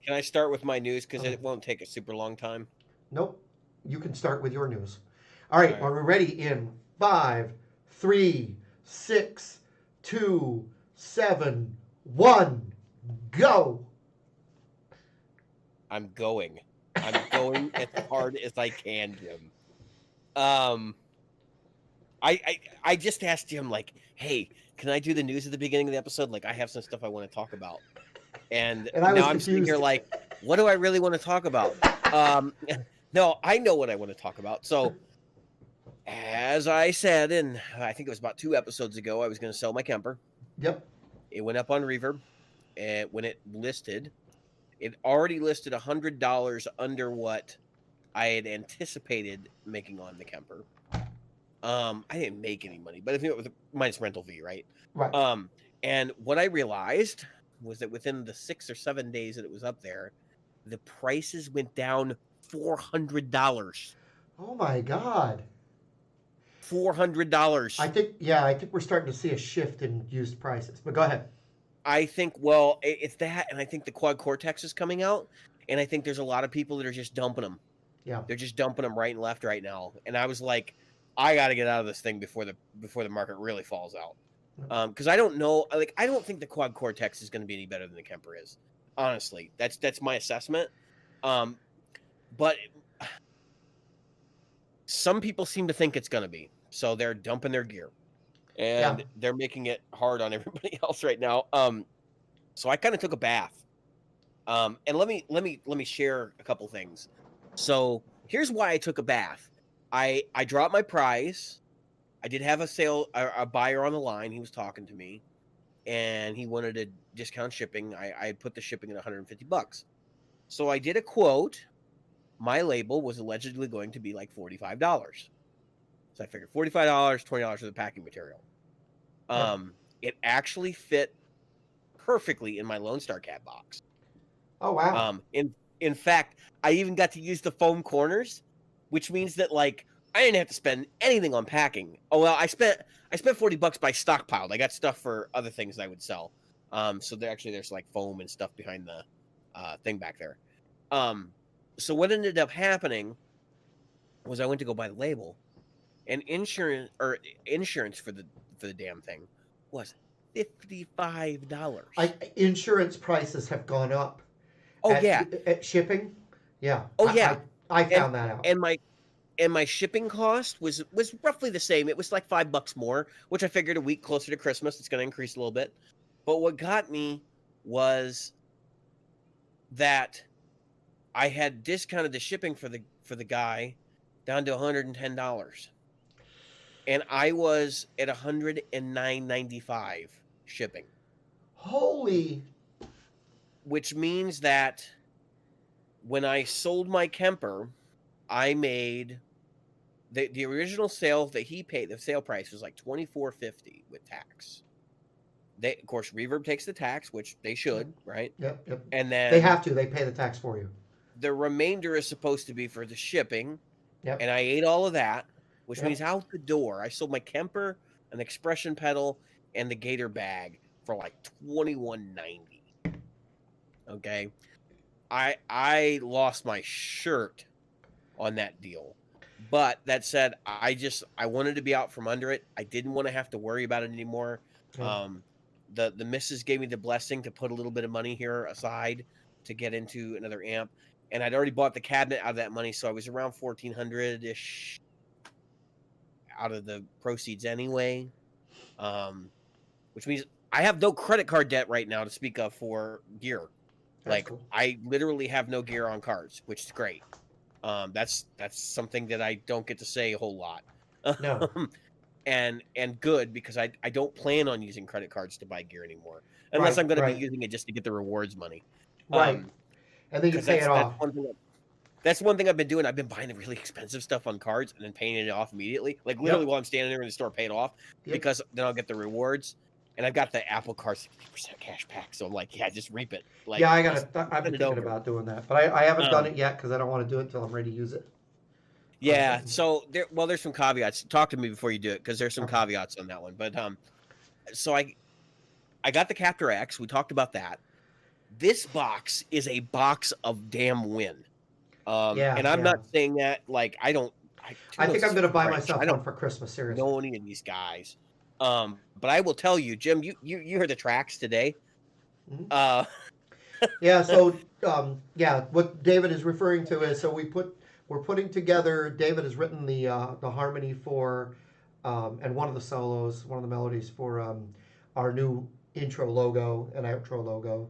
Can I start with my news because Okay. it won't take a super long time? Nope. You can start with your news. All right. All Are right. we ready? In five, three, six, two, seven, one, go. I'm going. I'm going as hard as I can, Jim. Um, I just asked Jim like, "Hey, can I do the news at the beginning of the episode? Like, I have some stuff I want to talk about." And And I was now I'm sitting here confused. like, "What do I really want to talk about?" No, I know what I want to talk about. So, as I said, and I think it was about 2 episodes ago, I was going to sell my Kemper. Yep. It went up on Reverb, and when it listed, it already listed $100 under what I had anticipated making on the Kemper. I didn't make any money, but I think it was minus rental fee, right? Right. Um, and what I realized was that within the 6 or 7 days that it was up there, the prices went down $400. Oh my God. I $400. think, yeah, I think we're starting to see a shift in used prices. But go ahead. I think, well, it's that, and I think the Quad Cortex is coming out, and I think there's a lot of people that are just dumping them. Yeah. They're just dumping them right and left right now. And I was like, I got to get out of this thing before the market really falls out. Because I don't know, like I don't think the Quad Cortex is going to be any better than the Kemper is. Honestly, that's my assessment. But some people seem to think it's going to be, so they're dumping their gear, Yeah. and they're making it hard on everybody else right now. So I kind of took a bath. And let me share a couple things. So here's why I took a bath. I dropped my price. I did have a buyer on the line. He was talking to me, and he wanted to discount shipping. I had put the shipping at $150. So I did a quote. My label was allegedly going to be like $45. So I figured $45, $20 for the packing material. Yep. It actually fit perfectly in my Lone Star Cat box. Oh wow. In fact, I even got to use the foam corners, which means that like I didn't have to spend anything on packing. Oh well, I spent $40 by stockpiled. I got stuff for other things I would sell. So there's like foam and stuff behind the thing back there. So what ended up happening was I went to go buy the label, and insurance for the damn thing was $55. Insurance prices have gone up Oh yeah, at shipping. Yeah. oh yeah, I and found that out. and my shipping cost was roughly the same. It was like $5 more, which I figured a week closer to Christmas it's going to increase a little bit. But what got me was that I had discounted the shipping for the guy down to $110, and I was at $109.95 shipping, Holy. which means that when I sold my Kemper, I made the original sale that he paid. The sale price was like $24.50 with tax. They, of course, Reverb takes the tax, which they should, right? Yep. Yep. And They then have to. They pay the tax for you. the remainder is supposed to be for the shipping, Yep. and I ate all of that, which means Yep. out the door, I sold my Kemper, an expression pedal, and the Gator bag for like $21.90. Okay, I lost my shirt on that deal. But that said, I wanted to be out from under it. I didn't want to have to worry about it anymore. Yeah. Um, the missus gave me the blessing to put a little bit of money here aside to get into another amp, and I'd already bought the cabinet out of that money, so I was around 1,400 ish out of the proceeds anyway. Which means I have no credit card debt right now to speak of for gear. That's Like cool. I literally have no gear on cards, which is great. That's something that I don't get to say a whole lot. No. And good because I don't plan on using credit cards to buy gear anymore unless Right. I'm going to be Right. using it just to get the rewards money. Right. And then you Because pay it off. that's one thing I've been doing. I've been buying the really expensive stuff on cards and then paying it off immediately. Like literally Yep. while I'm standing there in the store, pay it off Yep. because then I'll get the rewards. And I've got the Apple Card 60% cash back, so I'm like, yeah, just reap it. Like, Yeah, just I've been send it thinking over. about doing that, but I haven't done Um, it yet because I don't want to do it until I'm ready to use it. Yeah, so there's some caveats. Talk to me before you do it because there's some Okay. caveats on that one. But so I got the Captor X. We talked about that. this box is a box of damn win. Yeah, And I'm yeah. not saying that like I don't. I think I'm going to buy French. myself I don't one for Christmas. Seriously. know any of these guys. But I will tell you, Jim, you heard the tracks today. Mhm. Uh, Yeah. So, yeah, what David is referring to is we're putting together. David has written the harmony for, and one of the solos, one of the melodies for our new intro logo and outro logo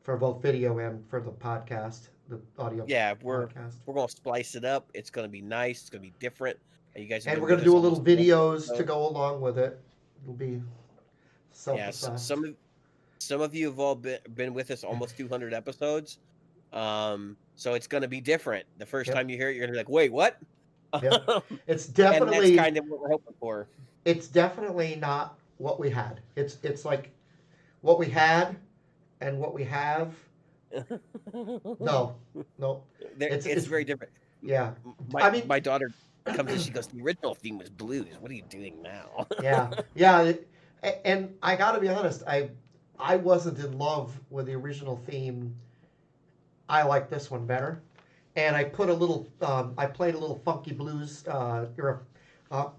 for both video and for the podcast, the audio yeah, we're podcast. gonna splice it up. It's gonna be nice. It's gonna be different. You guys have And been we're going with to us do a little almost 200 videos to episodes. go along with it. It'll be Yes, self-assessed. some of you have all been with us almost 200 episodes. So it's gonna be different. The first Yep. time you hear it, you're gonna be like, "Wait, what?" Yep. It's And that's definitely kind of what we're hoping for. it's definitely not what we had. It's like what we had and what we have. No, no. It's very different. Yeah. My I mean, my daughter comes in, she goes, "The original theme was blues. What are you doing now?" yeah, yeah. And I got to be honest, I wasn't in love with the original theme. I like this one better. And I put a little, I played a little funky blues, or a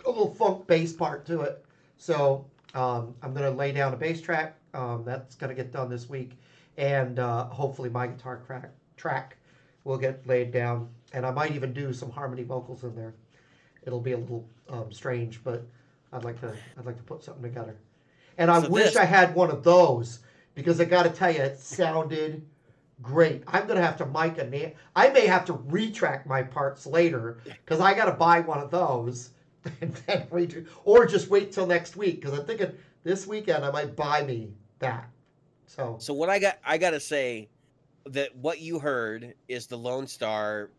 little funk bass part to it. So I'm going to lay down a bass track. That's going to get done this week, and hopefully my guitar track will get laid down, and I might even do some harmony vocals in there. It'll be a little strange, but I'd like to put something together. And I So wish this I had one of those because I got to tell you, it sounded great. I'm gonna have to mic I may have to retrack my parts later because I got to buy one of those and then redo, or just wait till next week because I'm thinking this weekend I might buy me that. So So what I gotta say that what you heard is the Lone Star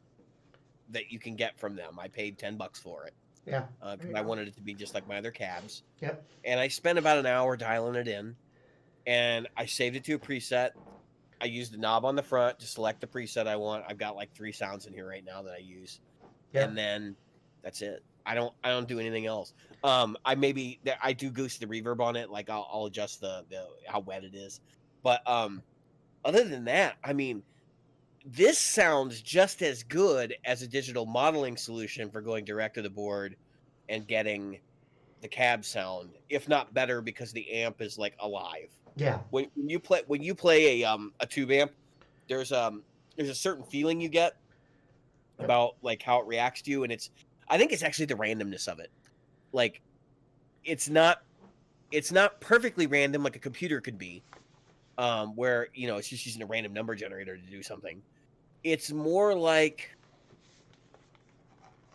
that you can get from them. I paid $10 for it yeah, because I wanted it to be just like my other cabs. Yep. And I spent about an hour dialing it in, and I saved it to a preset. I used the knob on the front to select the preset I want. I've got like 3 sounds in here right now that I use, Yep. and then that's it. I don't do anything else. I do goose the reverb on it. Like I'll adjust the how wet it is, but other than that, I mean, this sounds just as good as a digital modeling solution for going direct to the board and getting the cab sound, if not better, because the amp is like alive. Yeah. When you play a tube amp, there's a certain feeling you get about like how it reacts to you, and I think it's actually the randomness of it. Like it's not perfectly random like a computer could be, where it's just using a random number generator to do something. It's more like,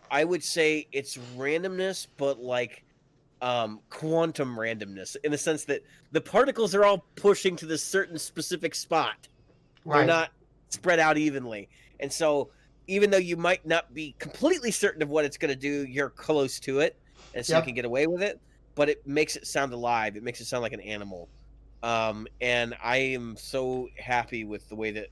I would say it's randomness, but like quantum randomness, in the sense that the particles are all pushing to this certain specific spot. They're Right. not spread out evenly. And so even though you might not be completely certain of what it's going to do, you're close to it. And so Yep. you can get away with it, but it makes it sound alive. It makes it sound like an animal. And I am so happy with the way that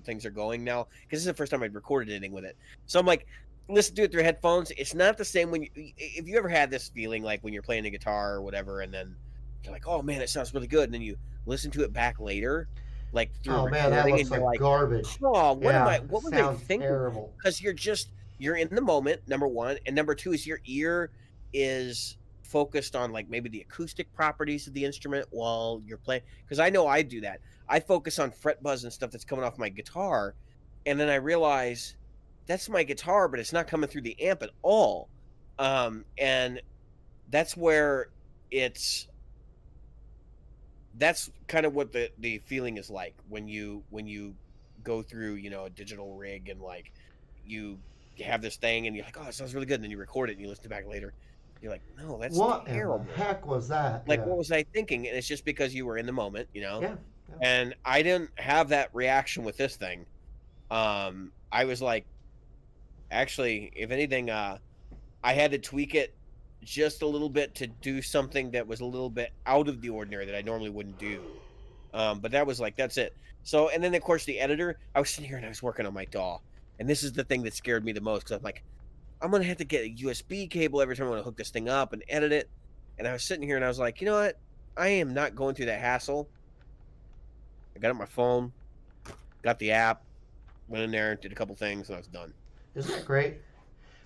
things are going now, because this is the first time I'd recorded anything with it. So I'm like, listen to it through headphones. It's not the same if you ever had this feeling like when you're playing a guitar or whatever, and then you're like, oh man, it sounds really good. And then you listen to it back later, like through a Oh man, that recording, looks and you're like like, garbage. oh, what Yeah. was I Sounds thinking? terrible. Because you're in the moment, number one, and number two is your ear is focused on like maybe the acoustic properties of the instrument while you're playing. Because I know I do that. I focus on fret buzz and stuff that's coming off my guitar, and then I realize that's my guitar, but it's not coming through the amp at all. And that's where that's kind of what the feeling is like when you go through a digital rig, and like you have this thing and you're like, oh, it sounds really good, and then you record it and you listen back later, you're like, no, that's What terrible. in the heck was that? Like, Yeah. what was I thinking? And it's just because you were in the moment, Yeah. and I didn't have that reaction with this thing. I was like, actually, if anything, I had to tweak it just a little bit to do something that was a little bit out of the ordinary that I normally wouldn't do. But that was like, that's it. So, and then of course the editor, I was sitting here and I was working on my DAW, and this is the thing that scared me the most, because I'm like, I'm gonna have to get a USB cable every time I want to hook this thing up and edit it. And I was sitting here and I was like, you know what? I am not going through that hassle. I got it on my phone, got the app, went in there, did a couple things, and I was done. Isn't that great?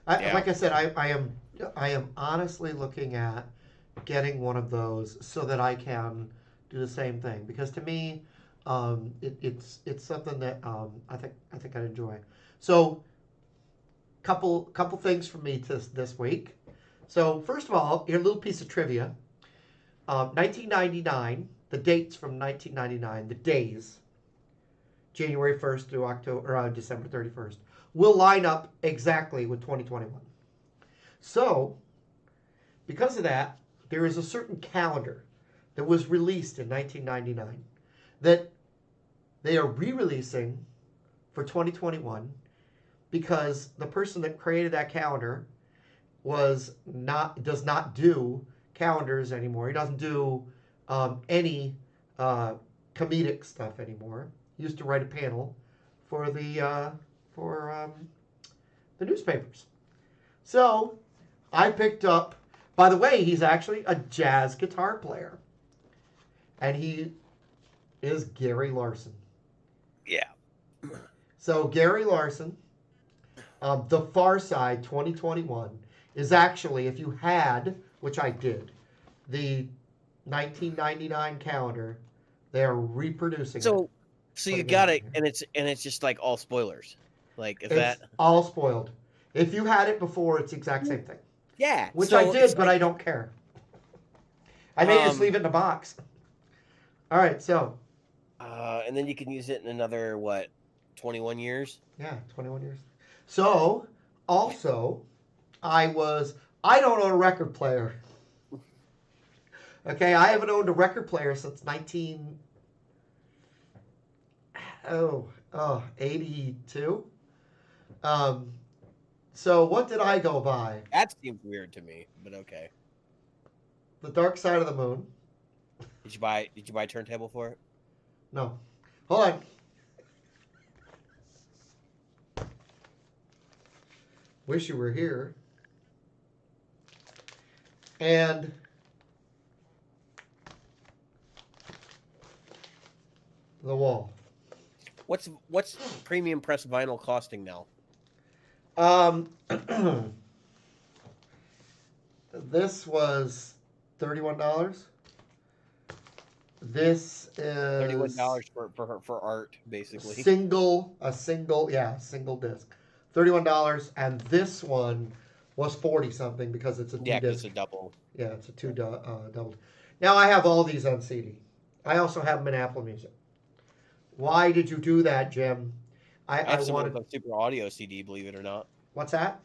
Yeah. Like I said, I am honestly looking at getting one of those so that I can do the same thing because to me, it's something that I think I'd enjoy. So couple things for me this week. So first of all, here a little piece of trivia. 1999, the dates from 1999, the days, January 1st through October or December 31st, will line up exactly with 2021. So, because of that, there is a certain calendar that was released in 1999 that they are re-releasing for 2021 because the person that created that calendar does not do calendars anymore. He doesn't do any comedic stuff anymore. He used to write a panel for the newspapers. So I picked up. By the way, he's actually a jazz guitar player, and he is Gary Larson. Yeah. So Gary Larson, The Far Side 2021 is actually, if you had, which I did, the 1999 calendar, they are reproducing it. So you got it, and it's just like all spoilers. Like is It's that all spoiled. If you had it before, it's the exact same thing. yeah? Which so I did, it's but like, I don't care. I may just leave it in a box. All right, so. And then you can use it in another 21 years. Yeah, 21 years. So, also, I don't own a record player. Okay, I haven't owned a record player since 82. So what did I go by? That seems weird to me, but okay. The Dark Side of the Moon. Did you buy a turntable for it? No. Hold on. Wish you were here. And the wall. What's premium press vinyl costing now? This was $31. This is $31 for art, basically. Single disc. $31, and this one was 40 something because it's a two disc. It's a double. Yeah, it's a doubled. Now I have all these on CD. I also have them in Apple Music. Why did you do that, Jim? I have some of those on Super Audio CD, believe it or not. What's that?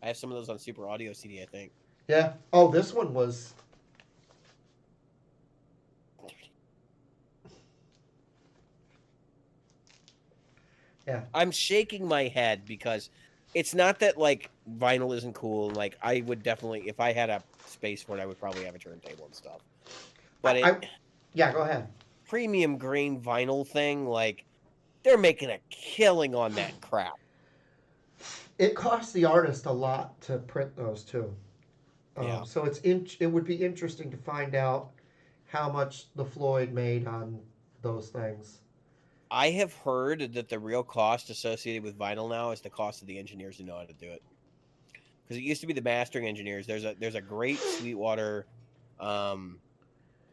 I have some of those on Super Audio CD, I think. Yeah. Oh, this one was. Yeah. I'm shaking my head because it's not that like vinyl isn't cool. Like I would definitely, if I had a space for it, I would probably have a turntable and stuff. But yeah, go ahead. Premium grain vinyl thing, like they're making a killing on that crap. It costs the artist a lot to print those too. Yeah. So it would be interesting to find out how much the Floyd made on those things. I have heard that the real cost associated with vinyl now is the cost of the engineers who know how to do it. Because it used to be the mastering engineers. There's a great Sweetwater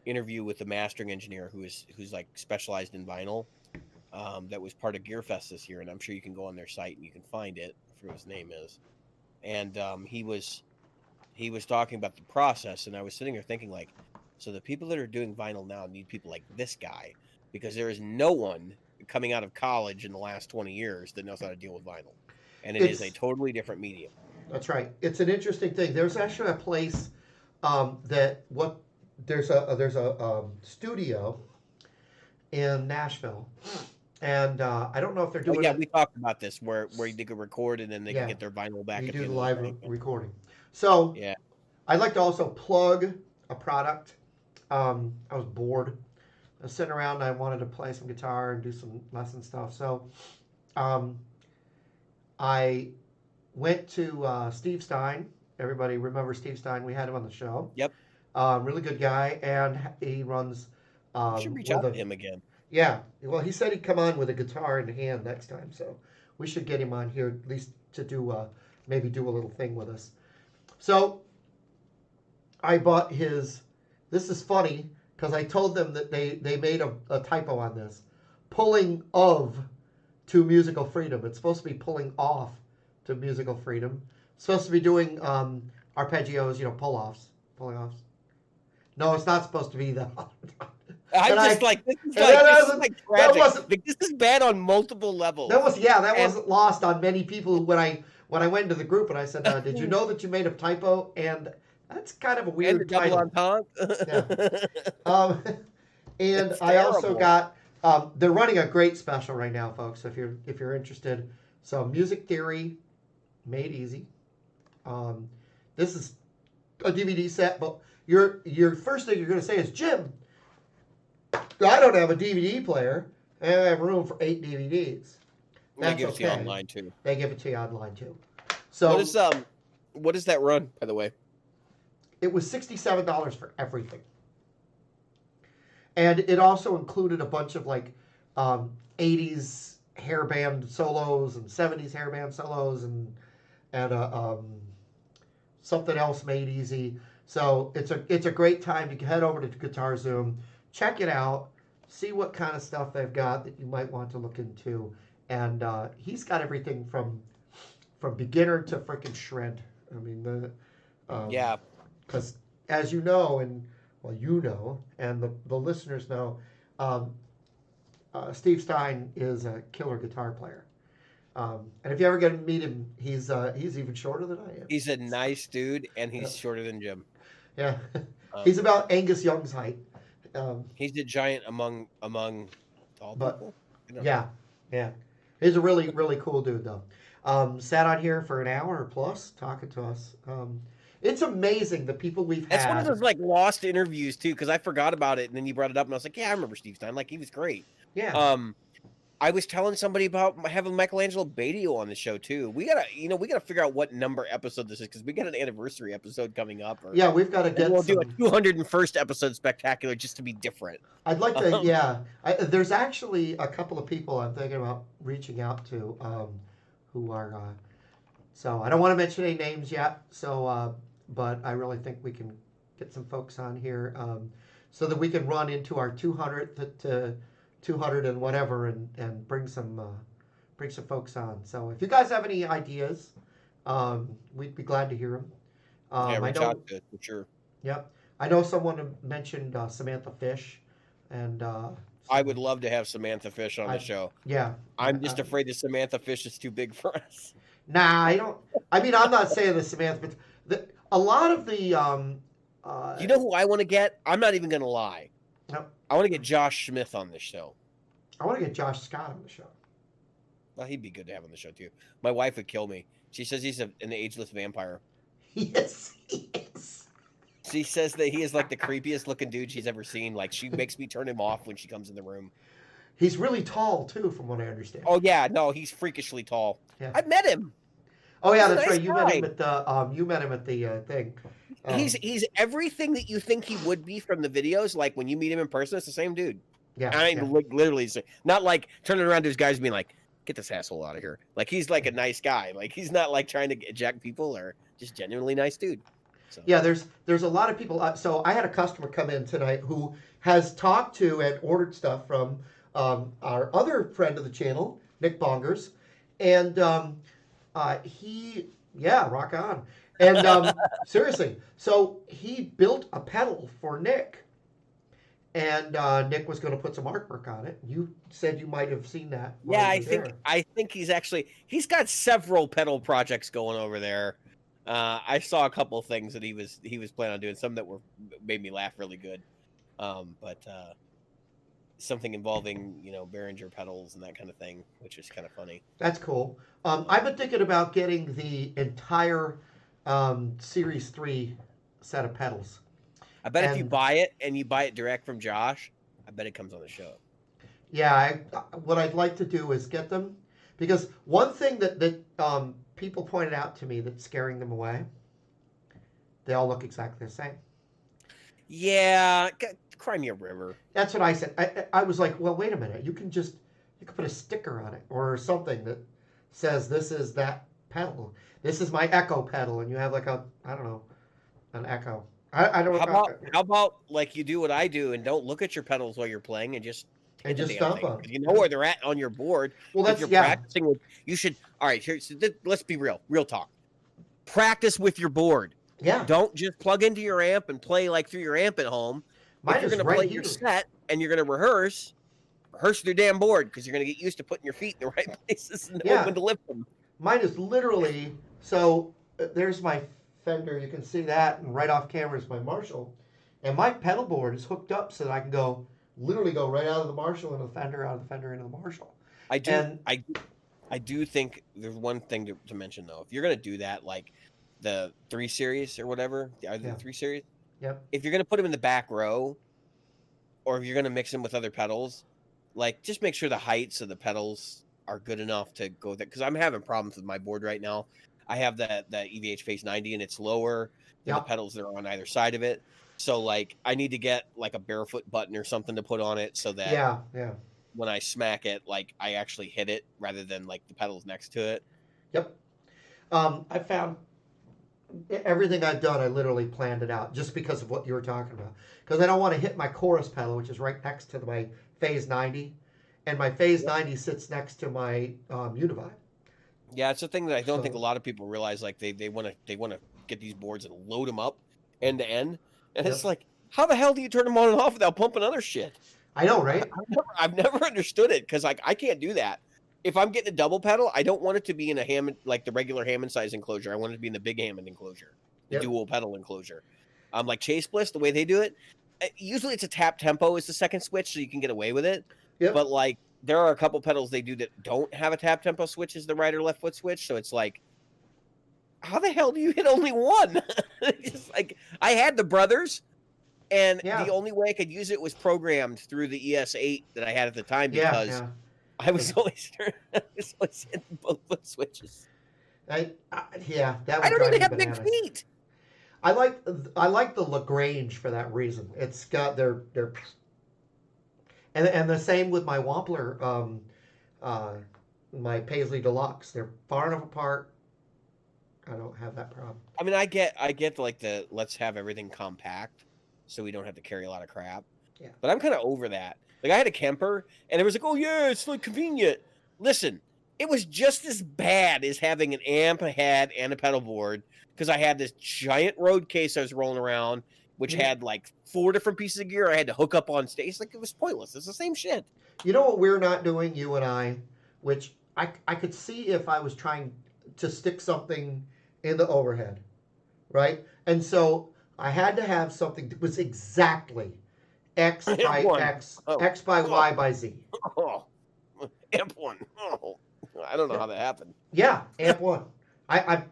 interview with the mastering engineer who's like specialized in vinyl. That was part of Gearfest this year, and I'm sure you can go on their site and you can find it. I forget what his name is. And he was talking about the process, and I was sitting there thinking like, so the people that are doing vinyl now need people like this guy, because there is no one coming out of college in the last 20 years that knows how to deal with vinyl, and it is a totally different medium. That's right. It's an interesting thing. There's actually a place there's a studio in Nashville, and I don't know if they're doing. Yeah, we talked about this where they could record and then they can get their vinyl back. You do the live recording. So yeah, I'd like to also plug a product. I was bored. I was sitting around and I wanted to play some guitar and do some lesson stuff. So I went to Steve Stein. Everybody remember Steve Stein? We had him on the show. Yep. Really good guy, and he runs. You should reach out to him again. Yeah. Well, he said he'd come on with a guitar in hand next time, so we should get him on here at least to do maybe do a little thing with us. So I bought his. This is funny because I told them that they made a typo on this. Pulling of to musical freedom. It's supposed to be pulling off to musical freedom. It's supposed to be doing arpeggios, pull offs, pulling offs. No, it's not supposed to be that. I'm And just like, this is that tragic. wasn't Like, this is bad on multiple levels. that wasn't lost on many people when I went into the group and I said, "Did you know that you made a typo?" And that's kind of a And the weird double title. entendre. Um, and It's I also terrible. got. They're running a great special right now, folks. If you're interested, so Music Theory, Made Easy. This is a DVD set, but your first thing you're going to say is, Jim, I don't have a DVD player, and I have room for 8 DVDs. They That's give it to you okay. online too. They give it to you online too. So What does that run, by the way? it was $67 for everything, and it also included a bunch of like 80s hair band solos and 70s hair band solos and something else made easy. So it's a great time to head over to Guitar Zoom, check it out, see what kind of stuff they've got that you might want to look into. And he's got everything from beginner to freaking shred. I mean, Yeah. because as you know, and well, and the listeners know, um, Steve Stein is a killer guitar player. And if you ever get to meet him, he's even shorter than I am. He's a nice dude, and Yeah. he's shorter than Jim. Yeah, Um, he's about Angus Young's height. He's a giant among tall But people. I don't know. yeah, yeah, he's a really really cool dude though. Sat on here for an hour plus talking to us. It's amazing the people we've That's one of had. those like lost interviews too, because I forgot about it, and then you brought it up, and I was like, yeah, I remember Steve Stein. Like, he was great. Yeah. I was telling somebody about having Michelangelo Badio on the show too. We gotta figure out what number episode this is, because we got an anniversary episode coming up. Yeah, we've got to And get we'll some. do a 201st episode spectacular just to be different. I'd like to. Um, Yeah, there's actually a couple of people I'm thinking about reaching out to, who are. So I don't want to mention any names yet. So, but I really think we can get some folks on here, so that we can run into our 200th to 200 and whatever, and bring some folks on. So if you guys have any ideas, we'd be glad to hear them. yeah, I reach know. out to it for sure. Yep. I know someone mentioned Samantha Fish, and I would love to have Samantha Fish on I- the show. yeah. I'm just afraid that Samantha Fish is too big for us. Nah, I don't. I mean, I'm not saying this, Samantha, but a lot of the. You know who I want to get? I'm not even gonna lie. No. I want to get Josh Smith on this show. I want to get Josh Scott on the show. Well, he'd be good to have on the show too. My wife would kill me. She says he's an ageless vampire. Yes, he is. She says that he is like the creepiest looking dude she's ever seen. Like, she makes me turn him off when she comes in the room. He's really tall too, from what I understand. Oh yeah, no, he's freakishly tall. Yeah. I met him. Oh yeah, he's a that's nice right. You met him guy. at the thing. He's everything that you think he would be from the videos. Like, when you meet him in person, it's the same dude. Yeah. I yeah. mean, literally, not like turning around to his guys being like, "Get this asshole out of here." Like, he's like a nice guy. Like, he's not like trying to eject people, or just genuinely nice dude. So. Yeah, there's a lot of people. So I had a customer come in tonight who has talked to and ordered stuff from our other friend of the channel, Nick Bongers, and rock on. And seriously, so he built a pedal for Nick, and Nick was going to put some artwork on it. You said you might have seen that. while Yeah, he I was think there. he's got several pedal projects going over there. I saw a couple things that he was planning on doing, some that made me laugh really good. But something involving, Behringer pedals and that kind of thing, which is kind of funny. That's cool. I've been thinking about getting the entire Series 3 set of pedals. I bet if you And- buy it and you buy it direct from Josh, I bet it comes on the show. Yeah, what I'd like to do is get them, because one thing that people pointed out to me that's scaring them away, they all look exactly the same. Yeah, cry me a river. That's what I said. I was like, well, wait a minute. You can put a sticker on it or something that says this is that pedal. This is my Echo pedal, and you have like I don't know, an Echo. I don't. How about like you do what I do and don't look at your pedals while you're playing and just And hit the just damn stomp thing. on 'em. 'Cause you know where they're at on your board. Well, If that's you're yeah. practicing with, you should. All right, let's be real talk. Practice with your board. Yeah. Don't just plug into your amp and play like through your amp at home. Mine If you're is going to right play here. your set and you're going to rehearse with your damn board because you're going to get used to putting your feet in the right places and knowing when to lift them. Mine is literally so. There's my Fender. You can see that, and right off camera is my Marshall, and my pedal board is hooked up so that I can literally go right out of the Marshall into the Fender, out of the Fender into the Marshall. I do think there's one thing to mention though. If you're going to do that, like the 3 Series or whatever, the 3 Series. Yep. If you're going to put them in the back row, or if you're going to mix them with other pedals, like just make sure the heights of the pedals are good enough to go there. Because I'm having problems with my board right now. I have the EVH Phase 90 and it's lower than the pedals that are on either side of it. So like I need to get like a barefoot button or something to put on it so that when I smack it, like I actually hit it rather than like the pedals next to it. Yep. I found everything I've done, I literally planned it out just because of what you were talking about. Because I don't want to hit my chorus pedal, which is right next to my Phase 90. And my Phase 90 sits next to my Univibe. Yeah, it's a thing that I don't think a lot of people realize. Like they want to get these boards and load them up end to end, and it's like, how the hell do you turn them on and off without pumping other shit? I know, right? I've never understood it because like I can't do that. If I'm getting a double pedal, I don't want it to be in a Hammond like the regular Hammond size enclosure. I want it to be in the big Hammond enclosure, the dual pedal enclosure. Like Chase Bliss, the way they do it, usually it's a tap tempo is the second switch, so you can get away with it. Yep. But like there are a couple pedals they do that don't have a tap tempo switch as the right or left foot switch, so it's like, how the hell do you hit only one? It's like I had the Brothers, and the only way I could use it was programmed through the ES8 that I had at the time because I was always hitting both foot switches. That would I don't even have big feet. I like the Lagrange for that reason. It's got their and the same with my Wampler, my Paisley Deluxe. They're far enough apart. I don't have that problem. I mean, I get like the let's have everything compact, so we don't have to carry a lot of crap. Yeah. But I'm kind of over that. Like I had a Kemper, and it was like, oh yeah, it's like convenient. Listen, it was just as bad as having an amp, a head, and a pedal board because I had this giant road case I was rolling around, which had like 4 different pieces of gear I had to hook up on stage. Like it was pointless. It's the same shit. You know what we're not doing, you and I, which I could see if I was trying to stick something in the overhead, right? And so I had to have something that was exactly X by X, X by Y by Z. Oh, amp one. Oh, I don't know how that happened. Yeah, amp one. I'm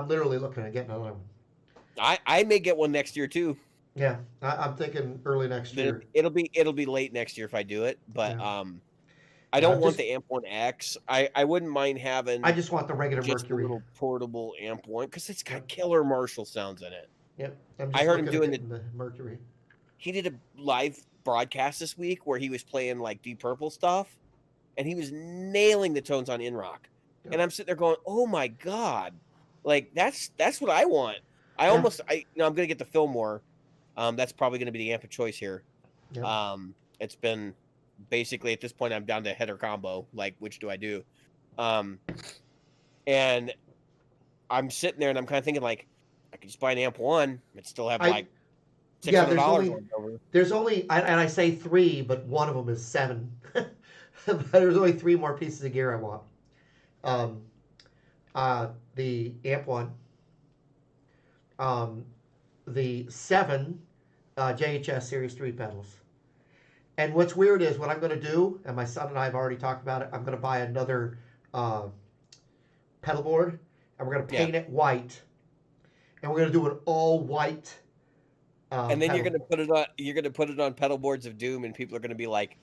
literally looking at getting another one. I may get one next year too. Yeah, I'm thinking early next year. It'll be late next year if I do it, but I don't want the Amp 1X. I wouldn't mind having. I just want the regular Mercury, a little portable Amp 1 because it's got killer Marshall sounds in it. Yep, I heard him doing the Mercury. He did a live broadcast this week where he was playing like Deep Purple stuff, and he was nailing the tones on In Rock. Yep. And I'm sitting there going, "Oh my god, like that's what I want." I'm gonna get the Fillmore. That's probably gonna be the amp of choice here. Yep. It's been basically at this point I'm down to header combo. Like, which do I do? And I'm sitting there and I'm kind of thinking like, I could just buy an amp 1 and still have like $600. There's only, and I say 3, but one of them is 7. But there's only 3 more pieces of gear I want. The amp 1. The 7 JHS Series 3 pedals. And what's weird is what I'm going to do, and my son and I have already talked about it, I'm going to buy another pedal board, and we're going to paint it white, and we're going to do an all white. And then you're going to put it on. You're going to put it on Pedal Boards of Doom, and people are going to be like,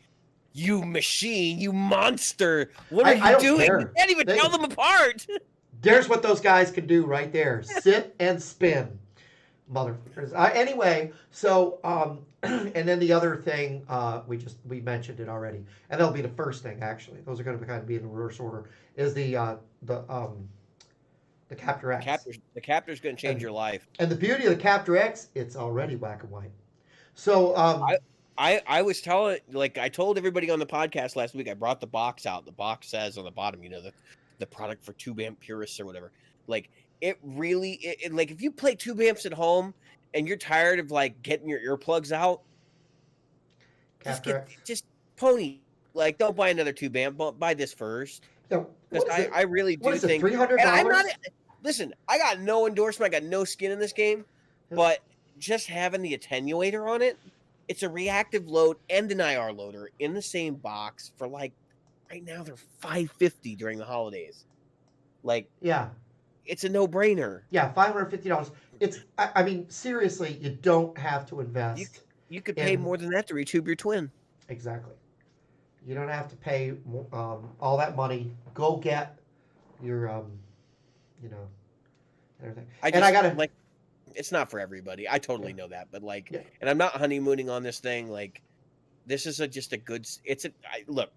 "You machine, you monster! What are you doing? You can't even tell them apart." There's what those guys can do right there: sit and spin. motherfuckers. Anyway, so and then the other thing we mentioned it already, and that'll be the first thing actually. Those are going to kind of be in reverse order. Is the Captor X. The Captor's going to change And, your life. and the beauty of the Captor X, it's already black and white. So I was telling, like I told everybody on the podcast last week, I brought the box out. The box says on the bottom, the product for tube amp purists or whatever. Like it really, like if you play tube amps at home and you're tired of like getting your earplugs out, just pony. Like don't buy another tube amp, but buy this first. Because I really do think $300. And I'm not. Listen, I got no endorsement. I got no skin in this game, but just having the attenuator on it, it's a reactive load and an IR loader in the same box for like right now they're $550 during the holidays. Like it's a no-brainer. Yeah, $550. It's I mean seriously, you don't have to invest. You could pay more than that to retube your twin. Exactly. You don't have to pay all that money. Go get your everything. I gotta like. It's not for everybody. I totally know that, but like, and I'm not honeymooning on this thing. Like, this is just a good. Look,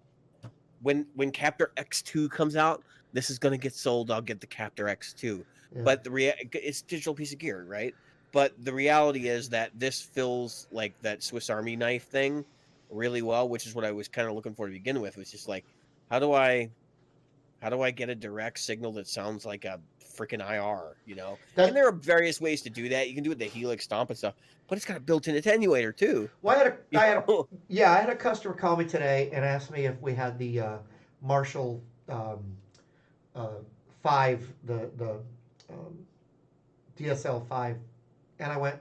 when Captor X2 comes out, this is gonna get sold. I'll get the Captor X2, but it's a digital piece of gear, right? But the reality is that this fills like that Swiss Army knife thing really well, which is what I was kind of looking for to begin with. Was just like, how do I get a direct signal that sounds like a freaking IR, and there are various ways to do that. You can do it with the Helix Stomp and stuff, but it's got a built-in attenuator too. Well, I had a customer call me today and asked me if we had the Marshall 5, the DSL 5, and I went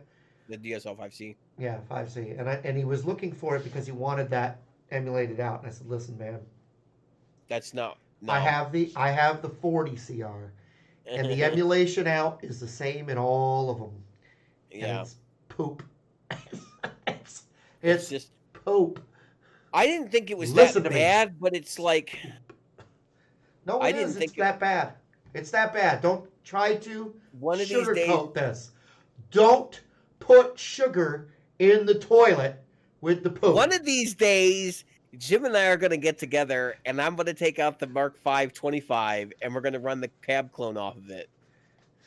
the DSL 5C. Yeah, 5C, and he was looking for it because he wanted that emulated out, and I said, listen, man, that's not. No. I have the 40 CR, and the emulation out is the same in all of them. Yeah, it's poop. it's just poop. I didn't think it was that bad, but it's like. No, it's that bad. It's that bad. Don't try to sugarcoat this. Don't put sugar in the toilet with the poop. One of these days, Jim and I are going to get together, and I'm going to take out the Mark V 25, and we're going to run the cab clone off of it,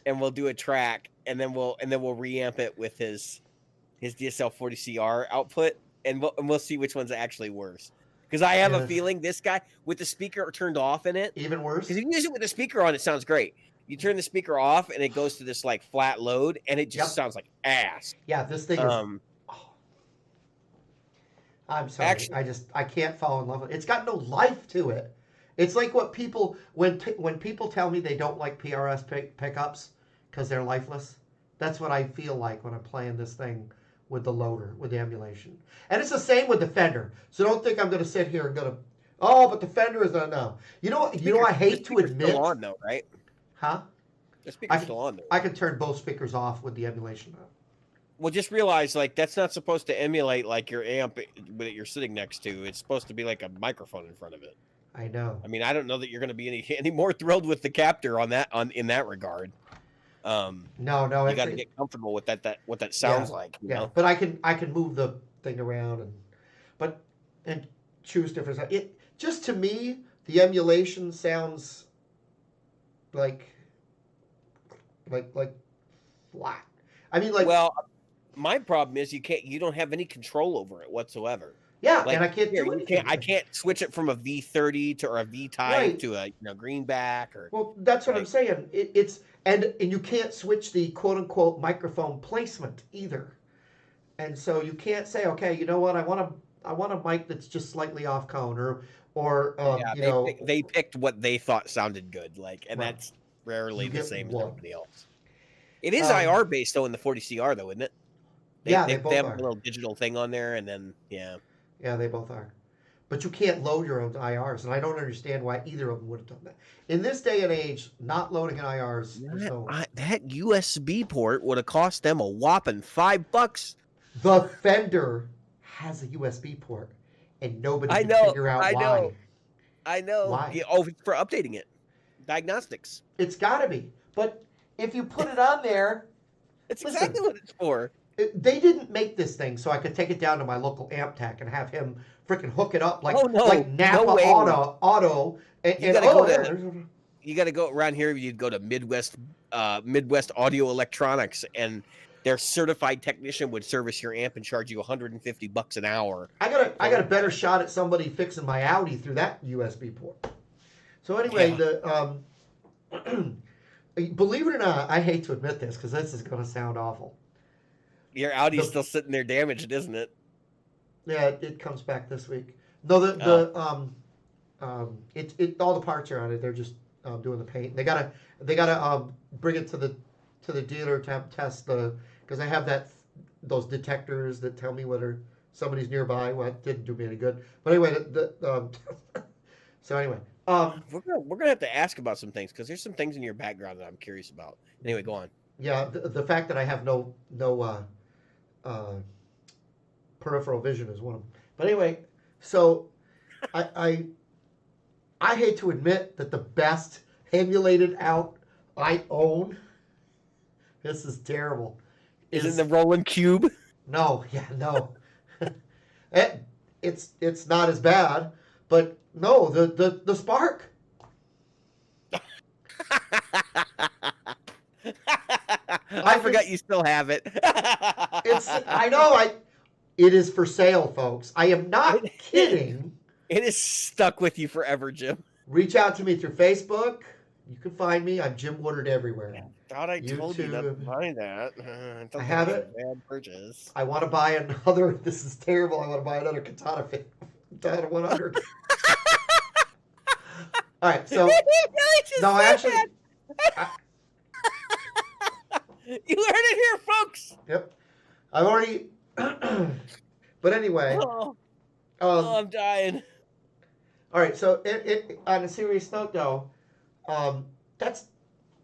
and we'll do a track, and then we'll reamp it with his DSL 40 CR output, and we'll see which one's actually worse. Because I have a feeling this guy with the speaker turned off in it, even worse. Because if you use it with the speaker on, it sounds great. You turn the speaker off, and it goes to this like flat load, and it just sounds like ass. Yeah, this thing is. I'm sorry. Actually, I can't fall in love with it. It's got no life to it. It's like what people when people tell me they don't like PRS pickups because they're lifeless. That's what I feel like when I'm playing this thing with the loader, with the emulation. And it's the same with the Fender. So don't think I'm going to sit here and but the Fender is no. You know I hate to admit. Still on though, right? Huh? The speaker's still on though. I can turn both speakers off with the emulation on. Well, just realize, like, that's not supposed to emulate, like, your amp that you're sitting next to. It's supposed to be, like, a microphone in front of it. I know. I mean, I don't know that you're going to be any more thrilled with the Captor in that regard. No. You got to get comfortable with what that sounds like. You know? But I can move the thing around and choose different sounds. It just, to me, the emulation sounds like flat. I mean, like. Well, my problem is you don't have any control over it whatsoever. Yeah, and I can't do anything. I can't switch it from a V30 or a V-type to a greenback or. Well, that's what I'm saying. It's and you can't switch the quote unquote microphone placement either. And so you can't say, okay, you know what, I want a mic that's just slightly off cone or they picked what they thought sounded good, that's rarely the same as everybody else. It is IR based though in the 40CR though, isn't it? They have a little digital thing on there, and then Yeah, they both are. But you can't load your own IRs, and I don't understand why either of them would have done that. In this day and age, not loading in IRs. That USB port would have cost them a whopping $5. The Fender has a USB port, and nobody can figure out why. I know. Why? Yeah, for updating it. Diagnostics. It's got to be. But if you put it on there, That's Listen, exactly what it's for. they didn't make this thing so I could take it down to my local amp tech and have him freaking hook it up Oh like no, Napa no way. Auto You and got to oh go to yeah. you got to go around here. You'd go to Midwest Audio Electronics, and their certified technician would service your amp and charge you $150 an hour. I got a better shot at somebody fixing my Audi through that USB port. So anyway, Yeah. believe it or not, I hate to admit this because this is going to sound awful. Your Audi's The- still sitting there damaged, isn't it? Yeah, it comes back this week. No, all the parts are on it. They're just doing the paint. They gotta bring it to the dealer to have test because I have those detectors that tell me whether somebody's nearby. Well, it didn't do me any good. But anyway, so anyway, We're gonna have to ask about some things because there's some things in your background that I'm curious about. Anyway, go on. yeah, the fact that I have no peripheral vision is one of them. But anyway, so I hate to admit that the best emulated out I own. This is terrible. Is it the Roland Cube? No, yeah, no. It's not as bad, but no, the Spark. I forgot you still have it. It is for sale, folks. I am not kidding. It is stuck with you forever, Jim. Reach out to me through Facebook. You can find me. I'm Jim Woodard everywhere. I thought I told you not to YouTube. buy that. I have was it. a bad purchase. I want to buy another. This is terrible. I want to buy another Katana 100. All right, so no, I actually. You heard it here, folks. Yep, I've already. But anyway, I'm dying. all right. So on a serious note, though, that's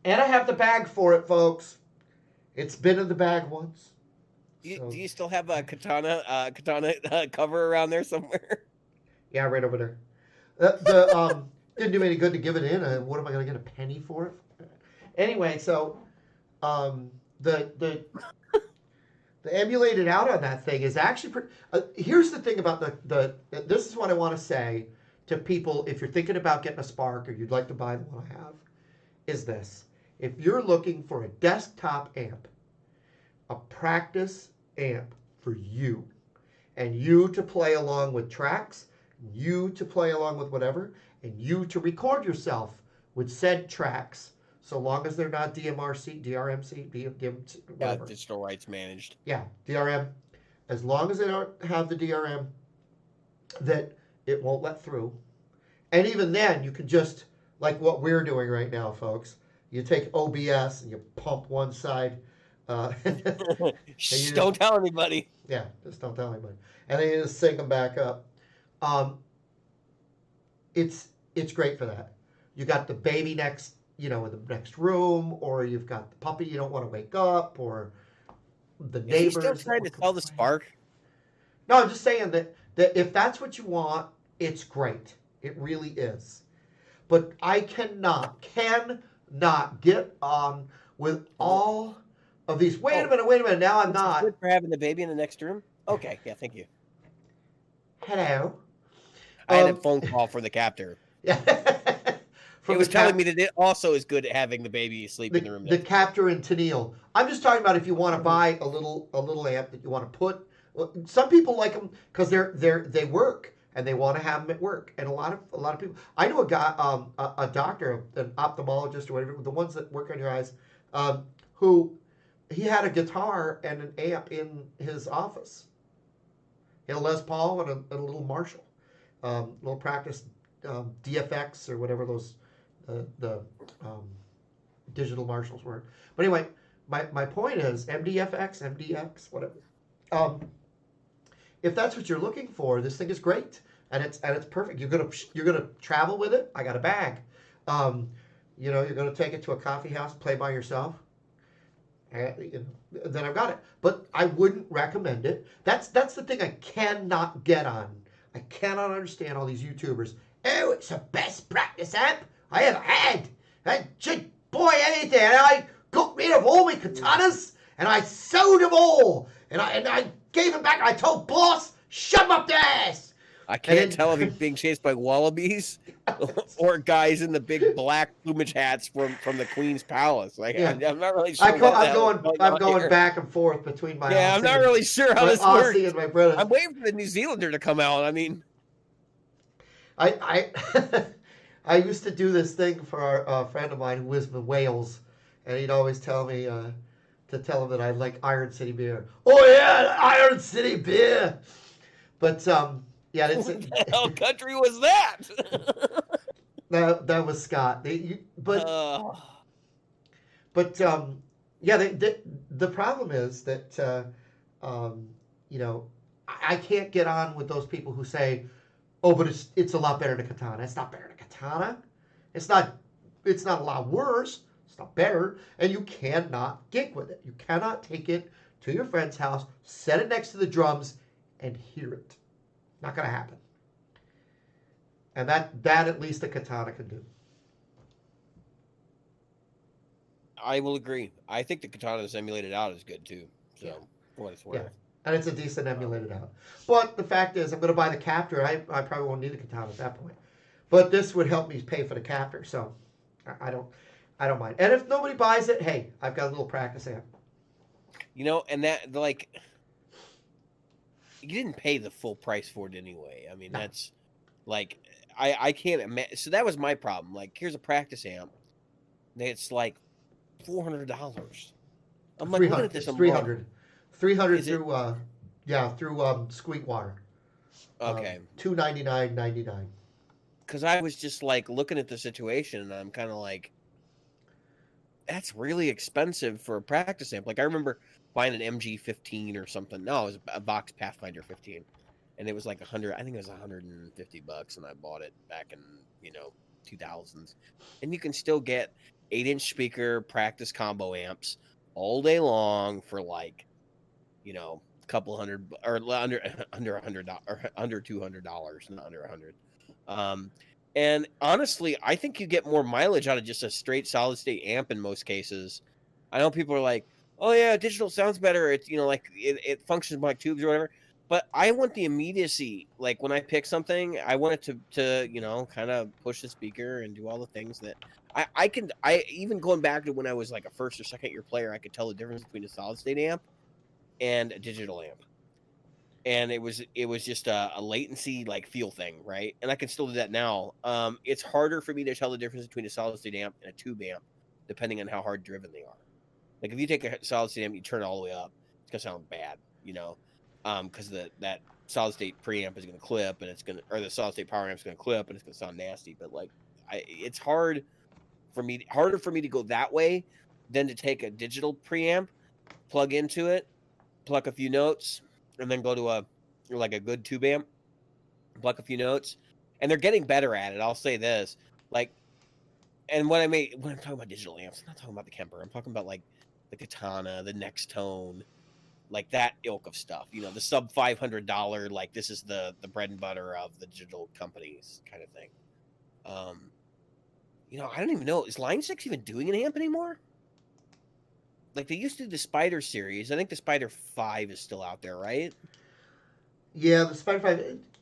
and I have the bag for it, folks. It's been in the bag once. Do you still have a katana cover around there somewhere? Yeah, right over there. Didn't do me any good to give it in. What am I going to get a penny for it? Anyway, so the emulated out on that thing is actually here's the thing about this is what I want to say to people if you're thinking about getting a Spark or you'd like to buy the one I have is this. If you're looking for a desktop amp, a practice amp for you, and you to play along with tracks, you to play along with whatever, and you to record yourself with said tracks, so long as they're not DMRC, whatever. Digital rights managed. Yeah, DRM. As long as they don't have the DRM that it won't let through. And even then, you can just, like what we're doing right now, folks, you take OBS and you pump one side. Shh, don't tell anybody. Yeah, just don't tell anybody. And then you just sync them back up. It's great for that. You got the baby next, in the next room, or you've got the puppy you don't want to wake up, or the neighbors. Is he still trying to sell the Spark? No, I'm just saying that if that's what you want, it's great. It really is. But I cannot get on with all of these. Wait a minute. Now I'm not. Good for having the baby in the next room? Okay, yeah, thank you. Hello. I had a phone call from the captor. Yeah. It was telling me that it also is good at having the baby sleep in the room. The captor and Tennille. I'm just talking about if you want to buy a little amp that you want to put. Some people like them because they work and they want to have them at work. And a lot of people. I know a guy, a doctor, an ophthalmologist or whatever, the ones that work on your eyes, who he had a guitar and an amp in his office. He had a Les Paul and a little Marshall, little practice DFX or whatever those the digital Marshalls were. But anyway, my point is MDFX, MDX, whatever. If that's what you're looking for, this thing is great and it's perfect. You're gonna travel with it. I got a bag. You're gonna take it to a coffee house, play by yourself. And then I've got it. But I wouldn't recommend it. That's the thing I cannot get on. I cannot understand all these YouTubers. Oh, it's the best practice amp I ever had. Boy, anything. I got rid of all my katanas and I sold them all, and I gave them back. I told boss, shove 'em up the ass. I And can't tell if he's being chased by wallabies or guys in the big black plumage hats from the Queen's Palace. Like, Yeah. I'm not really sure. I'm going back and forth between my Yeah, I'm not really sure how this Aussie works. and my brother. I'm waiting for the New Zealander to come out. I mean, I I used to do this thing for a friend of mine who lives in Wales, and he'd always tell me to tell him that I like Iron City beer. Oh yeah, Iron City beer. But yeah, it's what the hell country was that? that was Scott. But yeah, the problem is that you know, I can't get on with those people who say, "Oh, but it's a lot better than Katana." It's not better than Katana. It's not a lot worse. It's not better, and you cannot gig with it. You cannot take it to your friend's house, set it next to the drums, and hear it. Not gonna happen. And that at least a Katana can do. I will agree. I think the Katana's emulated out is good too. So, for what it's worth. Yeah. And it's a decent emulated out. But the fact is, I'm going to buy the captor. I probably won't need a Katana at that point. But this would help me pay for the captor, so I don't mind. And if nobody buys it, hey, I've got a little practice amp. You know, and that, like, you didn't pay the full price for it anyway. I mean, No. that's like, I can't imagine. So that was my problem. Like, here's a practice amp. It's like $400. I'm like, looking at this. It's 300. 300 Is it? through Squeakwater. Okay. $299.99. Because I was just like looking at the situation, and I'm kind of like, that's really expensive for a practice amp. Like, I remember buying an MG15 or something. No, it was a Vox Pathfinder 15, and it was like 100. I think it was $150, and I bought it back in 2000s. And you can still get 8-inch speaker practice combo amps all day long for like, a couple hundred or under $100 or under $200, not under $100. And honestly, I think you get more mileage out of just a straight solid state amp in most cases. I know people are like, "Oh yeah, digital sounds better. It's like it functions like tubes or whatever." But I want the immediacy. Like when I pick something, I want it to kind of push the speaker and do all the things that I can. I even going back to when I was like a first or second year player, I could tell the difference between a solid state amp and a digital amp. And it was just a latency like feel thing, right? And I can still do that now. It's harder for me to tell the difference between a solid state amp and a tube amp, depending on how hard driven they are. Like if you take a solid state amp, you turn it all the way up, it's gonna sound bad, because that solid state preamp is gonna clip, and or the solid state power amp is gonna clip, and it's gonna sound nasty. But like, it's harder for me to go that way than to take a digital preamp, plug into it, pluck a few notes, and then go to a good tube amp, pluck a few notes, and they're getting better at it. I'll say this, like, and when I'm talking about digital amps, I'm not talking about the Kemper. I'm talking about like the Katana, the Nextone, like that ilk of stuff. The sub $500, like this is the bread and butter of the digital companies kind of thing. I don't even know, is Line 6 even doing an amp anymore? Like they used to do the Spider series. I think the Spider 5 is still out there, right? Yeah, the Spider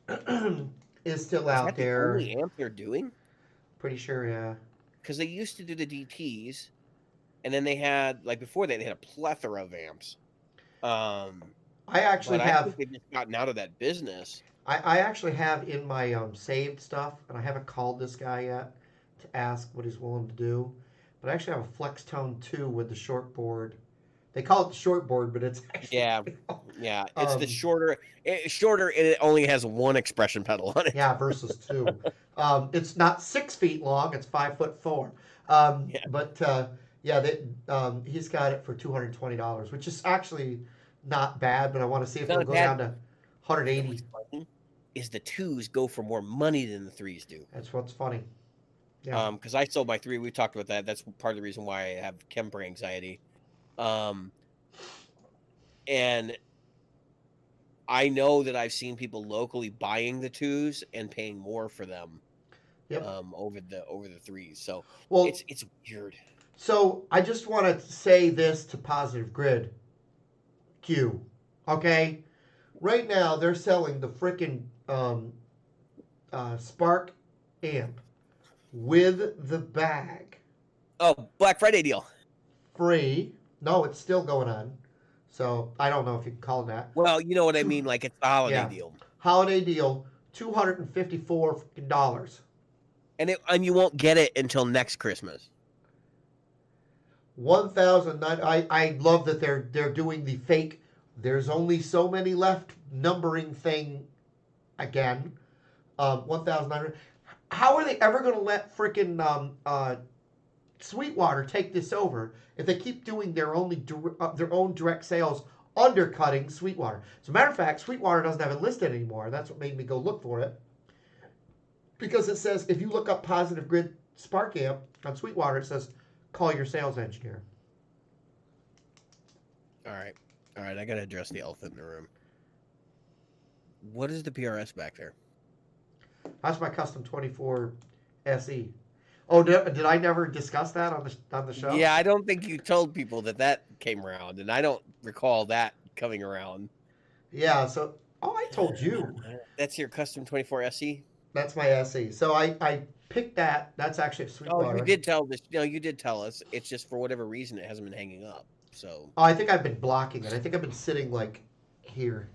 5 is still out there. Is that the only amp they're doing? Pretty sure, yeah. Because they used to do the DTs, and then they had before that they had a plethora of amps. I think they've just gotten out of that business. I actually have in my saved stuff, and I haven't called this guy yet to ask what he's willing to do. But I actually have a Flextone 2 with the short board. They call it the short board, but it's actually... Yeah. It's the shorter, and it only has one expression pedal on it. Yeah, versus 2. It's not 6 feet long, it's 5'4". But he's got it for $220, which is actually not bad, but I want to see if it'll go down to 180. Is the 2s go for more money than the 3s do. That's what's funny. Yeah. Because I sold my 3. We've talked about that. That's part of the reason why I have Kemper anxiety. And I know that I've seen people locally buying the 2s and paying more for them. Yep. Over the 3s. So well, it's weird. So I just want to say this to Positive Grid. you. Okay? Right now, they're selling the frickin' Spark amp with the bag Oh, Black Friday deal. free. No, it's still going on. So I don't know if you can call it that. Well, you know what I Two, mean. Like it's the holiday yeah, deal, holiday deal, $254. and you won't get it until next Christmas. 1,009. I love that they're doing the fake. There's only so many left numbering thing again. 1,900. How are they ever going to let freaking Sweetwater take this over if they keep doing their own direct sales, undercutting Sweetwater? As a matter of fact, Sweetwater doesn't have it listed anymore. That's what made me go look for it, because it says if you look up Positive Grid Spark Amp on Sweetwater, it says call your sales engineer. All right. I gotta address the elephant in the room. What is the PRS back there? That's my custom 24 SE. Oh, did I never discuss that on the show? Yeah, I don't think you told people that came around, and I don't recall that coming around. Yeah. So, I told you. That's your custom 24 SE. That's my SE. So I picked that. That's actually a Sweetwater. Oh, you did tell this. No, you did tell us. It's just for whatever reason it hasn't been hanging up. So. Oh, I think I've been blocking it. I think I've been sitting like here.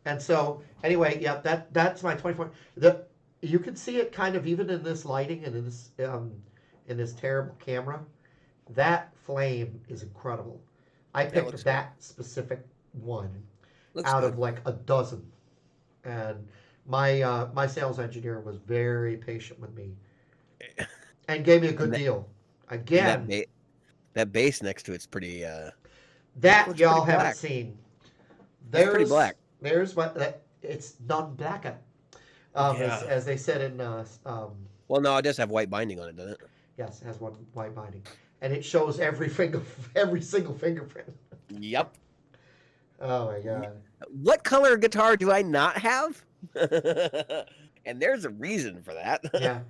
And so anyway, yeah, that's my 24. You can see it kind of even in this lighting and in this terrible camera. That flame is incredible. I picked that specific one out of like a dozen, and my sales engineer was very patient with me and gave me a good deal. Again, that base next to it's pretty. That y'all haven't seen. That's pretty black. There's what it's non-black. As they said in. Well, no, it does have white binding on it, doesn't it? Yes, it has one white binding, and it shows every single fingerprint. Yep. Oh my god. What color guitar do I not have? And there's a reason for that. Yeah,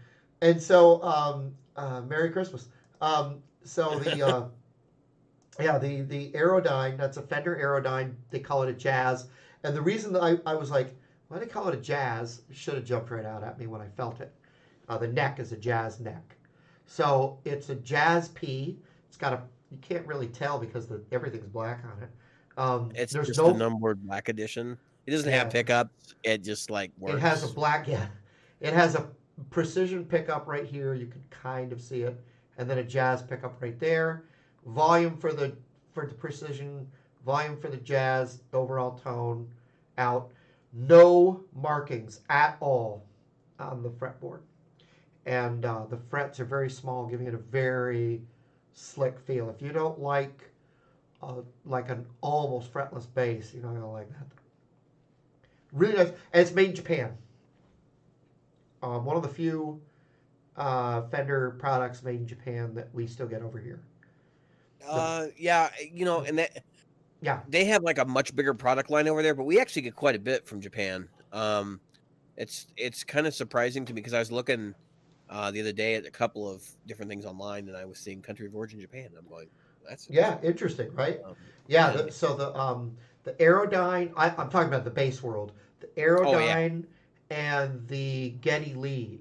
and so Merry Christmas. So the the Aerodyne, that's a Fender Aerodyne. They call it a Jazz, and the reason that I was like, why do they call it a Jazz? It should have jumped right out at me when I felt it. The neck is a Jazz neck, so it's a Jazz P. It's got you can't really tell because everything's black on it. It's just the numbered black edition. It doesn't have pickups. It just like works. It has a black, it has a precision pickup right here. You can kind of see it, and then a Jazz pickup right there. Volume for the precision, volume for the Jazz, overall tone out. No markings at all on the fretboard, and the frets are very small, giving it a very slick feel. If you don't like an almost fretless bass, you're not gonna like that. Really nice, and it's made in Japan. One of the few Fender products made in Japan that we still get over here. Yeah, and that. Yeah, they have like a much bigger product line over there, but we actually get quite a bit from Japan. It's kind of surprising to me because I was looking the other day at a couple of different things online, and I was seeing country of origin Japan. I'm going, that's interesting, right? So the Aerodyne, I'm talking about the bass world. The Aerodyne and the Geddy Lee,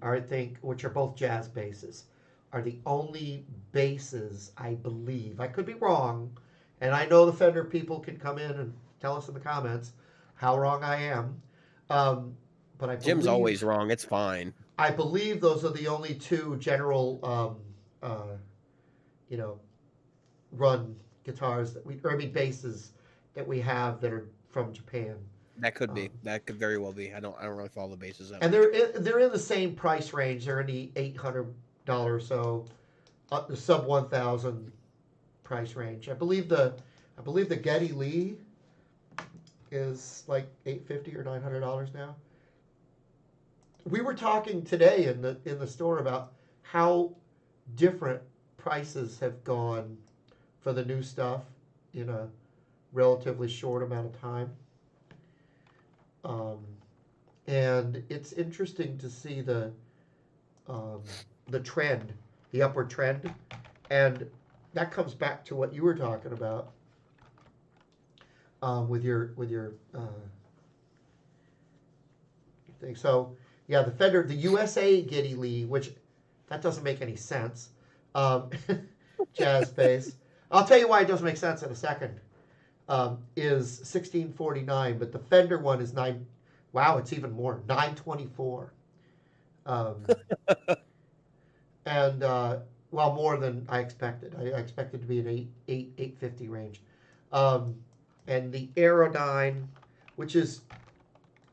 which are both Jazz basses, are the only basses I believe. I could be wrong, and I know the Fender people can come in and tell us in the comments how wrong I am. But Jim's always wrong. It's fine. I believe those are the only two general, run guitars basses that we have that are from Japan. That could be. That could very well be. I don't really follow the basses up. And they're in the same price range. They're in the $800 so, the sub 1,000 price range. I believe the Geddy Lee is like $850 or $900 now. We were talking today in the store about how different prices have gone for the new stuff in a relatively short amount of time. And it's interesting to see the trend, the upward trend, and that comes back to what you were talking about. with your thing. So yeah, the Fender, the USA Geddy Lee, which that doesn't make any sense. Jazz bass. I'll tell you why it doesn't make sense in a second. Is 1649, but the Fender one is 9. Wow, it's even more, 924. Um, and well, more than I expected. I expected to be an 850 range. And the Aerodyne, which is,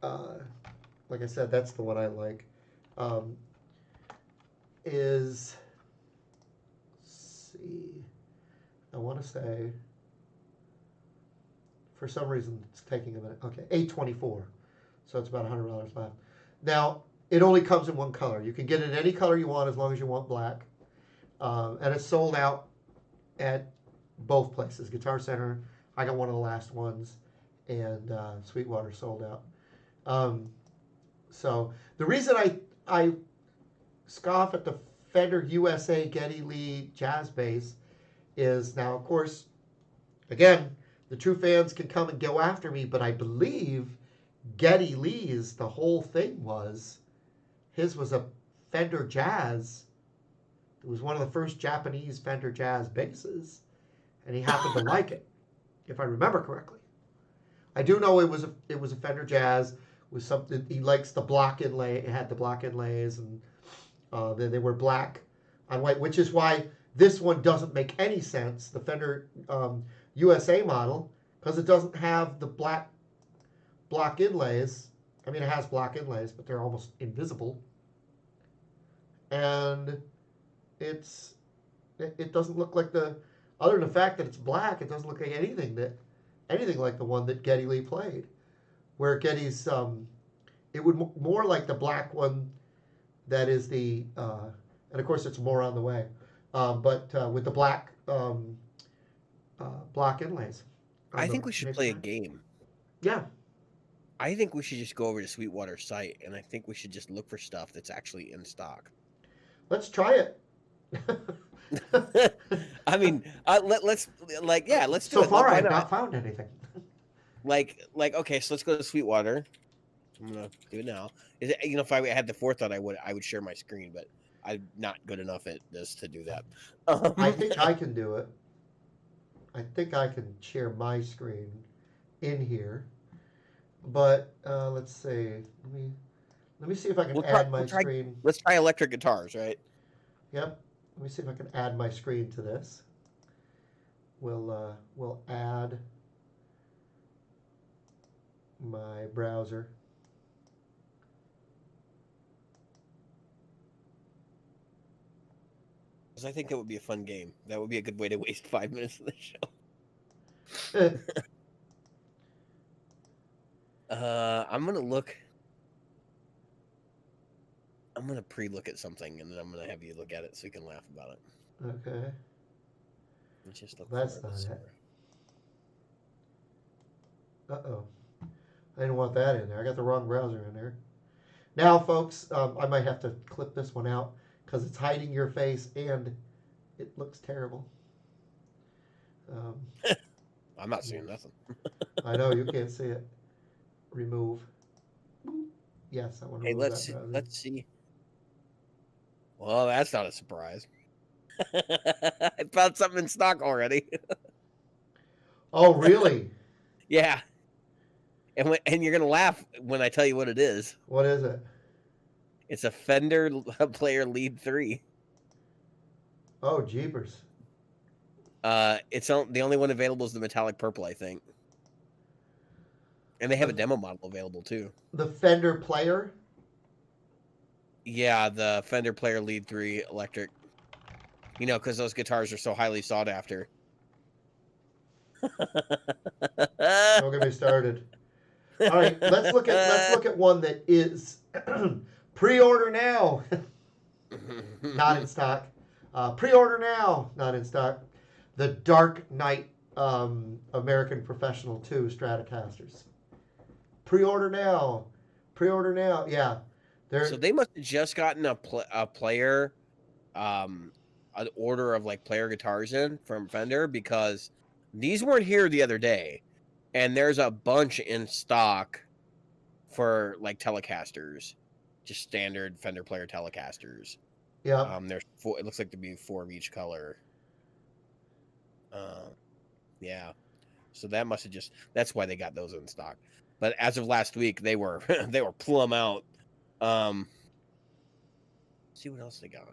like I said, that's the one I like, is, let's see, I want to say, for some reason it's taking a minute. Okay, 824. So it's about $100 left. Now, it only comes in one color. You can get it in any color you want as long as you want black. And it's sold out at both places. Guitar Center, I got one of the last ones, and Sweetwater sold out. So the reason I scoff at the Fender USA Geddy Lee jazz bass is now, of course, again, the true fans can come and go after me, but I believe Geddy Lee's, the whole thing was, his was a Fender Jazz. It was one of the first Japanese Fender Jazz basses, and he happened to like it, if I remember correctly. I do know it was a Fender Jazz with something. He likes the block inlay. It had the block inlays, and then they were black on white, which is why this one doesn't make any sense. The Fender USA model, because it doesn't have the block inlays. I mean, it has block inlays, but they're almost invisible. And it doesn't look like other than the fact that it's black, it doesn't look like anything like the one that Geddy Lee played. Where Geddy's, it would more like the black one that is the, and of course it's more on the way, but with the black block inlays. I think we should play a game. Yeah. I think we should just go over to Sweetwater's site, and I think we should just look for stuff that's actually in stock. Let's try it. I mean, let's do it. So far, I have not found anything. Okay, so let's go to Sweetwater. I'm gonna do it now. Is it, if I had the forethought, I would share my screen, but I'm not good enough at this to do that. I think I can do it. I think I can share my screen in here, but let's see. Let me see if I can add my screen. Let's try electric guitars, right? Yep. Let me see if I can add my screen to this. We'll add my browser. Because I think that would be a fun game. That would be a good way to waste 5 minutes of the show. I'm gonna look. I'm gonna pre-look at something, and then I'm gonna have you look at it so you can laugh about it. Okay. Let's just look. That's not it. Uh-oh. I didn't want that in there. I got the wrong browser in there. Now, folks, I might have to clip this one out because it's hiding your face and it looks terrible. I'm not seeing nothing. I know, you can't see it. Remove. Yes, I want to remove that browser. Let's see. Well, that's not a surprise. I found something in stock already. Oh, really? Yeah. And you're going to laugh when I tell you what it is. What is it? It's a Fender Player Lead 3. Oh, jeepers. The only one available is the metallic purple, I think. And they have a demo model available, too. The Fender Player? Yeah, the Fender Player Lead 3 electric. Because those guitars are so highly sought after. Don't get me started. All right, let's look at one that is pre-order now. Not in stock. Pre-order now. Not in stock. The Dark Knight American Professional 2 Stratocasters. Pre-order now. Pre-order now. Yeah. So they must have just gotten a player, an order of player guitars in from Fender, because these weren't here the other day. and there's a bunch in stock for like Telecasters, just standard Fender player Telecasters. Yeah. There's 4. It looks like there'd be 4 of each color. Yeah. So that must have just. That's why they got those in stock. But as of last week, they were they were plumb out. See what else they got.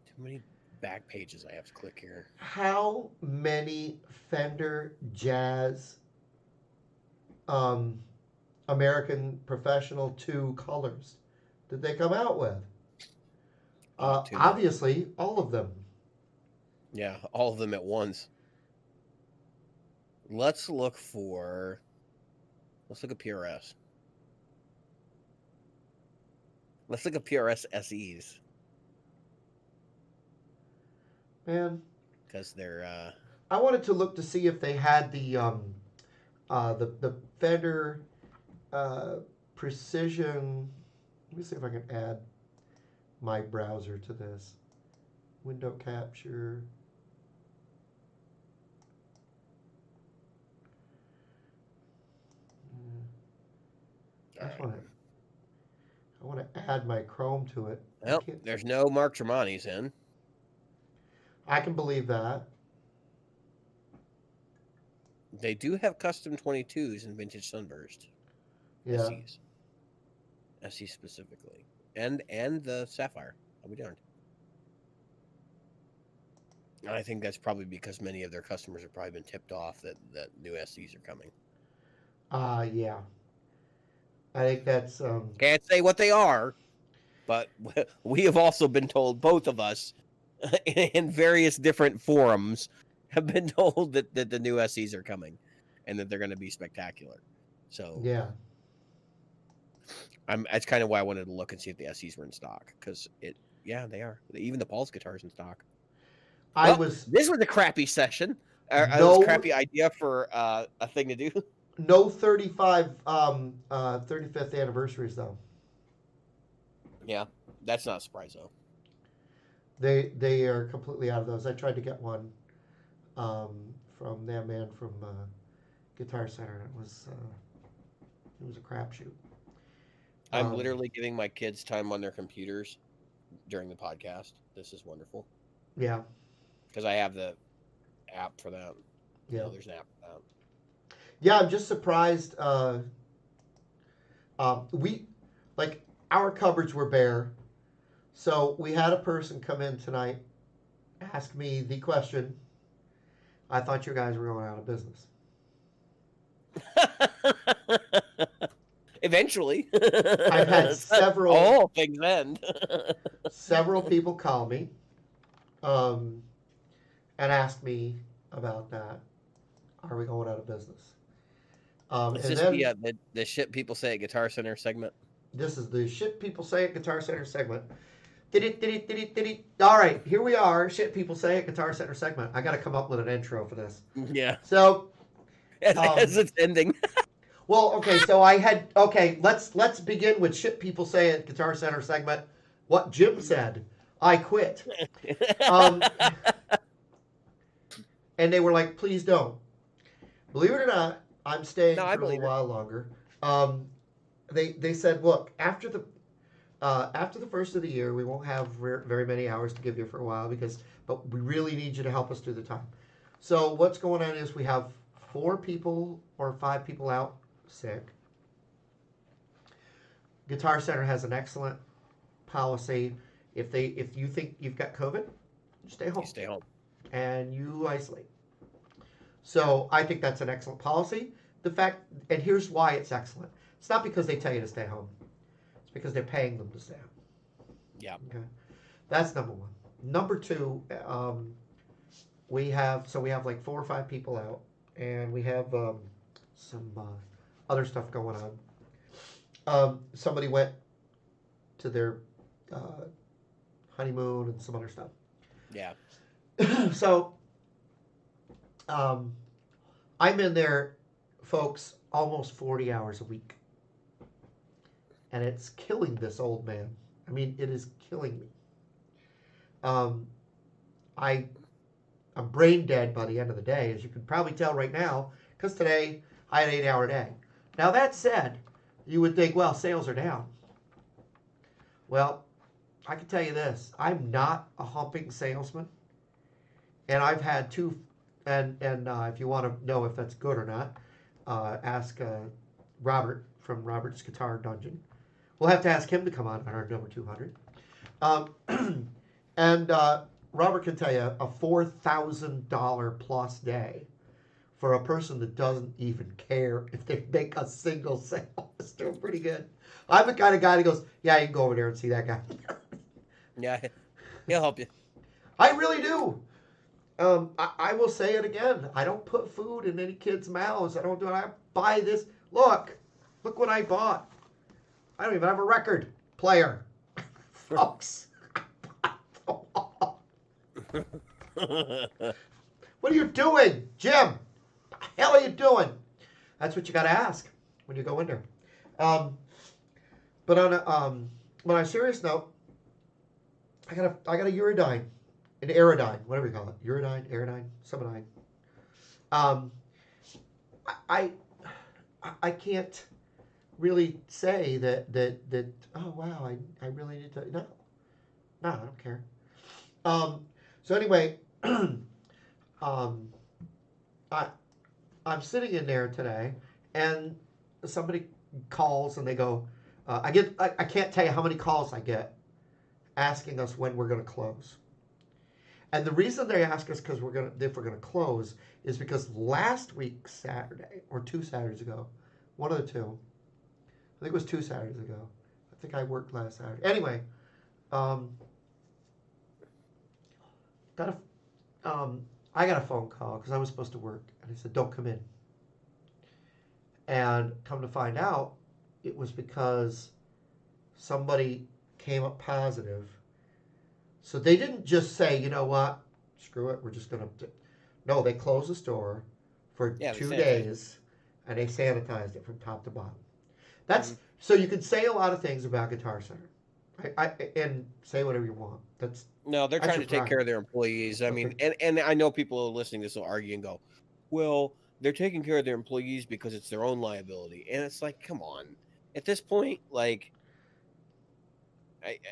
Too many back pages I have to click here. How many Fender Jazz American Professional 2 colors did they come out with? Too many. Obviously, all of them. Yeah, all of them at once. Let's look at PRS. Let's look at PRS SEs. Man, because they're I wanted to look to see if they had the Fender Precision. Let me see if I can add my browser to this. Window capture. I want to add my Chrome to it. Well, there's no Mark Tremonti's in. I can believe that. They do have custom 22s and vintage Sunburst. Yeah. SE specifically. And the Sapphire. I'll be darned. And I think that's probably because many of their customers have probably been tipped off that new SEs are coming. Yeah. I think that's can't say what they are, but we have also been told, both of us, in various different forums, have been told that the new SEs are coming and that they're going to be spectacular. So yeah. That's kind of why I wanted to look and see if the SEs were in stock, because they are. Even the Paul's guitar's in stock. This was a crappy session. It was a crappy idea for a thing to do. No 35th anniversaries though. Yeah, that's not a surprise though. They are completely out of those. I tried to get one from that man from Guitar Center, and it was a crapshoot. I'm literally giving my kids time on their computers during the podcast. This is wonderful. Yeah. Because I have the app for that. Yeah. There's an app for that. Yeah, I'm just surprised. Our cupboards were bare, so we had a person come in tonight, ask me the question. I thought you guys were going out of business. Eventually. I've had several. All things end. Several people call me, and ask me about that. Are we going out of business? Is this the shit people say at Guitar Center segment? This is the shit people say at Guitar Center segment. All right, here we are. Shit people say at Guitar Center segment. I got to come up with an intro for this. Yeah. So, as it's ending. Well, okay. So let's begin with shit people say at Guitar Center segment. What Jim said. I quit. And they were like, please don't. Believe it or not, I'm staying for a little while longer. They said, look, after the first of the year, we won't have very many hours to give you for a while but we really need you to help us through the time. So what's going on is we have 4 people or 5 people out sick. Guitar Center has an excellent policy. If you think you've got COVID, stay home. You stay home. And you isolate. So I think that's an excellent policy. And here's why it's excellent. It's not because they tell you to stay home. It's because they're paying them to stay home. Yeah. Okay. That's number 1. Number 2, we have like 4 or 5 people out, and we have some other stuff going on. Somebody went to their honeymoon and some other stuff. Yeah. So, I'm in there, folks, almost 40 hours a week. And it's killing this old man. I mean, it is killing me. I'm brain dead by the end of the day, as you can probably tell right now, because today I had an 8-hour day. Now that said, you would think, well, sales are down. Well, I can tell you this: I'm not a humping salesman, and I've had two. And if you want to know if that's good or not, ask Robert from Robert's Guitar Dungeon. We'll have to ask him to come on our number 200. And Robert can tell you a $4,000 plus day for a person that doesn't even care if they make a single sale is still pretty good. I'm the kind of guy that goes, yeah, you can go over there and see that guy. Yeah, he'll help you. I really do. I will say it again. I don't put food in any kids' mouths. I don't do it. I buy this. Look what I bought. I don't even have a record player, folks. What are you doing, Jim? What the hell are you doing? That's what you got to ask when you go in there. But on a serious note, I got a Uridine, an Aerodyne, whatever you call it, Uridine, Aerodyne, Sumidine. I can't really say that. Oh wow, I really need to. No, I don't care. So anyway, I'm sitting in there today, and somebody calls and they go, I can't tell you how many calls I get asking us when we're going to close. And the reason they ask us if we're going to close is because last week Saturday or 2 Saturdays ago, one of the two, I think it was 2 Saturdays ago. I think I worked last Saturday. Anyway, I got a phone call because I was supposed to work, and he said, "Don't come in." And come to find out, it was because somebody came up positive. So they didn't just say, you know what, screw it, we're just going to. No, they closed the store for 2 days, and they sanitized it from top to bottom. That's so you can say a lot of things about Guitar Center, and say whatever you want. They're trying to take care of their employees. I mean, and I know people listening to this will argue and go, well, they're taking care of their employees because it's their own liability. And it's like, come on. At this point, like,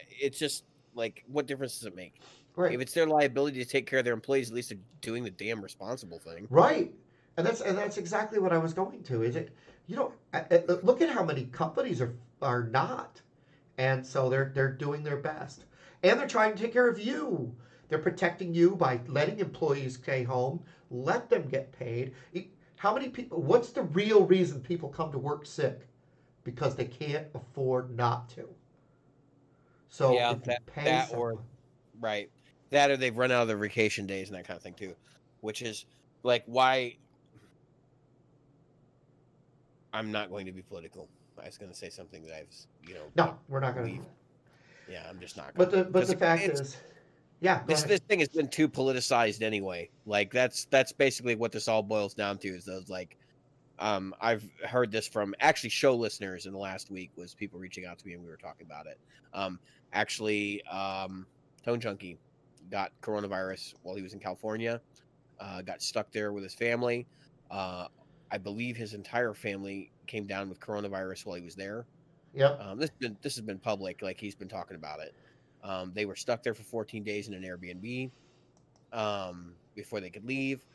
it's just like, what difference does it make? Right. If it's their liability to take care of their employees, at least they're doing the damn responsible thing. Right. And that's exactly what I was going to. Is it? Look at how many companies are not, and so they're doing their best, and they're trying to take care of you. They're protecting you by letting employees stay home, let them get paid. How many people? What's the real reason people come to work sick? Because they can't afford not to. So yeah, if you pay someone, right, that or they've run out of their vacation days and that kind of thing too, which is like why. I'm not going to be political. I was going to say something that No, we're not going to. Yeah, I'm just not. But the fact is, yeah. This thing has been too politicized anyway. Like that's basically what this all boils down to. Is those like, I've heard this from actually show listeners in the last week. Was people reaching out to me and we were talking about it. Tone Junkie got coronavirus while he was in California. Got stuck there with his family. I believe his entire family came down with coronavirus while he was there. Yep. This has been public, like he's been talking about it. They were stuck there for 14 days in an Airbnb before they could leave,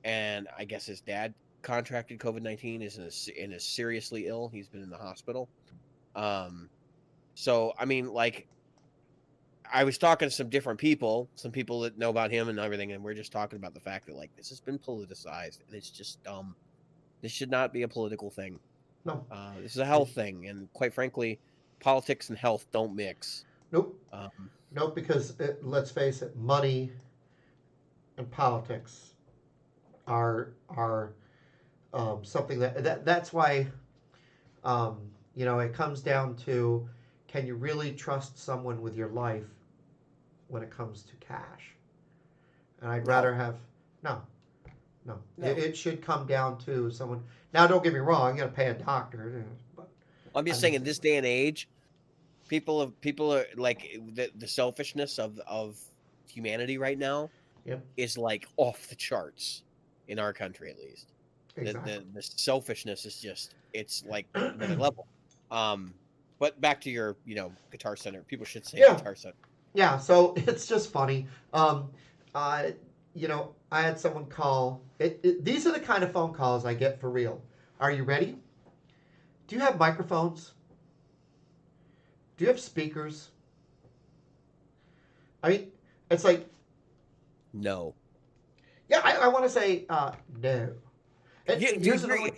and I guess his dad contracted COVID-19. Is seriously ill. He's been in the hospital. So I mean, like, I was talking to some different people, some people that know about him and everything, and we're just talking about the fact that like this has been politicized, and it's just dumb. This should not be a political thing. No. This is a health thing, and quite frankly, politics and health don't mix. Nope. Nope, because let's face it, money and politics are something that's why it comes down to, can you really trust someone with your life when it comes to cash? And I'd rather have no. It should come down to someone. Now, don't get me wrong, you got to pay a doctor. But I'm just saying, in this day and age, people are like the selfishness of humanity right now Yep. is like off the charts in our country, at least. Exactly. The selfishness is just, it's like another level. But back to your, Guitar Center. People should say Yeah, Guitar Center. yeah. So it's just funny. Uh, I had someone call. These are the kind of phone calls I get for real. Are you ready? Do you have microphones? Do you have speakers? I mean, it's like, No. yeah, I want to say no. And Yeah, here's dude, another one.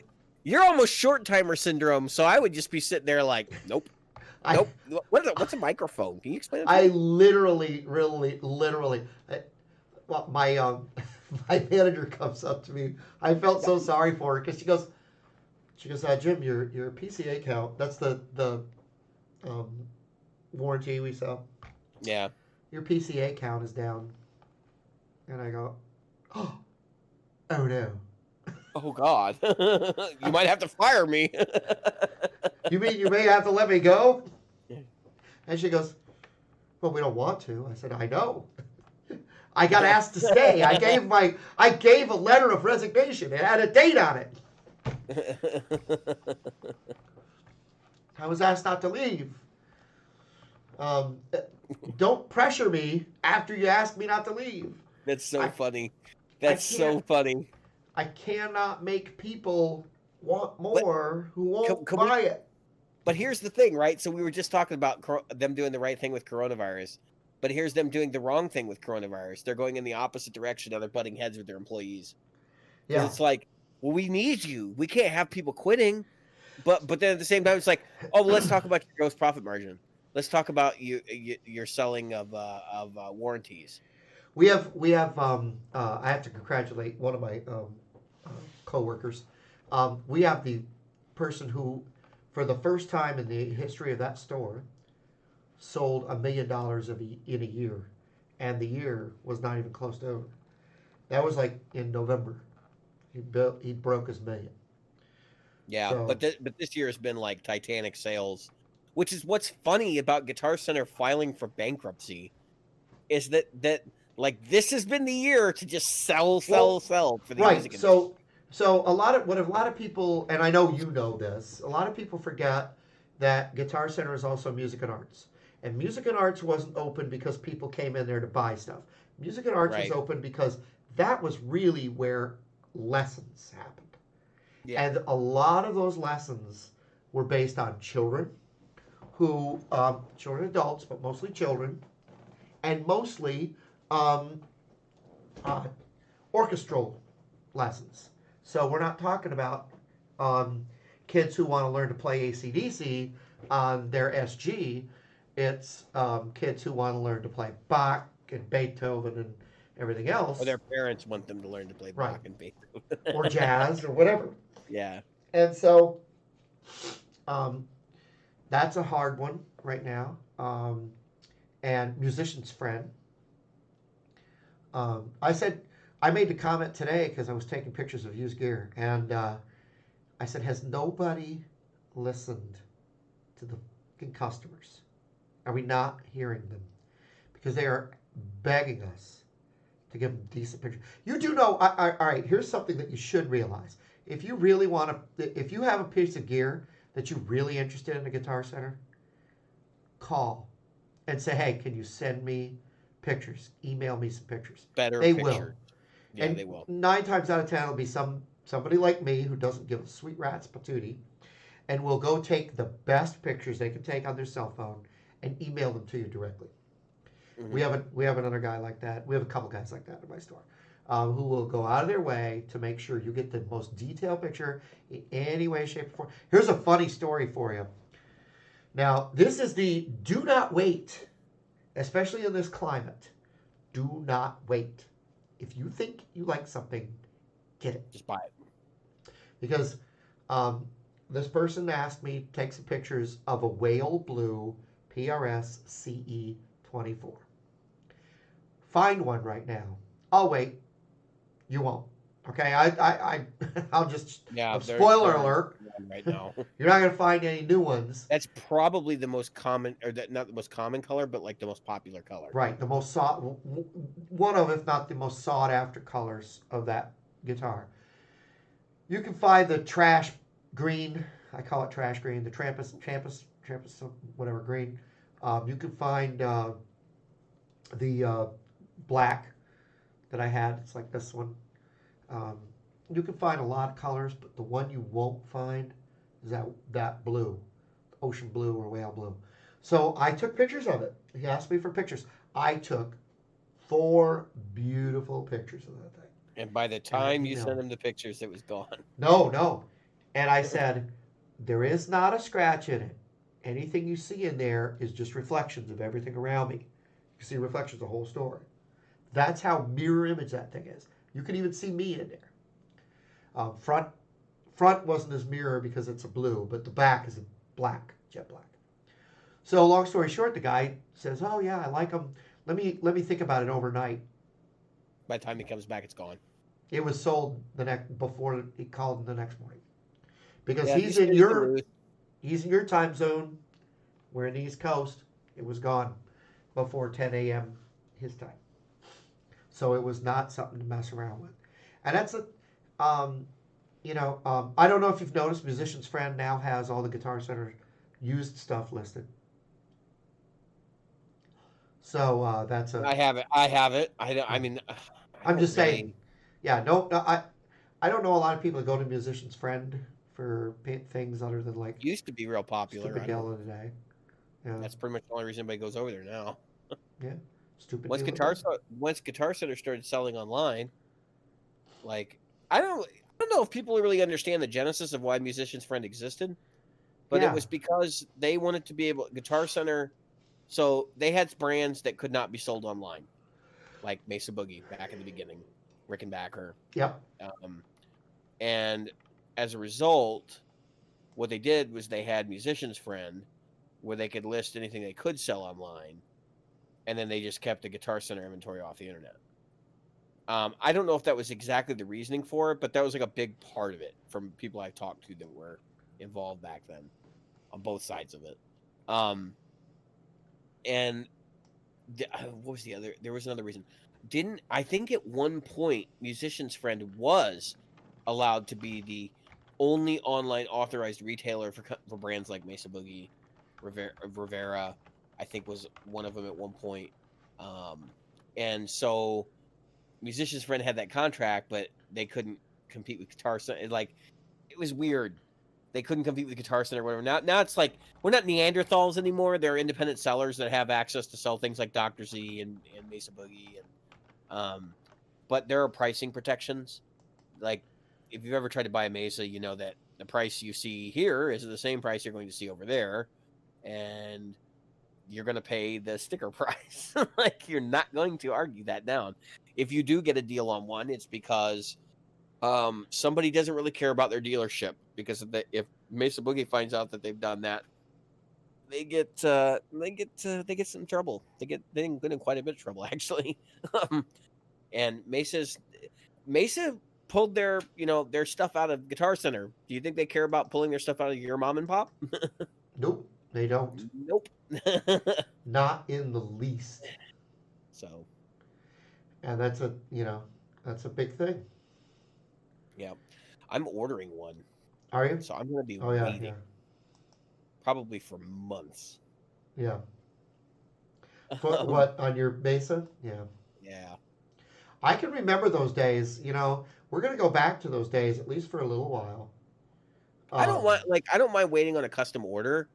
you're almost short timer syndrome. So I would just be sitting there like, nope, I nope. What's a microphone? Can you explain it to I me? literally, really, literally. Well, my my manager comes up to me. I felt so sorry for her because she goes, Jim, your PCA count. That's the um, warranty we sell. Yeah. Your PCA count is down, and I go, oh no. Oh God, you might have to fire me. You mean you may have to let me go? And she goes, well, we don't want to. I said, I know. I got asked to stay. I gave a letter of resignation. It had a date on it. I was asked not to leave. Um, don't pressure me after you ask me not to leave. That's so I, funny. I That's so can't. funny. I cannot make people want But more who won't can buy we? it. But here's the thing, right? So we were just talking about them doing the right thing with coronavirus, but here's them doing the wrong thing with coronavirus. They're going in the opposite direction. Now they're butting heads with their employees because Yeah. it's like, well, we need you. We can't have people quitting. But then at the same time, it's like, oh, well, let's talk about your gross profit margin. Let's talk about your selling of warranties. We have. I have to congratulate one of my coworkers. We have the person who, for the first time in the history of that store, sold $1 million in a year, and the year was not even close to over. That was like in November. He broke his million. Yeah, So but this year has been like Titanic sales, which is what's funny about Guitar Center filing for bankruptcy is that like this has been the year to just well, sell for the right. music industry. So a lot of people, and I know you know this, a lot of people forget that Guitar Center is also music and arts. And music and arts wasn't open because people came in there to buy stuff. Music and arts was Right. open because that was really where lessons happened. Yeah. And a lot of those lessons were based on children children, adults, but mostly children, and mostly um, uh, orchestral lessons. So we're not talking about um, kids who want to learn to play AC/DC on their SG. It's kids who want to learn to play Bach and Beethoven and everything Or else, their parents want them to learn to play right? Bach and Beethoven. Or jazz or whatever. Yeah. And so um, that's a hard one right now. And musician's friend. I made the comment today because I was taking pictures of used gear, and I said, has nobody listened to the fucking customers? Are we not hearing them? Because they are begging us to give them decent pictures. You do know, all right, here's something that you should realize. If you really want to, if you have a piece of gear that you're really interested in a Guitar Center, call and say, hey, can you send me pictures? Email me some pictures. Better They will. picture. Yeah, And they will. 9 times out of 10, it'll be somebody like me who doesn't give a sweet rat's patootie and will go take the best pictures they can take on their cell phone and email them to you directly. Hmm. We have another guy like that. We have a couple guys like that in my store who will go out of their way to make sure you get the most detailed picture in any way, shape, or form. Here's a funny story for you. Now, this is the do not wait, especially in this climate. Do not wait. If you think you like something, get it. Just buy it. Because um, this person asked me to take some pictures of a whale blue PRS CE 24. Find one right now. I'll wait. You won't. Okay, I'll just. Yeah, Spoiler they're alert. right now. You're not gonna find any new ones. That's probably the most common, or not the most common color, but like the most popular color. Right, the most sought, one of, if not the most sought after colors of that guitar. You can find the trash green. I call it trash green. The Trampus, whatever green. You can find the black that I had. It's like this one. Um, you can find a lot of colors, but the one you won't find is that blue, ocean blue or whale blue. So I took pictures of it. He asked me for pictures. I took 4 beautiful pictures of that thing. And by the And I time you sent emailed. him the pictures, it was gone. No, no. And I said, there is not a scratch in it. Anything you see in there is just reflections of everything around me. You see reflections of the whole story. That's how mirror image that thing is. You can even see me in there. Front wasn't as mirror because it's a blue, but the back is a black, jet black. So long story short, the guy says, "Oh yeah, I like them. Let me think about it overnight." By the time he comes back, it's gone. It was sold the next before he called the next morning because Yeah, he's in your time zone. We're in the East Coast. It was gone before 10 a.m. his time, so it was not something to mess around with. And that's um, I don't know if you've noticed, Musician's Friend now has all the Guitar Center used stuff listed. So that's a. I have it. I have it. I don't. Yeah. I mean, I I'm don't just saying. really. Yeah, no, I don't know a lot of people that go to Musician's Friend for things other than like Used to be real popular. Stupid I Deal don't. of the Day. Yeah, That's pretty much the only reason anybody goes over there now. yeah, Stupid Deal of the Day. Once Guitar Center started selling online, like I don't know if people really understand the genesis of why Musician's Friend existed, but it Yeah, was because they wanted to be able Guitar Center. So they had brands that could not be sold online, like Mesa Boogie back in the beginning, Rickenbacker, yep, um, and as a result, what they did was they had Musician's Friend, where they could list anything they could sell online, and then they just kept the Guitar Center inventory off the internet. I don't know if that was exactly the reasoning for it, but that was like a big part of it from people I've talked to that were involved back then on both sides of it. Um, and what was the other? There was another reason. Didn't I think at one point Musician's Friend was allowed to be the only online authorized retailer for brands like Mesa Boogie, Rivera, I think was one of them at one point. And so Musician's Friend had that contract, but they couldn't compete with Guitar Center. Like it was weird. They couldn't compete with Guitar Center or whatever. Now it's like we're not Neanderthals anymore. They're independent sellers that have access to sell things like Dr. Z and Mesa Boogie but there are pricing protections. Like if you've ever tried to buy a Mesa, you know that the price you see here is the same price you're going to see over there, and you're going to pay the sticker price. Like you're not going to argue that down. If you do get a deal on one, it's because somebody doesn't really care about their dealership, because if Mesa Boogie finds out that they've done that, they get some trouble. They get in quite a bit of trouble actually. And Mesa pulled their stuff out of Guitar Center. Do you think they care about pulling their stuff out of your mom and pop? nope, they don't. Nope. Not in the least. So And that's a big thing. yeah, I'm ordering one, Are you? so I'm going to be Oh yeah, waiting yeah, probably for months. yeah. For what on your Mesa? Yeah. Yeah. I can remember those days. We're gonna go back to those days at least for a little while. I don't Um, want I don't mind waiting on a custom order,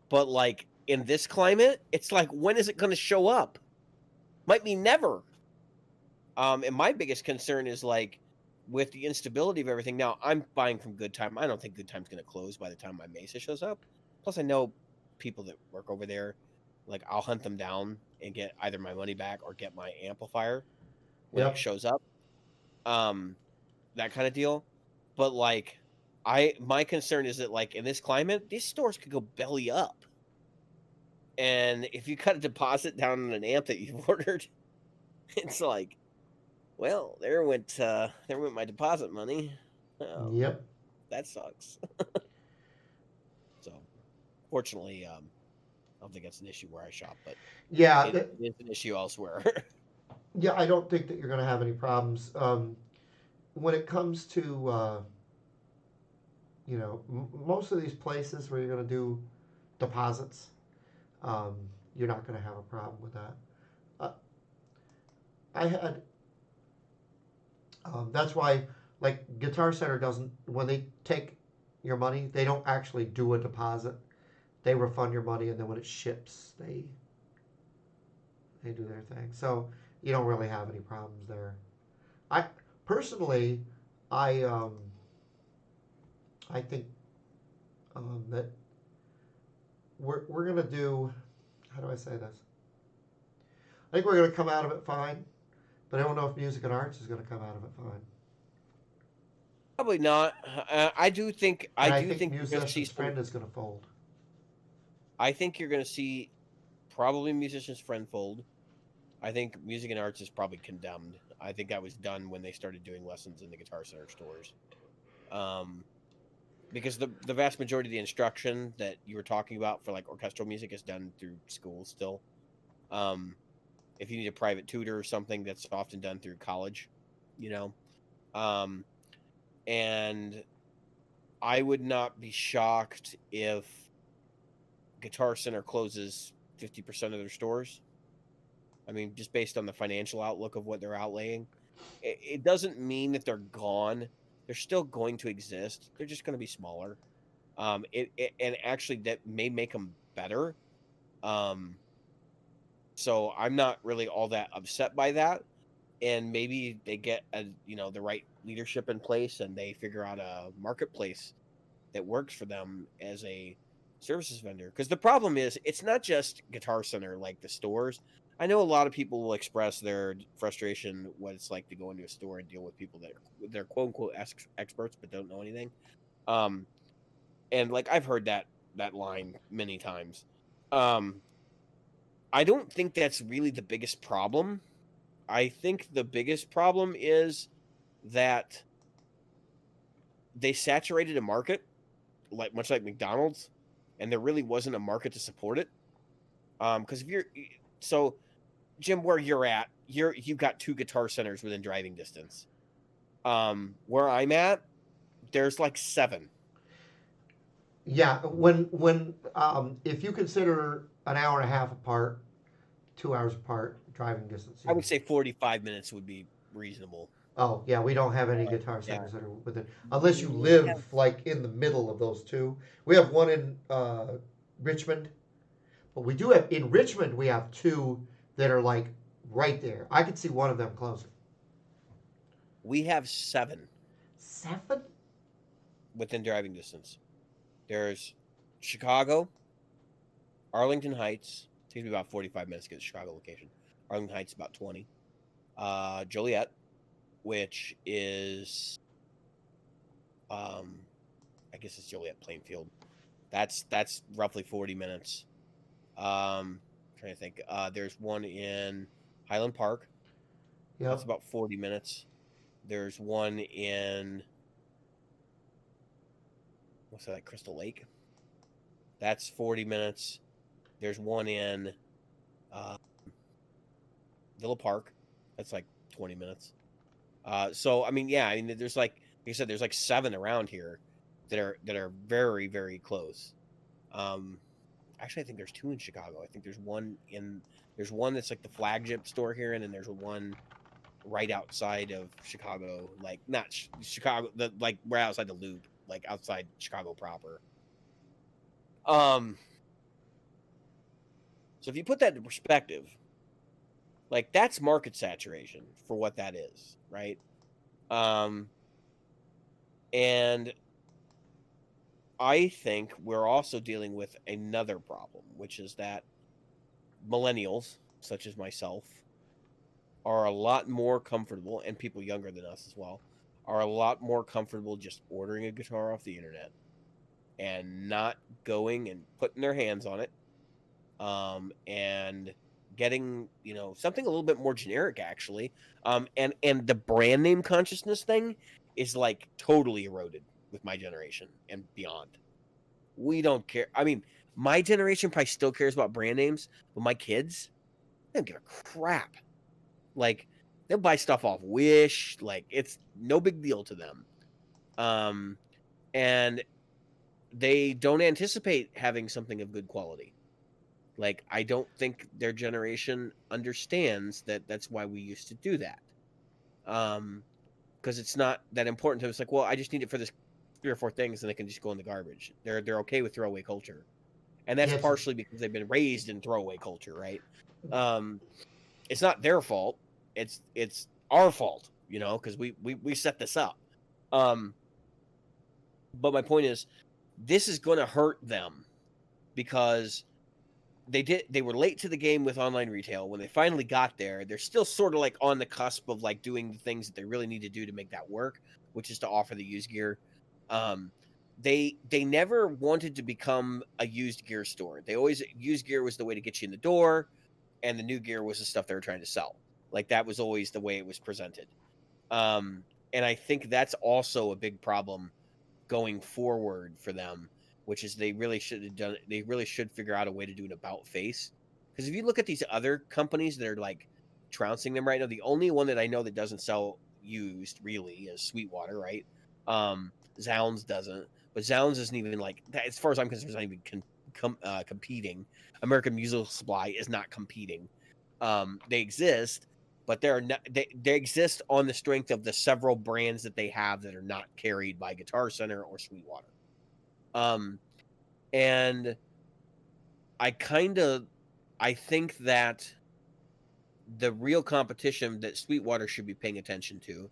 but like in this climate, it's like when is it going to show up? Might be never. And my biggest concern is like with the instability of everything. Now I'm buying from Good Time. I don't think Good Time's going to close by the time my Mesa shows up. Plus, I know people that work over there. Like I'll hunt them down and get either my money back or get my amplifier when it yep. shows up. That kind of deal. But like my concern is that like in this climate, these stores could go belly up. And if you cut a deposit down on an amp that you've ordered, it's like, well, there went my deposit money. Oh, Yep. that sucks. So, fortunately, I don't think that's an issue where I shop, but Yeah. it is an issue elsewhere. Yeah. I don't think that you're gonna have any problems. When it comes to most of these places where you're going to do deposits, um, you're not going to have a problem with that. Uh, I had that's why, like, Guitar Center doesn't, when they take your money, they don't actually do a deposit. They refund your money, and then when it ships, they do their thing. So you don't really have any problems there. I personally, I I think that we're gonna do. How do I say this? I think we're gonna come out of it fine, but I don't know if Music and Arts is gonna come out of it fine. Probably not. I do think And I you're think going to see Musician's some. Friend is gonna fold. I think you're going to see probably Musician's Friend fold. I think Music and Arts is probably condemned. I think that was done when they started doing lessons in the Guitar Center stores. Because the vast majority of the instruction that you were talking about for like orchestral music is done through schools still. If you need a private tutor or something, that's often done through college, you know. And I would not be shocked if Guitar Center closes 50% of their stores. I mean, just based on the financial outlook of what they're outlaying, it doesn't mean that they're gone. They're still going to exist. They're just going to be smaller. And actually that may make them better. So I'm not really all that upset by that. And maybe they get the right leadership in place, and they figure out a marketplace that works for them as a services vendor. Because the problem is, it's not just Guitar Center like the stores. I know a lot of people will express their frustration what it's like to go into a store and deal with people that they're quote unquote experts but don't know anything. And like I've heard that line many times. I don't think that's really the biggest problem. I think the biggest problem is that they saturated a market, like much like McDonald's, and there really wasn't a market to support it. Because Jim, where you're at, you've got 2 Guitar Centers within driving distance. Where I'm at, there's like 7. Yeah, when if you consider an hour and a half apart, 2 hours apart driving distance, I yeah. would say 45 minutes would be reasonable. Oh, yeah, we don't have any Guitar Yeah. Centers that are within, unless you We have live like in the middle of those two. We have one in Richmond, but we do have in Richmond we have 2 that are like right there. I could see one of them closing. we have 7 7? within driving distance. There's Chicago, Arlington Heights. Takes me about 45 minutes to get to the Chicago location. Arlington Heights about 20. Joliet, which is I guess it's Joliet Plainfield. That's roughly 40 minutes. Trying to think. There's one in Highland Park. That's Yep. about 40 minutes. There's one in what's that, Crystal Lake? That's 40 minutes. There's one in Villa Park. That's like 20 minutes. So I mean, yeah, I mean, there's like I said, there's like 7 around here that are very very close. Actually, I think there's 2 in Chicago. I think there's one that's like the flagship store here, and then there's one right outside of Chicago, like not Chicago, like right outside the Loop, like outside Chicago proper. So if you put that into perspective, like that's market saturation for what that is, right? And I think we're also dealing with another problem, which is that millennials, such as myself, are a lot more comfortable, and people younger than us as well, are a lot more comfortable just ordering a guitar off the internet and not going and putting their hands on it, and getting something a little bit more generic actually, and the brand name consciousness thing is like totally eroded with my generation and beyond. We don't care. I mean, my generation probably still cares about brand names, but my kids, they don't give a crap. Like, they'll buy stuff off Wish. Like, it's no big deal to them. And they don't anticipate having something of good quality. Like, I don't think their generation understands that that's why we used to do that. Because it's not that important to them. It's like, well, I just need it for this 3 or 4 things, and they can just go in the garbage. They're okay with throwaway culture, and that's Yeah, partially because they've been raised in throwaway culture, right? It's not their fault. It's our fault, because we set this up. But my point is, this is going to hurt them because they were late to the game with online retail. When they finally got there, they're still sort of like on the cusp of like doing the things that they really need to do to make that work, which is to offer the used gear. They never wanted to become a used gear store. Used gear was the way to get you in the door, and the new gear was the stuff they were trying to sell. Like, that was always the way it was presented. And I think that's also a big problem going forward for them, which is they really should figure out a way to do an about face. Because if you look at these other companies that are like trouncing them right now, the only one that I know that doesn't sell used really is Sweetwater, right? Zounds doesn't, but Zounds isn't even like that, as far as I'm concerned, it's not even competing. American Musical Supply is not competing. They exist, but they exist on the strength of the several brands that they have that are not carried by Guitar Center or Sweetwater. And I think that the real competition that Sweetwater should be paying attention to,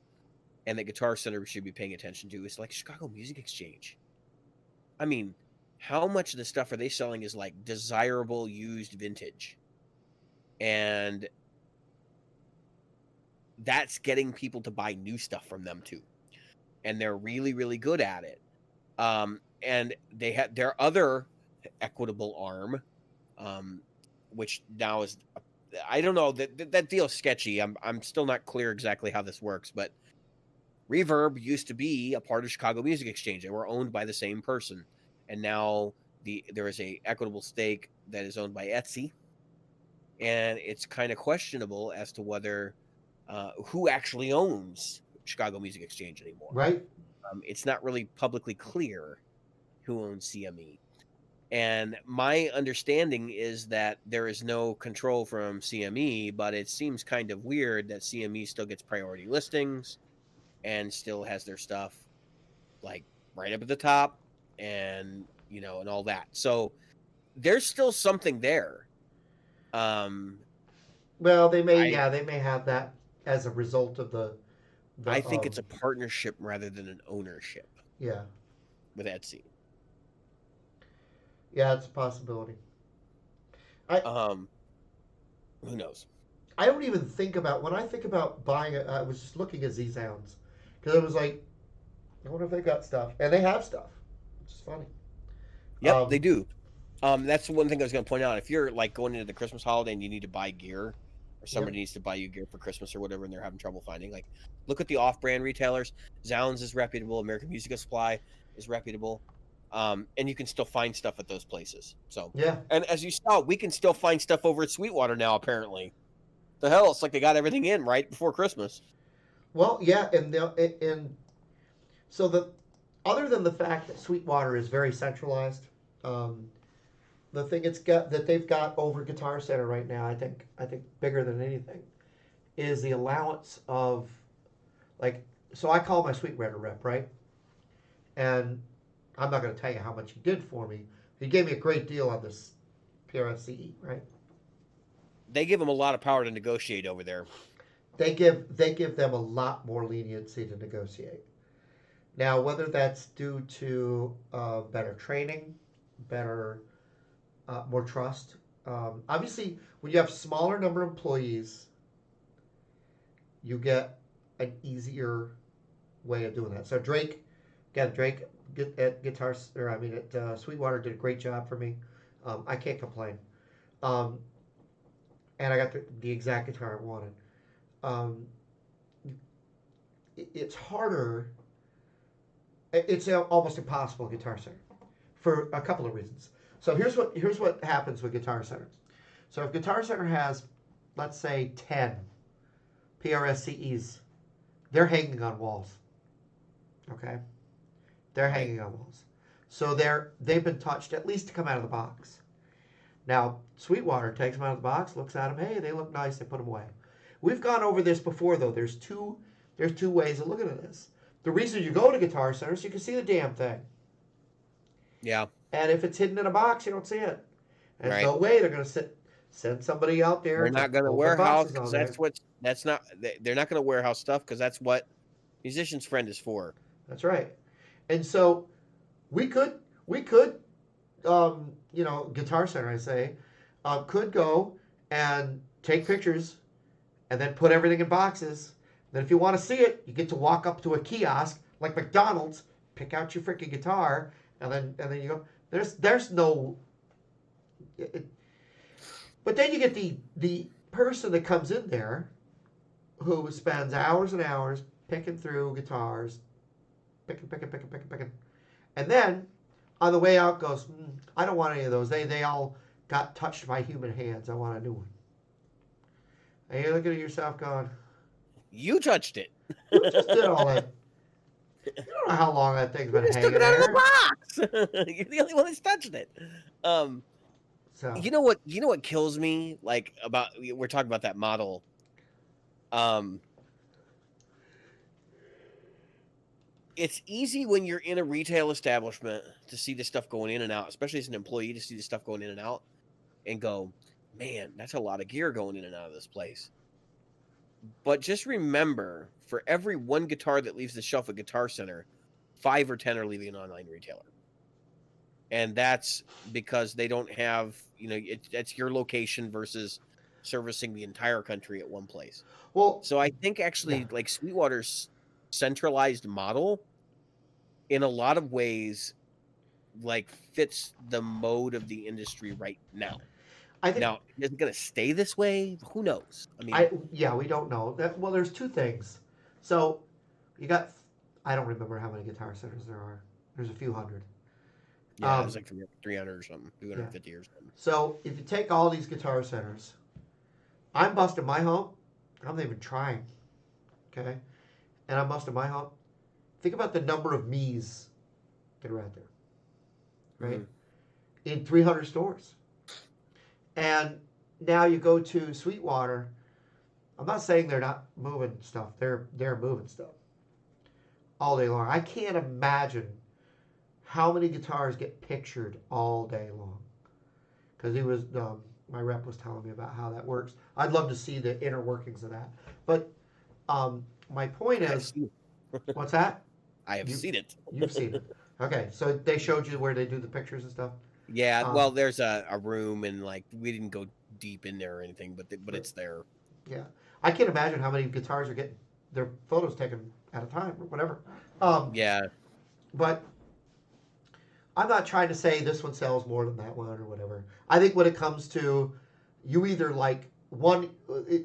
and that Guitar Center should be paying attention to, is like Chicago Music Exchange. I mean, how much of the stuff are they selling is like desirable used vintage? And that's getting people to buy new stuff from them too. And they're really, really good at it. And they have their other equitable arm, which now is, I don't know, that deal's sketchy. I'm still not clear exactly how this works, but Reverb used to be a part of Chicago Music Exchange. They were owned by the same person, and now there is a equitable stake that is owned by Etsy, and it's kind of questionable as to whether who actually owns Chicago Music Exchange anymore. Right. It's not really publicly clear who owns CME. And my understanding is that there is no control from CME, but it seems kind of weird that CME still gets priority listings and still has their stuff like right up at the top and, and all that. So there's still something there. Well, they may have that as a result of the I think it's a partnership rather than an ownership. Yeah. With Etsy. Yeah, it's a possibility. Who knows? I don't even think about when I think about buying it. I was just looking at Z Sounds because I was like, I wonder if they got stuff, and they have stuff, which is funny. Yep, they do. That's one thing I was going to point out. If you're like going into the Christmas holiday and you need to buy gear, or somebody needs to buy you gear for Christmas or whatever, and they're having trouble finding, like, look at the off-brand retailers. Zounds is reputable. American Musical Supply is reputable. And you can still find stuff at those places. So yeah. And as you saw, we can still find stuff over at Sweetwater now. Apparently, the hell, it's like they got everything in right before Christmas. Well, yeah, and so other than the fact that Sweetwater is very centralized, the thing they've got over Guitar Center right now, I think bigger than anything, is the allowance of, like, so I call my Sweetwater rep, right? And I'm not going to tell you how much he did for me. He gave me a great deal on this PRS-CE, right? They give them a lot of power to negotiate over there. They give them a lot more leniency to negotiate. Now, whether that's due to better training, more trust. Obviously, when you have smaller number of employees, you get an easier way of doing that. So Drake at Sweetwater did a great job for me. I can't complain. And I got the exact guitar I wanted. It's harder. It's almost impossible at Guitar Center for a couple of reasons. So here's what happens with Guitar Center. So if Guitar Center has, let's say, 10 PRS-CEs, they're hanging on walls. Okay? They're hanging on walls. So they've been touched at least to come out of the box. Now, Sweetwater takes them out of the box, looks at them. Hey, they look nice. They put them away. We've gone over this before, though. There's two ways of looking at this. The reason you go to Guitar Center is so you can see the damn thing. Yeah. And if it's hidden in a box, you don't see it. And Right. no way they're going to send somebody out there. They're not going to open warehouse boxes on because there. they're not going to warehouse stuff because that's what Musician's Friend is for. That's right. And so we could, Guitar Center, I say, could go and take pictures and then put everything in boxes. Then if you want to see it, you get to walk up to a kiosk like McDonald's, pick out your freaking guitar, and then you go. There's no. But then you get the person that comes in there, who spends hours and hours picking through guitars, picking, and then on the way out goes, I don't want any of those. They all got touched by human hands. I want a new one. And you're looking at yourself going, You touched it. you just did all that. You don't know how long that thing's been Just took hanging it out of there. the box. You're the only one that's touched it. So You know what kills me? Like about we're talking about that model. It's easy when you're in a retail establishment to see this stuff going in and out, especially as an employee to see this stuff going in and out and go, man, that's a lot of gear going in and out of this place. But just remember, for every one guitar that leaves the shelf at Guitar Center, 5 or 10 are leaving an online retailer. And that's because they don't have, that's your location versus servicing the entire country at one place. well, So I think actually like Sweetwater's centralized model in a lot of ways like fits the mode of the industry right now. I think Now, is it going to stay this way? Who knows? I mean, we don't know. Well, there's two things. So you got, I don't remember how many Guitar Centers there are. There's a few hundred. yeah, it's like 300 or something, 250 or something. So if you take all these Guitar Centers, I'm busting my hump. I'm not even trying. Okay? And I'm busting my hump. Think about the number of me's that are out there. Right? In 300 stores. And now you go to Sweetwater. I'm not saying they're not moving stuff. They're moving stuff all day long. I can't imagine how many guitars get pictured all day long. Because he was, my rep was telling me about how that works. I'd love to see the inner workings of that. But my point is, what's that? I have seen it. You've seen it. Okay, so they showed you where they do the pictures and stuff? Yeah, well, there's a room and like we didn't go deep in there or anything, but it's there. Yeah, I can't imagine how many guitars are getting their photos taken at a time or whatever. Yeah, But I'm not trying to say this one sells more than that one or whatever. I think when it comes to, you either like one,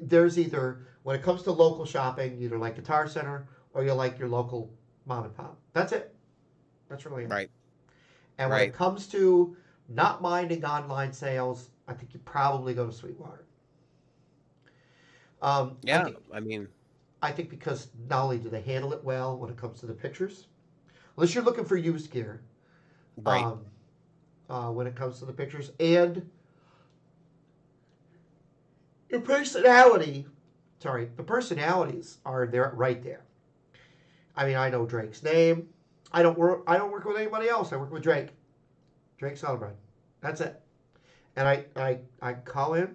there's either, when it comes to local shopping, you either like Guitar Center or you like your local mom and pop. That's it. That's really it. right. And when Right. it comes to not minding online sales, I think you probably go to Sweetwater. Yeah, I mean, I think because not only do they handle it well when it comes to the pictures, unless you're looking for used gear, right. when it comes to the pictures, and your personality, the personalities are there right there. I mean, I know Drake's name. I don't work with anybody else. I work with Drake. Drake Celebrate. That's it. And I call in.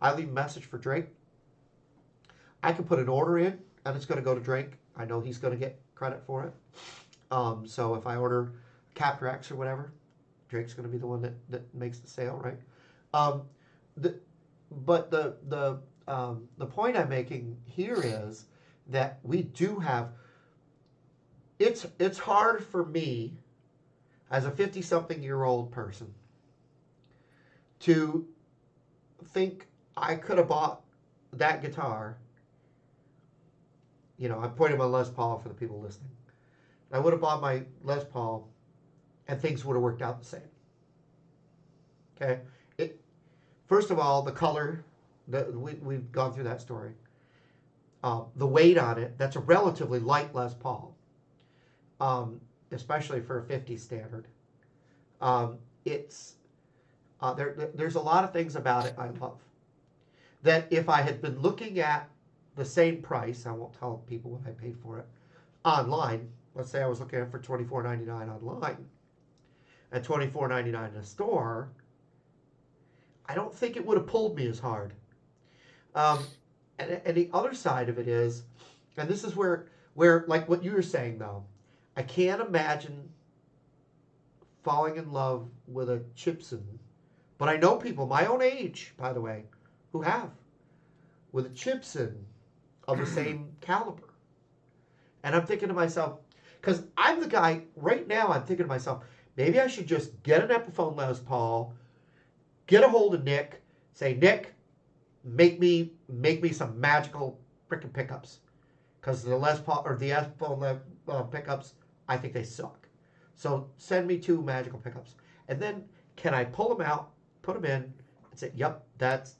I leave a message for Drake. I can put an order in, and it's going to go to Drake. I know he's going to get credit for it. So if I order Captor X or whatever, Drake's going to be the one that makes the sale, right? But the point I'm making here is that we do have. It's hard for me, as a 50-something-year-old person, to think I could have bought that guitar. I'm pointing my Les Paul for the people listening. I would have bought my Les Paul, and things would have worked out the same. Okay? First of all, the color, we've gone through that story. The weight on it, that's a relatively light Les Paul. especially for a 50 standard. It's there's a lot of things about it I love. That if I had been looking at the same price, I won't tell people what I paid for it online. Let's say I was looking at it for $24.99 online and $24.99 in a store. I don't think it would have pulled me as hard. Um, and the other side of it is, and this is where like what you were saying though, I can't imagine falling in love with a Chipson, but I know people my own age, by the way, who have with a Chipson of the same caliber. And I'm thinking to myself, because I'm the guy right now, I'm thinking to myself, maybe I should just get an Epiphone Les Paul, get a hold of Nick, say, Nick, make me some magical freaking pickups, because the Les Paul or the Epiphone pickups, I think they suck. So send me 2 magical pickups, and then can I pull them out, put them in, and say, yep, that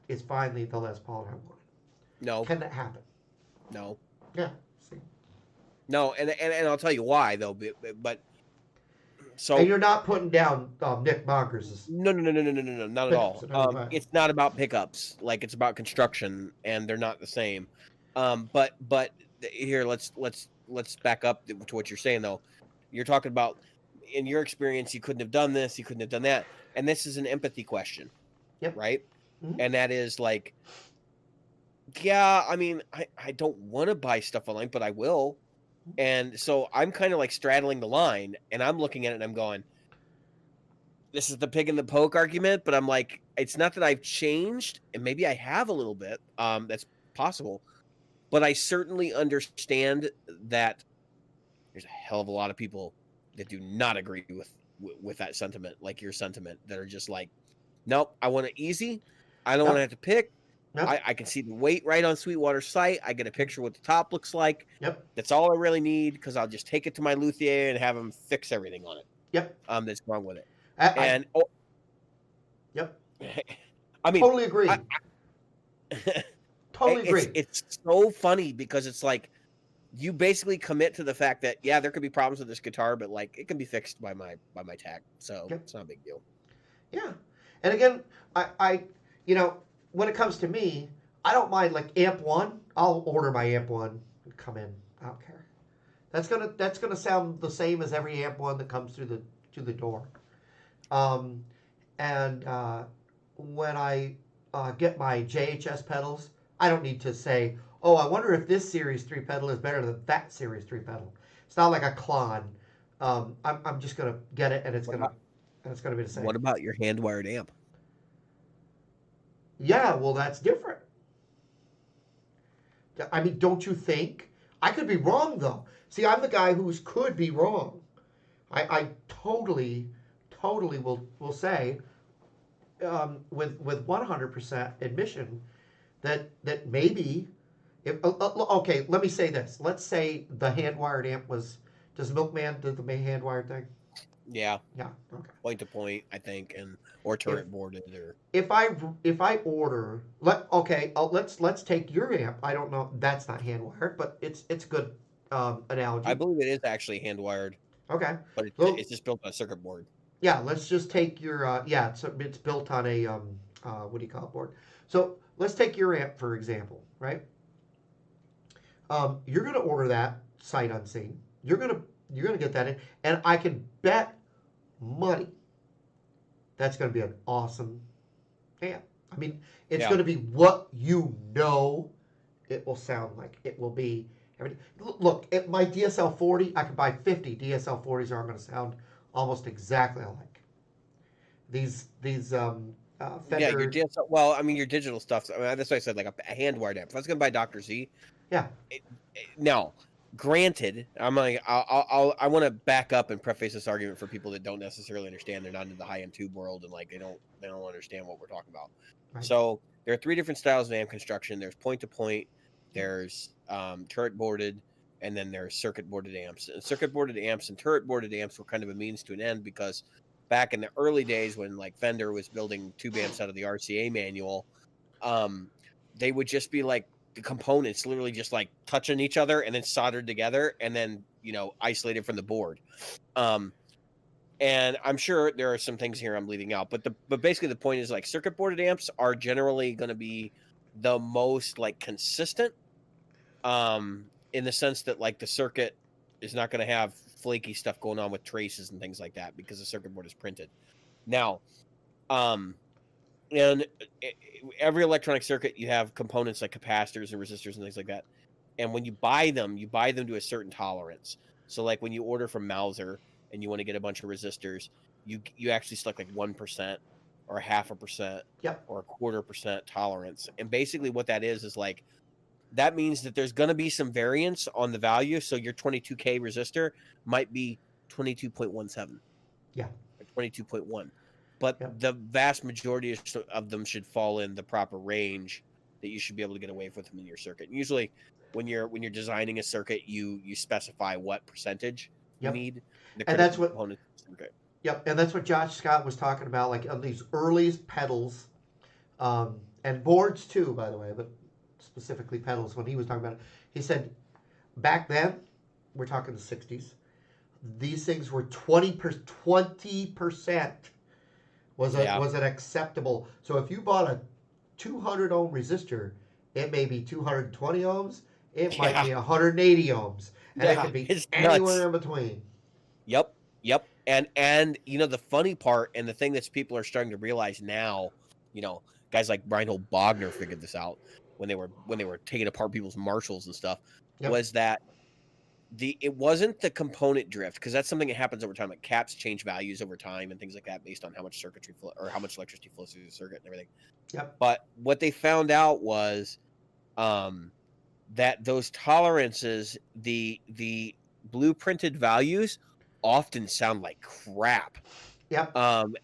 is finally the Les Paul I wanted. No. Can that happen? No. Yeah. See. No, and I'll tell you why though. But so And you're not putting down Nick Monger's. no, not at all. Right. It's not about pickups. Like it's about construction, and they're not the same. But here, let's back up to what you're saying though. You're talking about in your experience, you couldn't have done this, you couldn't have done that, and this is an empathy question. Yep. Right. Mhm. And that is like, yeah, I mean, I don't want to buy stuff online, but I will. And so I'm kind of like straddling the line, and I'm looking at it and I'm going, this is the pig and the poke argument, but I'm like, it's not that I've changed, and maybe I have a little bit. That's possible. But I certainly understand that there's a hell of a lot of people that do not agree with that sentiment, like your sentiment, that are just like, nope, I want it easy. I don't want to have to pick. Yep. I can see the weight right on Sweetwater's site. I get a picture what the top looks like. Yep. That's all I really need, because I'll just take it to my luthier and have him fix everything on it. Yep. That's wrong with it. Yep. I mean, Totally agree. Totally agree. It's so funny because it's like you basically commit to the fact that yeah, there could be problems with this guitar, but like it can be fixed by my tech, so Yep. it's not a big deal. Yeah. And again, I when it comes to me, I don't mind like amp 1. I'll order my amp 1 and come in. I don't care. That's gonna sound the same as every amp 1 that comes through the door. When I get my JHS pedals, I don't need to say, oh, I wonder if this Series 3 pedal is better than that Series 3 pedal. It's not like a Klon. I'm just gonna get it, and it's gonna be the same. What about your hand wired amp? Yeah, well, that's different. I mean, don't you think? I could be wrong though. See, I'm the guy who could be wrong. I totally will say with 100% admission that maybe okay, let me say this. Let's say the hand wired amp does Milkman do the hand wired thing? Yeah, Okay. point to point, I think, or turret boarded or. If I order let's take your amp. I don't know, that's not hand wired, but it's a good analogy. I believe it is actually hand wired. Okay. But it's just built on a circuit board. Yeah, let's just take your it's built on a what do you call it, board. So let's take your amp for example, right? You're gonna order that sight unseen. You're gonna get that in, and I can bet money that's gonna be an awesome amp. I mean, it's gonna be what it will sound like. It will be everything. Look, at my DSL 40, I could buy 50 DSL 40s are going to sound almost exactly alike. These Fender. Yeah, your DSL. Well, I mean, your digital stuff. I mean, that's why I said like a hand wired amp. If I was going to buy Dr. Z. Yeah. Now, granted, I'm like, I want to back up and preface this argument for people that don't necessarily understand. They're not in the high end tube world, and like they don't understand what we're talking about. Right. So there are 3 different styles of amp construction. There's point to point. There's turret boarded, and then there's circuit boarded amps. And circuit boarded amps and turret boarded amps were kind of a means to an end, because back in the early days when like Fender was building tube amps out of the RCA manual, they would just be like the components literally just like touching each other and then soldered together and then, isolated from the board. And I'm sure there are some things here I'm leaving out, but basically the point is like circuit boarded amps are generally going to be the most like consistent, in the sense that like the circuit is not going to have flaky stuff going on with traces and things like that because the circuit board is printed. Now, and every electronic circuit, you have components like capacitors and resistors and things like that. And when you buy them to a certain tolerance. So like when you order from Mauser and you want to get a bunch of resistors, you actually select like 1% or 0.5%, Yep. or 1/4% tolerance. And basically what that is like, that means that there's going to be some variance on the value. So your 22K resistor might be 22.17. Yeah. Or 22.1. But Yep. the vast majority of them should fall in the proper range that you should be able to get away with them in your circuit. And usually when you're designing a circuit, you specify what percentage you Yep. need. The And that's critical what components of the circuit. Yep, and that's what Josh Scott was talking about, like on these early pedals, and boards too, by the way, but specifically pedals. When he was talking about it, he said back then, we're talking the '60s, these things were 20% was Yeah. an acceptable. So if you bought a 200 ohm resistor, it may be 220 ohms, it might Yeah. be 180 ohms, and it Yeah, could be it's anywhere nuts. in between. Yep. And the funny part, and the thing that people are starting to realize now, guys like Reinhold Bogner figured this out when they were taking apart people's Marshalls and stuff, Yep. was that it wasn't the component drift, because that's something that happens over time. Like caps change values over time and things like that based on how much circuitry flow or how much electricity flows through the circuit and everything. Yep. But what they found out was that those tolerances, the blueprinted values often sound like crap. Yep.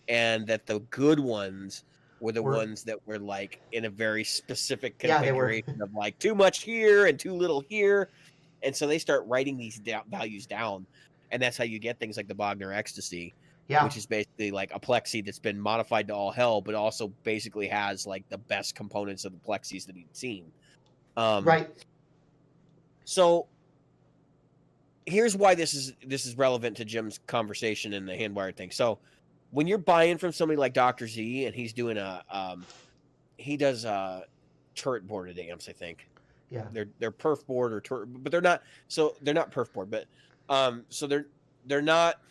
And that the good ones were the Were- ones that were like in a very specific Yeah, they were. configuration of like too much here and too little here. And so they start writing these values down. And that's how you get things like the Bogner Ecstasy, Yeah. which is basically like a plexi that's been modified to all hell, but also basically has like the best components of the plexis that he'd seen. Right. So here's why this is relevant to Jim's conversation and the hand-wired thing. So when you're buying from somebody like Dr. Z and he's doing he does turret boarded amps, I think. Yeah. They're perf board or turret, but they're not perf board, but so they're not,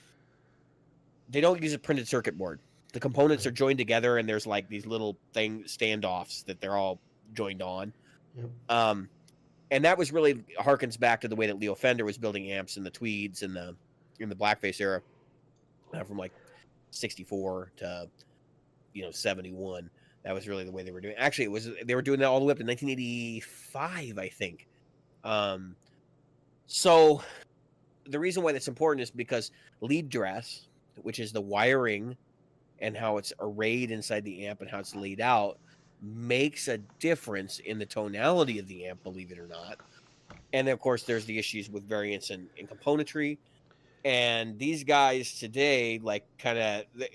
they don't use a printed circuit board. The components are joined together and there's like these little standoffs that they're all joined on. Yep. And that was really harkens back to the way that Leo Fender was building amps in the Tweeds in the Blackface era, from like 64 to 71. That was really the way they were doing it. Actually, they were doing that all the way up to 1985, I think. So the reason why that's important is because lead dress, which is the wiring and how it's arrayed inside the amp and how it's laid out, makes a difference in the tonality of the amp, believe it or not. And of course, there's the issues with variance in componentry. And these guys today, like,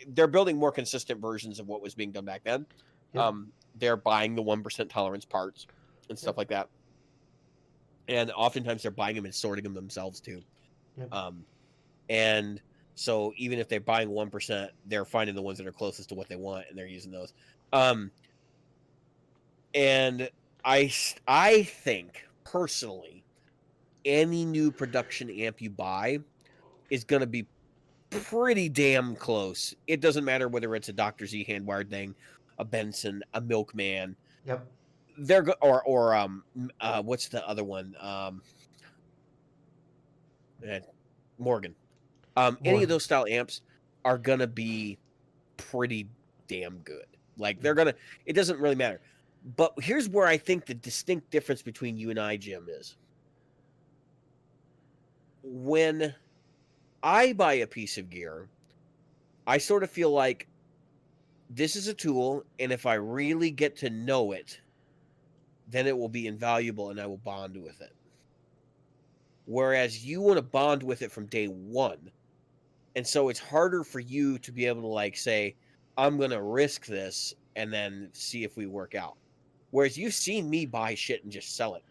they're building more consistent versions of what was being done back then. Yep. They're buying the 1% tolerance parts and stuff like that. And oftentimes they're buying them and sorting them themselves too. Yep. And so even if they're buying 1%, they're finding the ones that are closest to what they want and they're using those. And I think personally, any new production amp you buy is going to be pretty damn close. It doesn't matter whether it's a Dr. Z hand-wired thing, a Benson, a Milkman. Yep. They're or what's the other one? Morgan. Any of those style amps are gonna be pretty damn good. Like they're gonna. It doesn't really matter. But here's where I think the distinct difference between you and I, Jim, is. When I buy a piece of gear, I sort of feel like this is a tool, and if I really get to know it, then it will be invaluable and I will bond with it. Whereas you want to bond with it from day one. And so it's harder for you to be able to like say, I'm going to risk this and then see if we work out. Whereas you've seen me buy shit and just sell it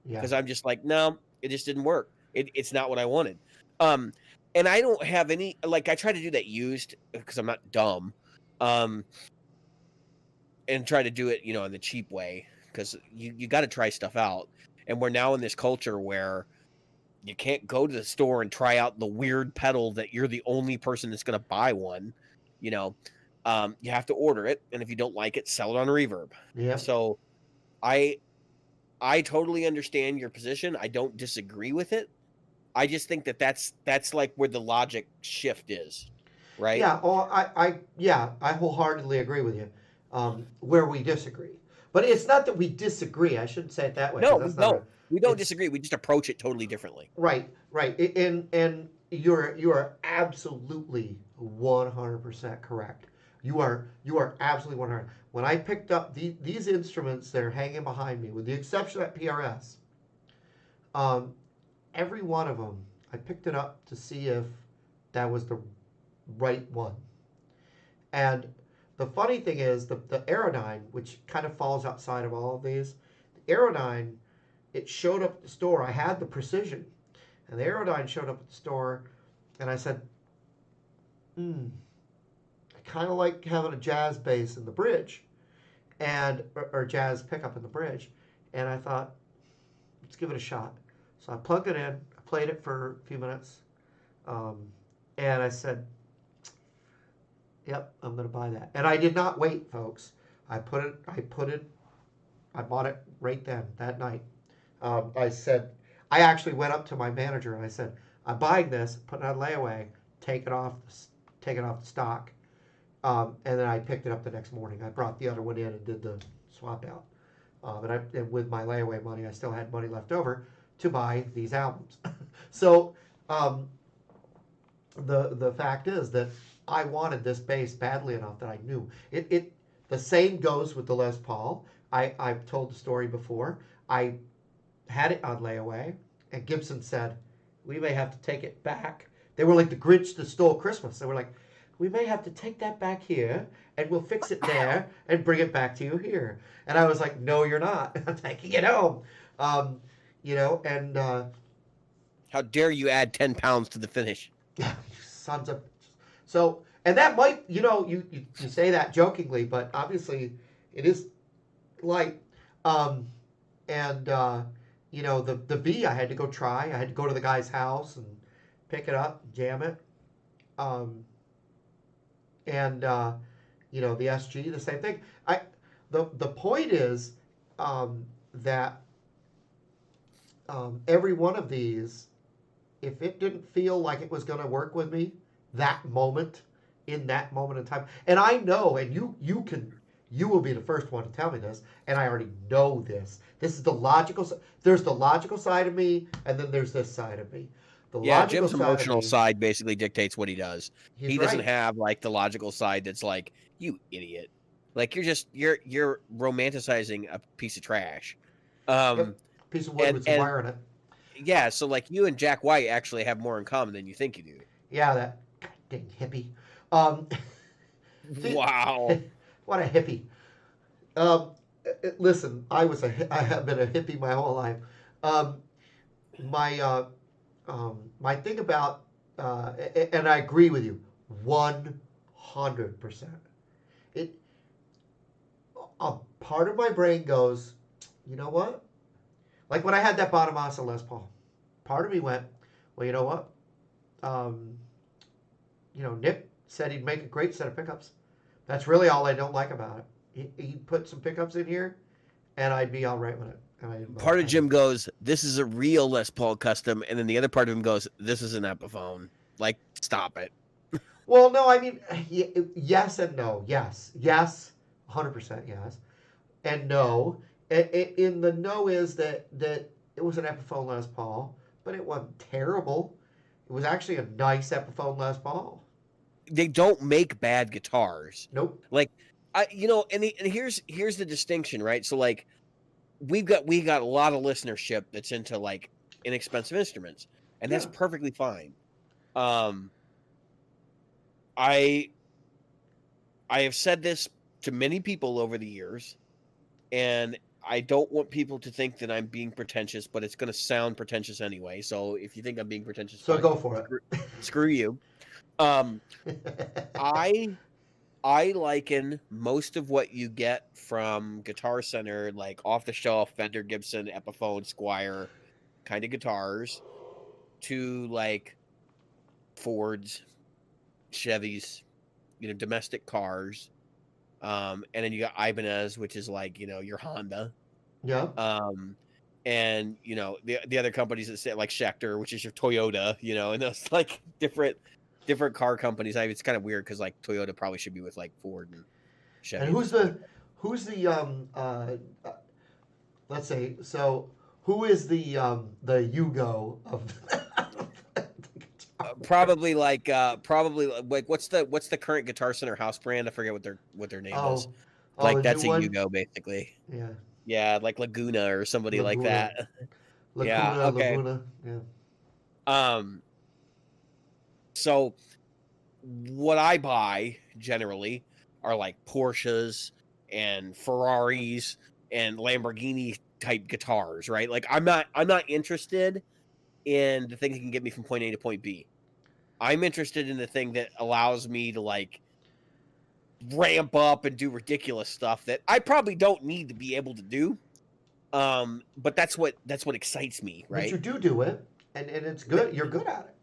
Yeah. because I'm just like, no, it just didn't work. It's not what I wanted. And I don't have any, like, I try to do that used because I'm not dumb. And try to do it, in the cheap way because you got to try stuff out. And we're now in this culture where you can't go to the store and try out the weird pedal that you're the only person that's going to buy one. You have to order it, and if you don't like it, sell it on Reverb. Yeah. So I totally understand your position. I don't disagree with it. I just think that that's like where the logic shift is, right? Yeah. Oh, I wholeheartedly agree with you. Where we disagree, but it's not that we disagree. I shouldn't say it that way No, because that's not a. we don't It's disagree. We just approach it totally differently. right, right, and you are absolutely 100% correct. You are absolutely 100. When I picked up these instruments that are hanging behind me, with the exception of that PRS, um, every one of them, I picked it up to see if that was the right one. And the funny thing is, the Aerodyne, which kind of falls outside of all of these, the Aerodyne, it showed up at the store. I had the Precision, and the Aerodyne showed up at the store, and I said, I kind of like having a jazz bass in the bridge, or jazz pickup in the bridge. And I thought, let's give it a shot. So I plugged it in, I played it for a few minutes, um, and I said, yep, I'm going to buy that. And I did not wait, folks. I bought it right then, that night. I actually went up to my manager and I said, I'm buying this, put it on layaway, take it off the stock. And then I picked it up the next morning. I brought the other one in and did the swap out. And with my layaway money, I still had money left over to buy these albums. So the fact is that I wanted this bass badly enough that I knew it. The same goes with the Les Paul. I've told the story before. I had it on layaway, and Gibson said, "We may have to take it back." They were like the Grinch that stole Christmas. They were like, "We may have to take that back here, and we'll fix it there, and bring it back to you here." And I was like, "No, you're not. I'm taking it home." And How dare you add 10 pounds to the finish? you sons of. So, and that might, you say that jokingly, but obviously it is light. And the V I had to go try. I had to go to the guy's house and pick it up, jam it. The SG, the same thing. The point is that every one of these, if it didn't feel like it was going to work with me in that moment in time, and I know, and you will be the first one to tell me this, and I already know this. This is the logical. There's the logical side of me, and then there's this side of me. The logical Jim's emotional side basically dictates what he does. He doesn't have like the logical side that's like, you idiot. Like you're romanticizing a piece of trash. Piece of wood with some wire in it. Yeah, so like you and Jack White actually have more in common than you think you do. Yeah, that dang hippie. Wow. What a hippie. Listen, I have been a hippie my whole life. My thing about, and I agree with you, 100%. A part of my brain goes, you know what? Like when I had that Bonamassa Les Paul, part of me went, well, you know what? Nick said he'd make a great set of pickups. That's really all I don't like about it. He'd put some pickups in here, and I'd be all right with it. Part of Jim goes, this is a real Les Paul custom, and then the other part of him goes, this is an Epiphone. Like, stop it. Well, no, I mean, yes and no. Yes, 100% yes, and no. In the no is that it was an Epiphone Les Paul, but it wasn't terrible. It was actually a nice Epiphone Les Paul. They don't make bad guitars. Nope. Like, and here's the distinction, right? So like, we got a lot of listenership that's into like inexpensive instruments, and that's perfectly fine. I have said this to many people over the years, and I don't want people to think that I'm being pretentious, but it's going to sound pretentious anyway. So if you think I'm being pretentious, So fine. go for Screw you. it. I liken most of what you get from Guitar Center, like off the shelf Fender, Gibson, Epiphone, Squier kind of guitars, to like Fords, Chevys, domestic cars. And then you got Ibanez, which is like, your Honda. Yeah. And the other companies that say like Schecter, which is your Toyota, and those like different car companies. It's kind of weird because like Toyota probably should be with like Ford and Chevy. And who's the let's say, so who is the Yugo of probably like what's the current Guitar Center house brand? I forget what their name is. Like that's a Yugo basically. Yeah. Yeah, like Laguna or somebody like that. Laguna, okay. Laguna, yeah. So what I buy generally are like Porsches and Ferraris and Lamborghini type guitars, right? Like I'm not interested in the thing that can get me from point A to point B. I'm interested in the thing that allows me to like ramp up and do ridiculous stuff that I probably don't need to be able to do. But that's what excites me, right? But you do it, and it's good. You're good at it.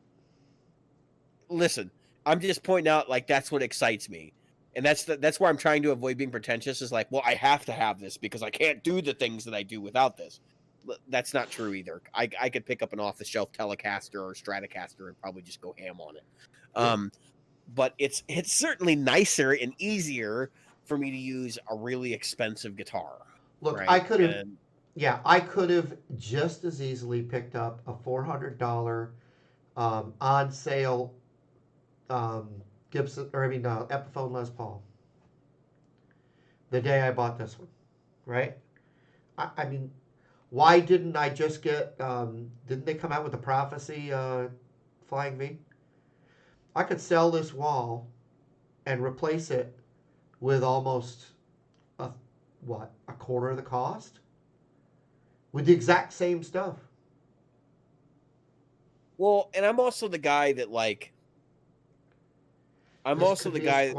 Listen, I'm just pointing out like that's what excites me. And that's where I'm trying to avoid being pretentious is like, well, I have to have this because I can't do the things that I do without this. That's not true either. I could pick up an off-the-shelf Telecaster or Stratocaster and probably just go ham on it. But it's certainly nicer and easier for me to use a really expensive guitar. Look, right? I could have just as easily picked up a $400 on sale Epiphone Les Paul the day I bought this one, right? I mean, why didn't I just get? Didn't they come out with the Prophecy Flying V? I could sell this wall and replace it with almost a quarter of the cost with the exact same stuff. Well, and I'm also the guy that like. I'm also the guy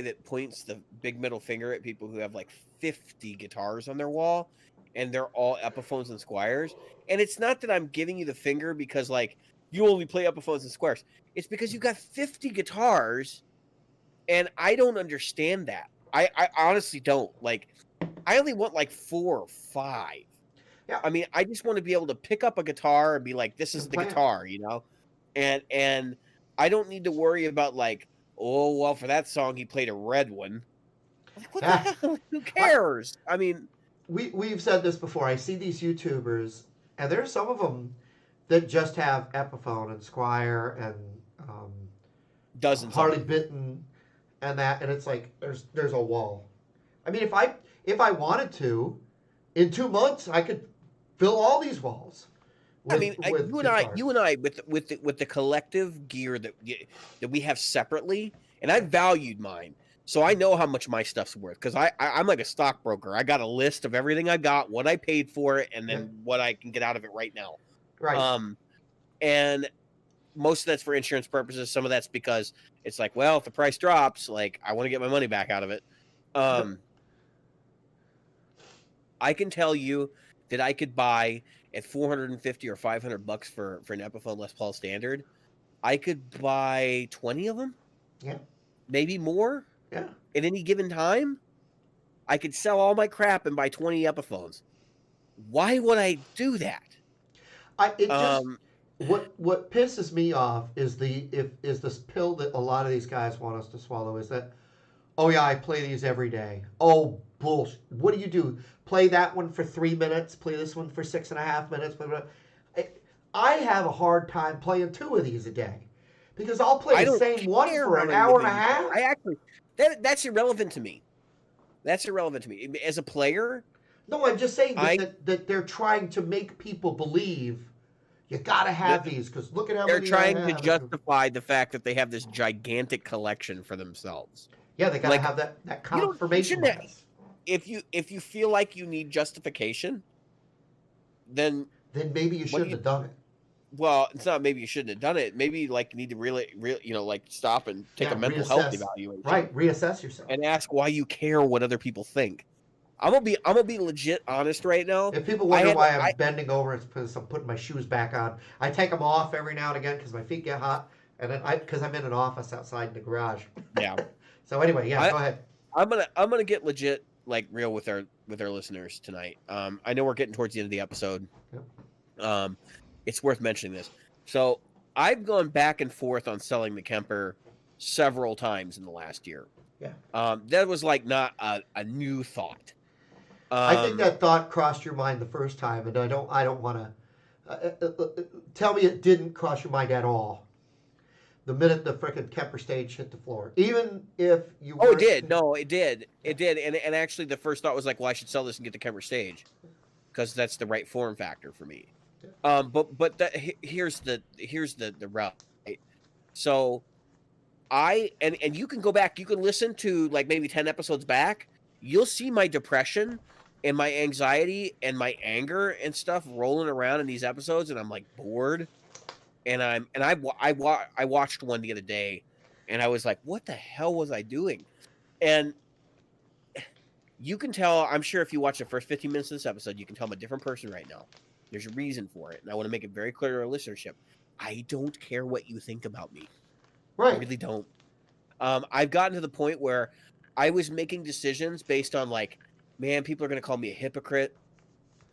that points the big middle finger at people who have like 50 guitars on their wall and they're all Epiphones and Squiers. And it's not that I'm giving you the finger because like you only play Epiphones and Squiers. It's because you got 50 guitars and I don't understand that. I honestly don't. Like I only want like 4 or 5. Yeah. I mean, I just want to be able to pick up a guitar and be like, this is the guitar, And I don't need to worry about like, oh, well, for that song, he played a red one. Like, what the hell? Who cares? I mean, we've said this before. I see these YouTubers, and there's some of them that just have Epiphone and Squier and dozens Harley Benton and that, and it's like there's a wall. I mean, if I wanted to, in 2 months, I could fill all these walls. You and I, with the collective gear that we have separately, and I valued mine, so I know how much my stuff's worth because I'm like a stockbroker. I got a list of everything I got, what I paid for it, and then what I can get out of it right now. Right. And most of that's for insurance purposes. Some of that's because it's like, well, if the price drops, like I want to get my money back out of it. I can tell you that I could buy at $450 or $500 for an Epiphone Les Paul Standard, I could buy 20 of them. Yeah. Maybe more. Yeah. At any given time, I could sell all my crap and buy 20 Epiphones. Why would I do that? What pisses me off is this pill that a lot of these guys want us to swallow is that, oh yeah, I play these every day. Oh bullshit. What do you do? Play that one for 3 minutes, play this one for 6.5 minutes. I have a hard time playing 2 of these a day because I'll play the same one for an hour and a half. That's irrelevant to me. That's irrelevant to me. As a player. No, I'm just saying that they're trying to make people believe you got to have these because look at how many they're trying to justify the fact that they have this gigantic collection for themselves. Yeah, they got to Like have that you confirmation shouldn't have, bias. if you feel like you need justification, then Then maybe you what do shouldn't you? have done it. Well, it's not maybe you shouldn't have done it. Maybe like you need to really, like stop and take a Yeah, mental health reassess. evaluation Right, reassess yourself. and ask why you care what other people think. I'm gonna be legit honest right now. If people I wonder had why I'm I bending over, it's because I'm putting my shoes back on. I take them off every now and again because my feet get hot, and then because I'm in an office outside in the garage. yeah So anyway, yeah, I go ahead. I'm gonna get legit like real with our listeners tonight. I know we're getting towards the end of the episode. Yep. It's worth mentioning this. So I've gone back and forth on selling the Kemper several times in the last year. Yeah. That was like not a new thought. I think Um, that thought crossed your mind the first time, and I don't want to tell me it didn't cross your mind at all. The minute the frickin' Kemper stage hit the floor, even if you oh, it weren't, did. No, it did. yeah, It did. And actually, the first thought was like, well, I should sell this and get the Kemper stage because that's the right form factor for me. yeah. But here's the route. Right? So and you can go back, you can listen to like maybe 10 episodes back. You'll see my depression and my anxiety and my anger and stuff rolling around in these episodes, and I'm like bored. And I watched one the other day, and I was like, what the hell was I doing? And you can tell, I'm sure if you watch the first 15 minutes of this episode, you can tell I'm a different person right now. There's a reason for it. And I want to make it very clear to our listenership. I don't care what you think about me. I Right. really don't. I've gotten to the point where I was making decisions based on like, man, people are going to call me a hypocrite.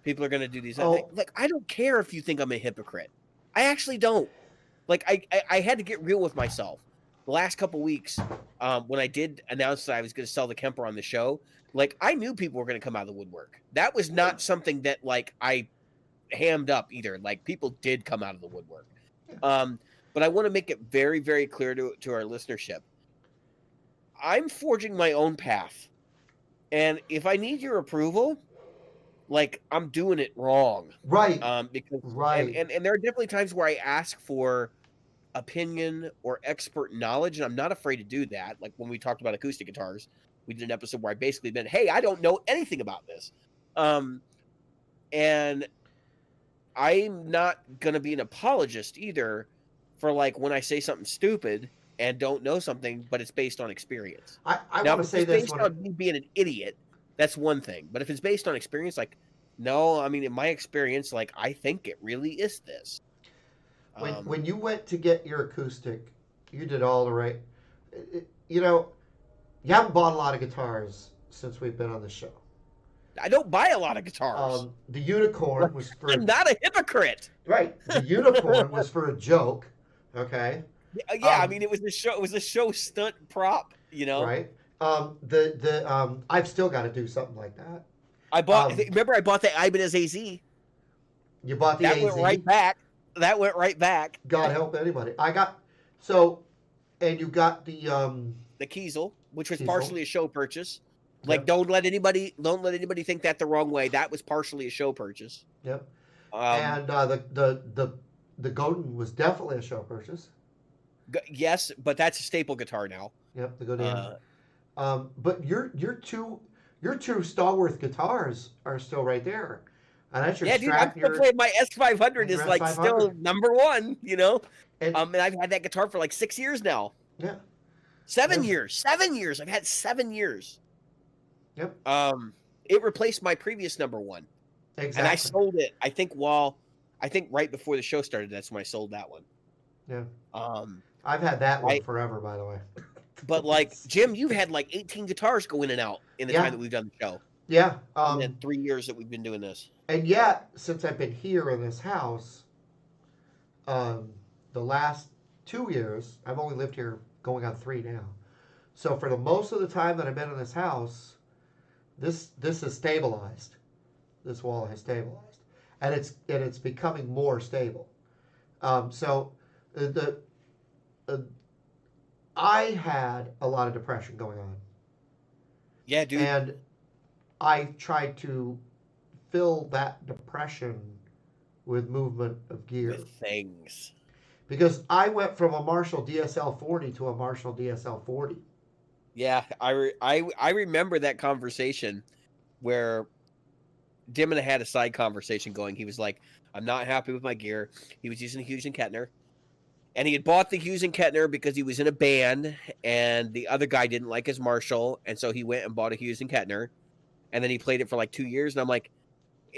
People are going to do these. Oh. Like, I don't care if you think I'm a hypocrite. I actually don't. Like, I had to get real with myself. The last couple weeks, when I did announce that I was going to sell the Kemper on the show, like I knew people were going to come out of the woodwork. That was not something that like I hammed up either. Like people did come out of the woodwork. But I want to make it very, very clear to our listenership. I'm forging my own path. And if I need your approval, like I'm doing it wrong. Right. Because Right. and there are definitely times where I ask for opinion or expert knowledge, and I'm not afraid to do that. Like when we talked about acoustic guitars, we did an episode where I basically been, hey, I don't know anything about this. And I'm not gonna be an apologist either for like when I say something stupid and don't know something, but it's based on experience. I Now, want to if say it's this based one. on me being an idiot, that's one thing. But if it's based on experience, like, no, I mean, in my experience, like, I think it really is this. When you went to get your acoustic, you did all the right. You know, you haven't bought a lot of guitars since we've been on the show. I don't buy a lot of guitars. The unicorn was for I'm not a hypocrite. right. The unicorn was for a joke. Okay. Yeah, I mean, it was the show. It was a show stunt prop. You know, right. I've still got to do something like that. I bought. Remember, I bought the Ibanez AZ. You bought the that AZ. went right back. That went right back. God help anybody. And you got the Kiesel, which was Kiesel. partially a show purchase. Like, Yep. don't let anybody think that the wrong way. That was partially a show purchase. Yep. And the Godin was definitely a show purchase. Yes, but that's a staple guitar now. Yep, the Godin. But your two Stallworth guitars are still right there, and that's your yeah, dude. I'm still playing my S500 is like S500. Still number one. You know, and I've had that guitar for like 6 years now. yeah, 7 years. 7 years. I've had 7 years. Yep. It replaced my previous number one. Exactly. And I sold it. I think right before the show started, that's when I sold that one. Yeah. I've had that one forever, by the way. But like Jim, you've had like 18 guitars go in and out in the time that we've done the show. Yeah. In 3 years that we've been doing this. And yet, since I've been here in this house, the last 2 years, I've only lived here going on 3 now. So for the most of the time that I've been in this house, this has stabilized. This wall has stabilized, and it's becoming more stable. I had a lot of depression going on. Yeah, dude. And I tried to fill that depression with movement of gear. With things. Because I went from a Marshall DSL 40 to a Marshall DSL 40. Yeah, I remember that conversation where Dimon had a side conversation going. He was like, "I'm not happy with my gear." He was using a Hughes and Kettner, and he had bought the Hughes and Kettner because he was in a band, and the other guy didn't like his Marshall, and so he went and bought a Hughes and Kettner, and then he played it for like 2 years, and I'm like,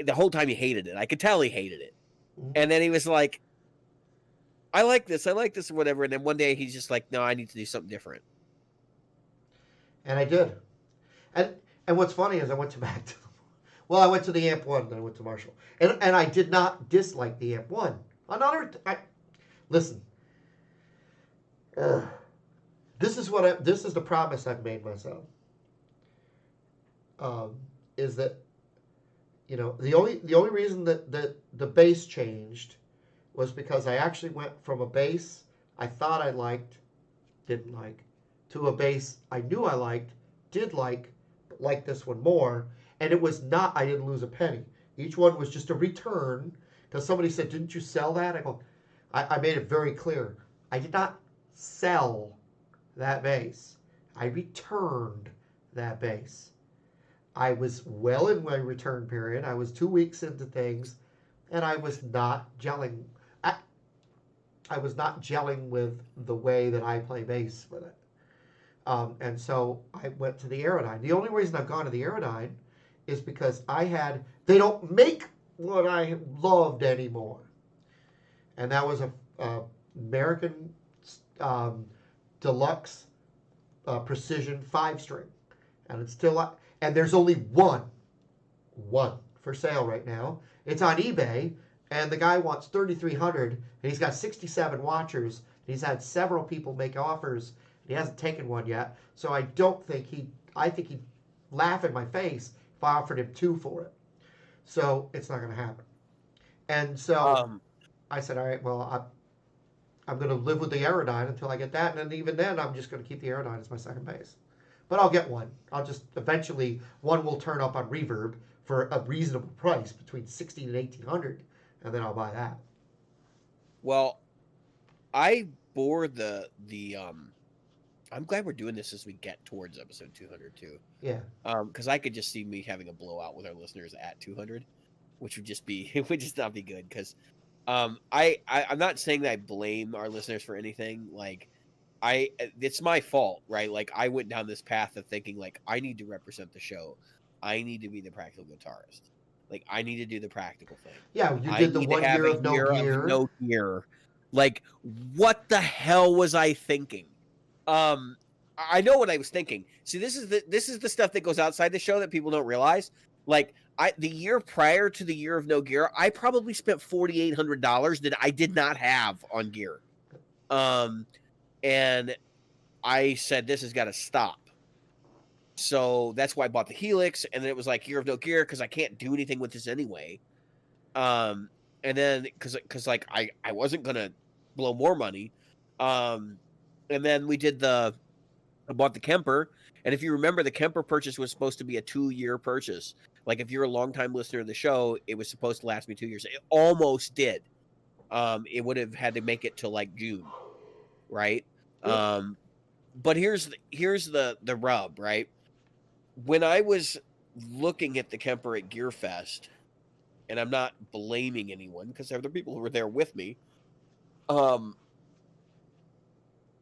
the whole time he hated it. I could tell he hated it, and then he was like, I like this, or whatever. And then one day he's just like, no, I need to do something different. And I did. And what's funny is I went to back to well, I went to the Amp One, then I went to Marshall, and I did not dislike the Amp One. Listen. This is the promise I've made myself. Is that the only reason that the bass changed was because I actually went from a bass I thought I liked, didn't like, to a bass I knew I liked, did like, but liked this one more. And it was not, I didn't lose a penny. Each one was just a return. Because somebody said, didn't you sell that? I made it very clear. I did not sell that bass. I returned that bass. I was well in my return period. I was 2 weeks into things, and I was not gelling. I was not gelling with the way that I play bass with it. And so I went to the Aerodyne. The only reason I've gone to the Aerodyne is because they don't make what I loved anymore. And that was a American Deluxe Precision 5-string. And it's still, and there's only one for sale right now. It's on eBay, and the guy wants $3,300, and he's got 67 watchers. He's had several people make offers. He hasn't taken one yet, so I think he'd laugh in my face if I offered him 2 for it. So it's not going to happen. And so I said, all right, well, I'm going to live with the Aerodyne until I get that, and then even then, I'm just going to keep the Aerodyne as my second bass. But I'll get one. I'll just eventually one will turn up on Reverb for a reasonable price between $1,600 and $1,800, and then I'll buy that. Well, I bore the I'm glad we're doing this as we get towards episode 200 too. Yeah. Because I could just see me having a blowout with our listeners at 200, which would just not be good. Because I'm not saying that I blame our listeners for anything. Like it's my fault, right? Like I went down this path of thinking like I need to represent the show. I need to be the practical guitarist. Like I need to do the practical thing. Yeah, you did the 1 year of no gear. Like what the hell was I thinking? I know what I was thinking. See, this is the stuff that goes outside the show that people don't realize. Like the year prior to the year of no gear, I probably spent $4,800 that I did not have on gear. And I said this has got to stop. So that's why I bought the Helix, and then it was like year of no gear because I can't do anything with this anyway. And then because like I wasn't gonna blow more money. And then I bought the Kemper. And if you remember, the Kemper purchase was supposed to be a 2-year purchase. Like if you're a longtime listener of the show, it was supposed to last me 2 years. It almost did. It would have had to make it till like June, right? But here's the rub, right? When I was looking at the Kemper at GearFest, and I'm not blaming anyone because there were people who were there with me.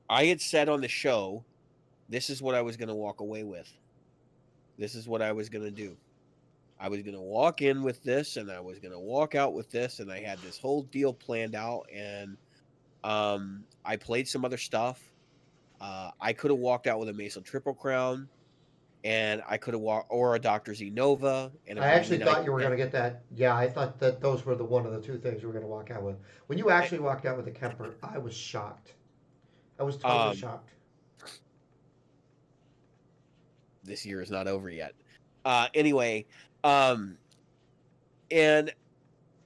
I had said on the show, this is what I was going to walk away with. This is what I was going to do. I was going to walk in with this, and I was going to walk out with this, and I had this whole deal planned out, and I played some other stuff. I could have walked out with a Mason Triple Crown, and I could have walked, or a Dr. Z Nova. And I actually thought you were going to get that. Yeah, I thought that those were one of the 2 things you were going to walk out with. When you actually walked out with the Kemper, I was shocked. I was totally shocked. This year is not over yet. Anyway, and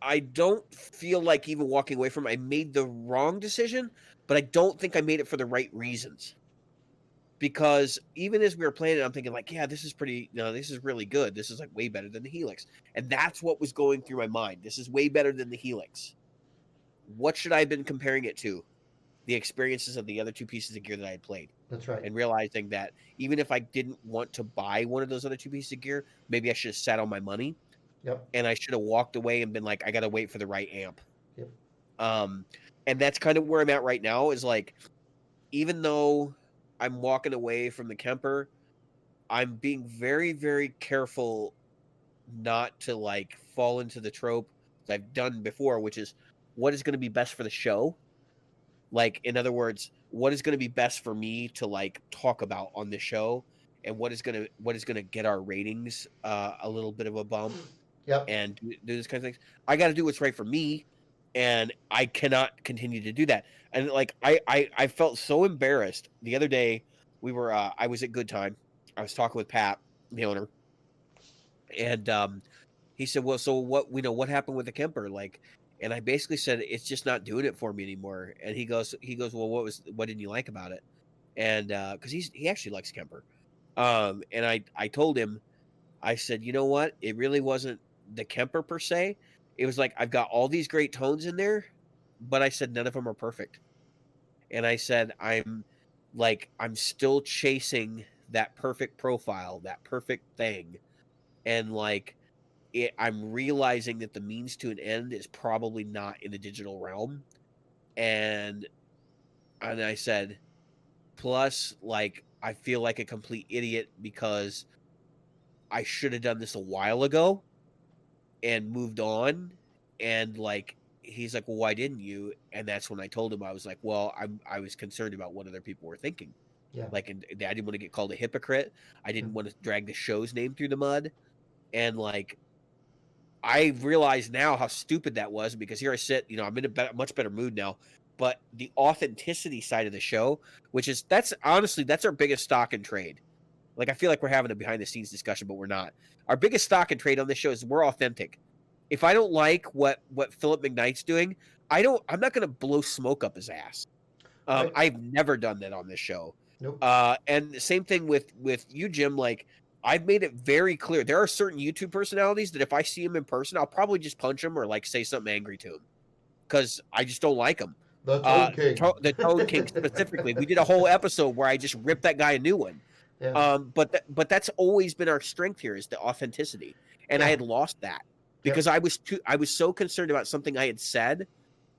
I don't feel like even walking away from it, I made the wrong decision, but I don't think I made it for the right reasons. Because even as we were playing it, I'm thinking like, yeah, this is this is really good. This is like way better than the Helix. And that's what was going through my mind. This is way better than the Helix. What should I have been comparing it to? The experiences of the other 2 pieces of gear that I had played. That's right. and realizing that even if I didn't want to buy one of those other two pieces of gear, maybe I should have sat on my money Yep. and I should have walked away and been like, I got to wait for the right amp. Yep. Um, and that's kind of where I'm at right now is like, even though I'm walking away from the Kemper, I'm being very, very careful not to like fall into the trope that I've done before, which is what is going to be best for the show. Like, in other words, what is going to be best for me to like talk about on the show, and what is gonna get our ratings a little bit of a bump, Yep. and do this kind of things. I got to do what's right for me, and I cannot continue to do that. And like, I felt so embarrassed the other day. I was at Good Time. I was talking with Pat, the owner, and he said, "Well, so what happened with the Kemper?" Like, and I basically said, "It's just not doing it for me anymore." And he goes, "Well, what didn't you like about it?" And because he actually likes Kemper, and I told him, I said, "You know what? It really wasn't the Kemper per se. It was like I've got all these great tones in there, but I said none of them are perfect." And I said, I'm still chasing that perfect profile, that perfect thing, and like I'm realizing that the means to an end is probably not in the digital realm. And I said, plus, like, I feel like a complete idiot because I should have done this a while ago and moved on. And like, he's like, well, why didn't you? And that's when I told him, I was like, well, I was concerned about what other people were thinking. Yeah. Like, and I didn't want to get called a hypocrite. I didn't want to drag the show's name through the mud. And like, I realize now how stupid that was because here I sit, I'm in a much better mood now. But the authenticity side of the show, that's honestly, that's our biggest stock and trade. Like, I feel like we're having a behind the scenes discussion, but we're not. Our biggest stock and trade on this show is we're authentic. If I don't like what Philip McKnight's doing, I'm not going to blow smoke up his ass. Right. I've never done that on this show. Nope. And the same thing with you, Jim. Like, I've made it very clear. There are certain YouTube personalities that if I see them in person, I'll probably just punch them or like say something angry to them because I just don't like them. The Toad King. The Toad King specifically. We did a whole episode where I just ripped that guy a new one. Yeah. But that's always been our strength here is the authenticity, and I Yeah. had lost that because I was so concerned about something I had said,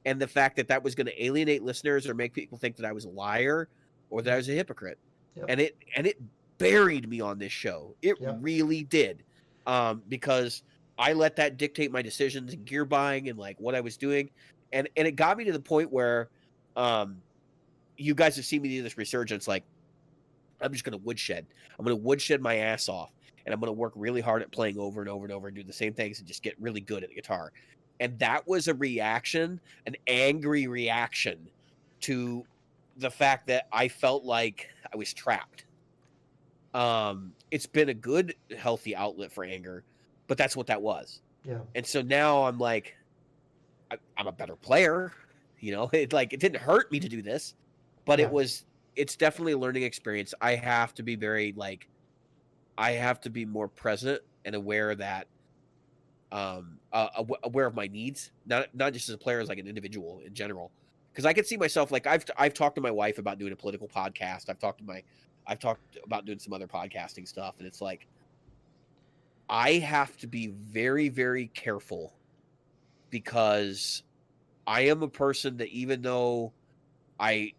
and the fact that was going to alienate listeners or make people think that I was a liar or that I was a hypocrite, Yep. and it buried me on this show. It Yep. really did, because I let that dictate my decisions and gear buying and like what I was doing, and it got me to the point where, you guys have seen me do this resurgence. Like, I'm just going to woodshed. I'm going to woodshed my ass off, and I'm going to work really hard at playing over and over and over and do the same things and just get really good at the guitar. And that was a reaction, an angry reaction to the fact that I felt like I was trapped. It's been a good, healthy outlet for anger, but that's what that was. Yeah. And so now I'm like, I'm a better player. It didn't hurt me to do this, but Yeah. it's definitely a learning experience. I have to be more present and aware that, aware of my needs, not just as a player, as like an individual in general. Because I could see myself, like, I've talked to my wife about doing a political podcast. I've talked about doing some other podcasting stuff, and it's like I have to be very, very careful because I am a person that even though I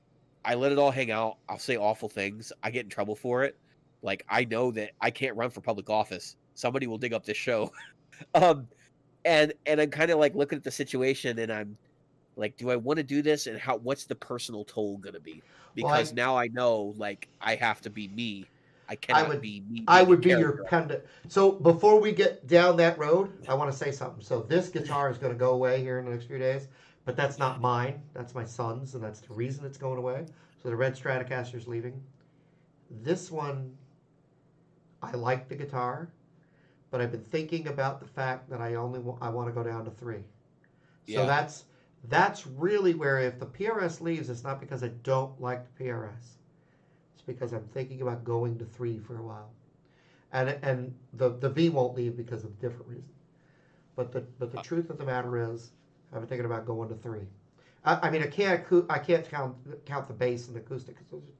let it all hang out, I'll say awful things. I get in trouble for it. Like, I know that I can't run for public office. Somebody will dig up this show. And I'm kind of like looking at the situation and I'm like, do I want to do this? And what's the personal toll going to be? Because now I know, like, I have to be me. I cannot be me. I would be your pendant. So before we get down that road, I want to say something. So this guitar is going to go away here in the next few days, but that's not mine. That's my son's, and that's the reason it's going away. So the red Stratocaster is leaving. This one, I like the guitar, but I've been thinking about the fact that I want to go down to 3. So that's really where if the PRS leaves, it's not because I don't like the PRS. It's because I'm thinking about going to 3 for a while. And the V won't leave because of a different reason. But the truth of the matter is, I've been thinking about going to 3. I mean, I can't count the bass and the acoustic because those are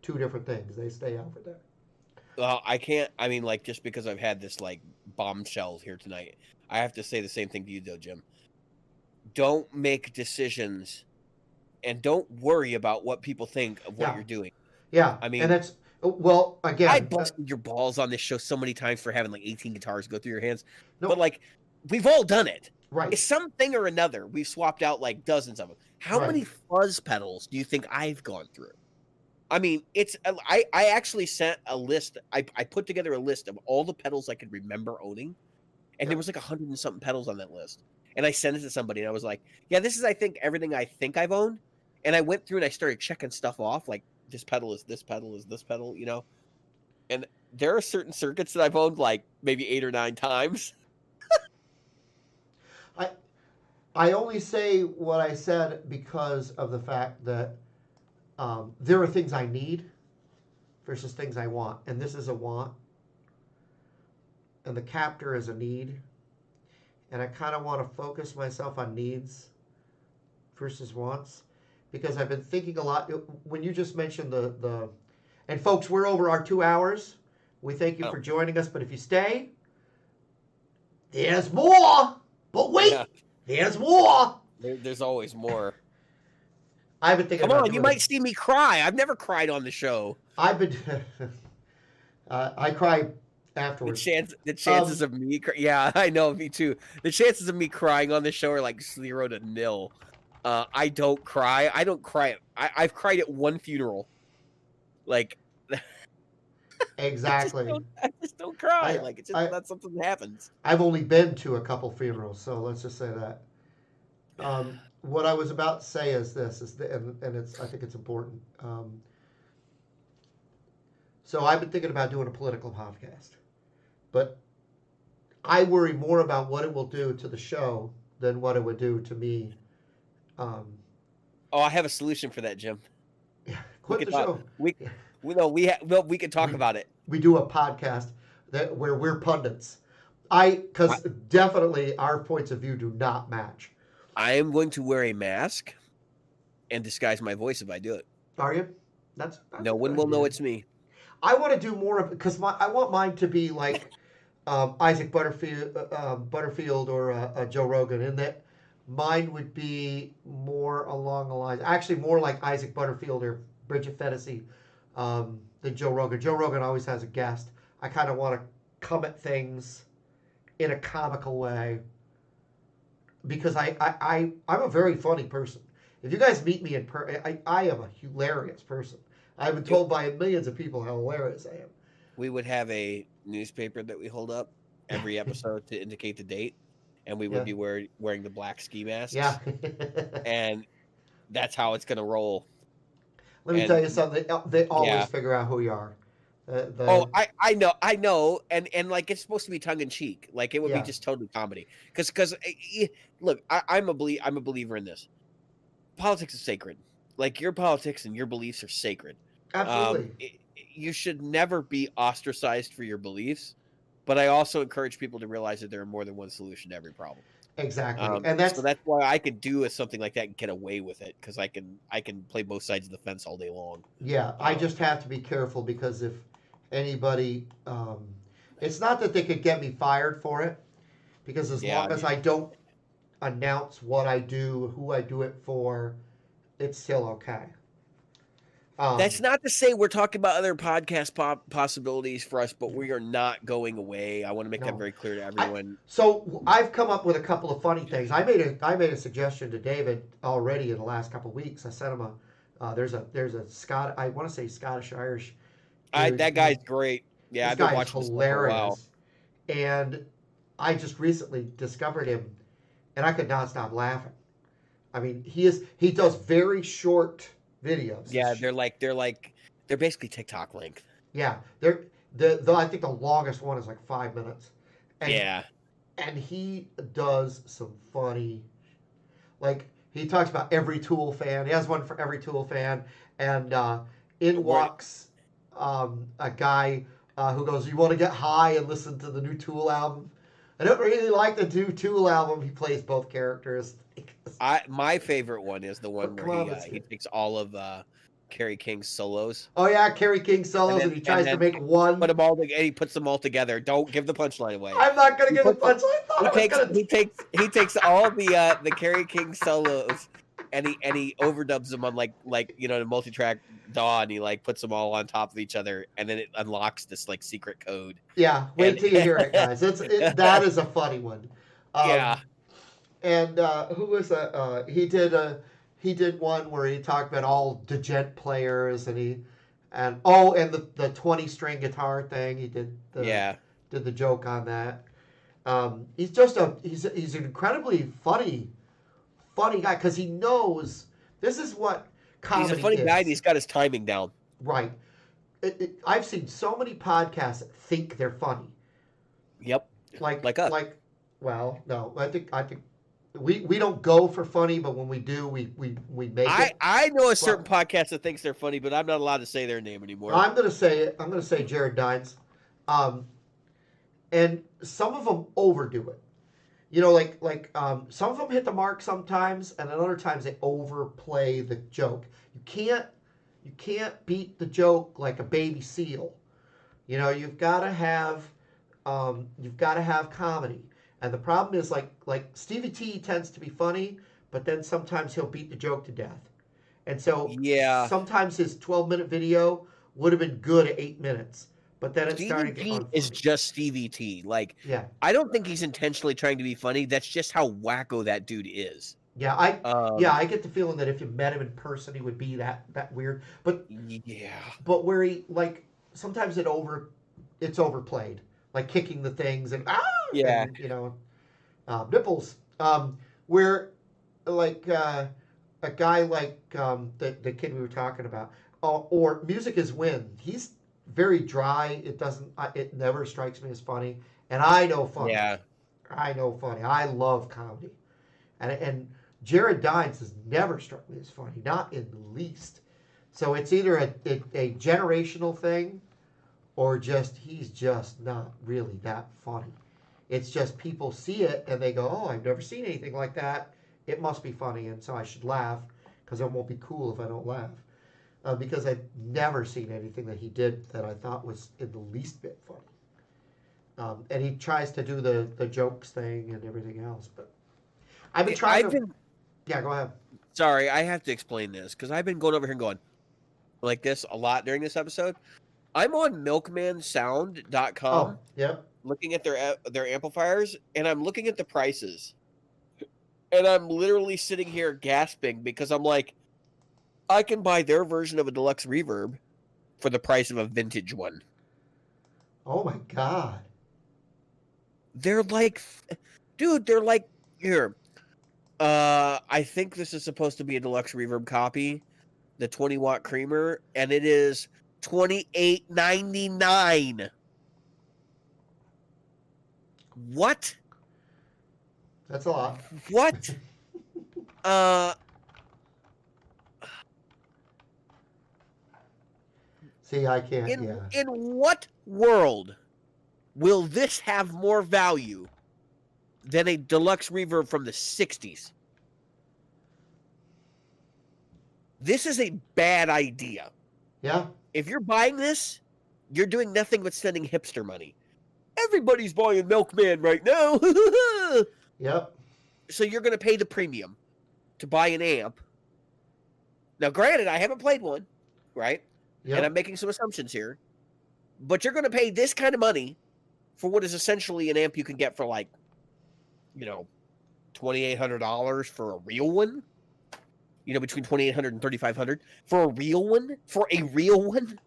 two different things. They stay over there. Well, I can't. I mean, like, just because I've had this like bombshell here tonight, I have to say the same thing to you, though, Jim. Don't make decisions, and don't worry about what people think of what Yeah. you're doing. Yeah, I and mean, that's well I again. busted your balls on this show so many times for having like 18 guitars go through your hands, No, but like, we've all done it. right, It's something or another. We've swapped out like dozens of them. How right. many fuzz pedals do you think I've gone through? I mean, it's I actually sent a list. I put together a list of all the pedals I could remember owning, and there Yep. was like 100 and something pedals on that list. And I sent it to somebody, and I was like, "Yeah, this is I think everything I think I've owned." And I went through and I started checking stuff off, like this pedal is this pedal is this pedal, you know. And there are certain circuits that I've owned like maybe 8 or 9 times. I only say what I said because of the fact that there are things I need versus things I want, and this is a want, and the captor is a need, and I kind of want to focus myself on needs versus wants because I've been thinking a lot. When you just mentioned the and folks, we're over our 2 hours. We thank you Oh. for joining us, but if you stay, there's more. But wait, Yeah. there's more. There's always more. I've been thinking Come about on, you doing might see me cry. I've never cried on the show. I've been. I cry The afterwards. chances of me, yeah, I know, me too. The chances of me crying on the show are like 0 to 0. I don't cry. I don't cry. I've cried at one funeral. Like, Exactly. I just don't cry. I- Like, it's just I- not something that happens. I've only been to a couple funerals, so let's just say that. What I was about to say is this, and it's I think it's important. So I've been thinking about doing a political podcast, but I worry more about what it will do to the show than what it would do to me. Oh, I have a solution for that, Jim. Quit could the talk- show. We can talk about it. We do a podcast where we're pundits. Because definitely our points of view do not match. I am going to wear a mask and disguise my voice if I do it. Are you? That's No a one good will know idea. it's me. I want to do more of because I want mine to be like Isaac Butterfield or Joe Rogan, in that mine would be more along the lines, actually more like Isaac Butterfield or Bridget Fennessy than Joe Rogan. Joe Rogan always has a guest. I kind of want to come at things in a comical way because I'm a very funny person. If you guys meet me in person, I am a hilarious person. I've been told by millions of people how hilarious I am. We would have a newspaper that we hold up every episode to indicate the date, and we would Yeah. be wearing the black ski masks. Yeah. And that's how it's gonna roll. Let me And- tell you something. They always Yeah. figure out who you are. Oh, I know, and like it's supposed to be tongue in cheek, like it would Yeah. be just totally comedy. Because look, I'm a believer in this. Politics is sacred. Like your politics and your beliefs are sacred. absolutely. You should never be ostracized for your beliefs, but I also encourage people to realize that there are more than one solution to every problem. Exactly. And that's so that's why I could do something like that and get away with it, because I can play both sides of the fence all day long. yeah. I just have to be careful because if anybody, it's not that they could get me fired for it, because as Yeah, long as I don't announce what I do, who I do it for, it's still okay. That's not to say we're talking about other podcast possibilities for us, but we are not going away. I want to make that No. very clear to everyone. So I've come up with a couple of funny things. I made a suggestion to David already in the last couple of weeks. I sent him there's a Scott, I want to say Scottish Irish. dude. That guy's great. Yeah, This I've been guy's watching this stuff for a while. hilarious. And I just recently discovered him, and I could not stop laughing. I mean, he does very short videos. Yeah, they're basically TikTok length. Yeah, I think the longest one is like 5 minutes. And, Yeah. and he does some funny, like he talks about every Tool fan. He has one for every Tool fan, and in walks a guy who goes, "You want to get high and listen to the new Tool album?" I don't really like the new Tool album. He plays both characters. My favorite one is the one Come where on, let's he get- takes all of Kerry King solos. Oh yeah, Kerry King solos, and he tries to make one. Put them all together. He puts them all together. Don't give the punchline away. I'm not gonna give the punchline. He takes all the Kerry King solos, and he overdubs them on like the multi-track DAW, and he like puts them all on top of each other, and then it unlocks this like secret code. Yeah, wait till you hear it, guys. That is a funny one. Yeah. And who was that? He did one where he talked about all Djent players, and the 20-string guitar thing. He did the joke on that. He's an incredibly funny guy, because he knows this is what comedy is. He's a funny guy, and he's got his timing down. Right. I've seen so many podcasts that think they're funny. Yep. Like us. Well, no, I think we don't go for funny, but when we do, we make it. I know a certain podcast that thinks they're funny, but I'm not allowed to say their name anymore. I'm gonna say Jared Dines, and some of them overdo it. Some of them hit the mark sometimes, and at other times they overplay the joke. You can't beat the joke like a baby seal. You've got to have comedy. And the problem is like Stevie T tends to be funny, but then sometimes he'll beat the joke to death. And so sometimes his 12-minute video would have been good at 8 minutes, but then it's starting to get unfunny. Is just Stevie T. I don't think he's intentionally trying to be funny. That's just how wacko that dude is. Yeah, I get the feeling that if you met him in person, he would be that weird. But where he sometimes it's overplayed, like kicking the things and nipples. Where a guy like the kid we were talking about, or Music Is Wind. He's very dry. It never strikes me as funny, and I know funny. Yeah, I know funny. I love comedy, and Jared Dines has never struck me as funny, not in the least. So it's either a generational thing, or he's just not really that funny. It's just people see it and they go, "Oh, I've never seen anything like that. It must be funny, and so I should laugh, because it won't be cool if I don't laugh." Because I've never seen anything that he did that I thought was in the least bit funny. And he tries to do the jokes thing and everything else, but I've been trying Yeah, go ahead. Sorry, I have to explain this, because I've been going over here and going like this a lot during this episode. I'm on milkmansound.com. Oh, yep. Looking at their amplifiers, and I'm looking at the prices. And I'm literally sitting here gasping, because I'm like, I can buy their version of a deluxe reverb for the price of a vintage one. Oh my God. They're like, dude, they're like, here. I think this is supposed to be a deluxe reverb copy, the 20-watt creamer, and it is $28.99. What? That's a lot. What? See, I can't. In what world will this have more value than a deluxe reverb from the 60s? This is a bad idea. Yeah. If you're buying this, you're doing nothing but spending hipster money. Everybody's buying Milkman right now. Yep. So you're going to pay the premium to buy an amp. Now, granted, I haven't played one, right? Yep. And I'm making some assumptions here. But you're going to pay this kind of money for what is essentially an amp you can get for $2,800 for a real one. Between $2,800 and $3,500 for a real one. For a real one.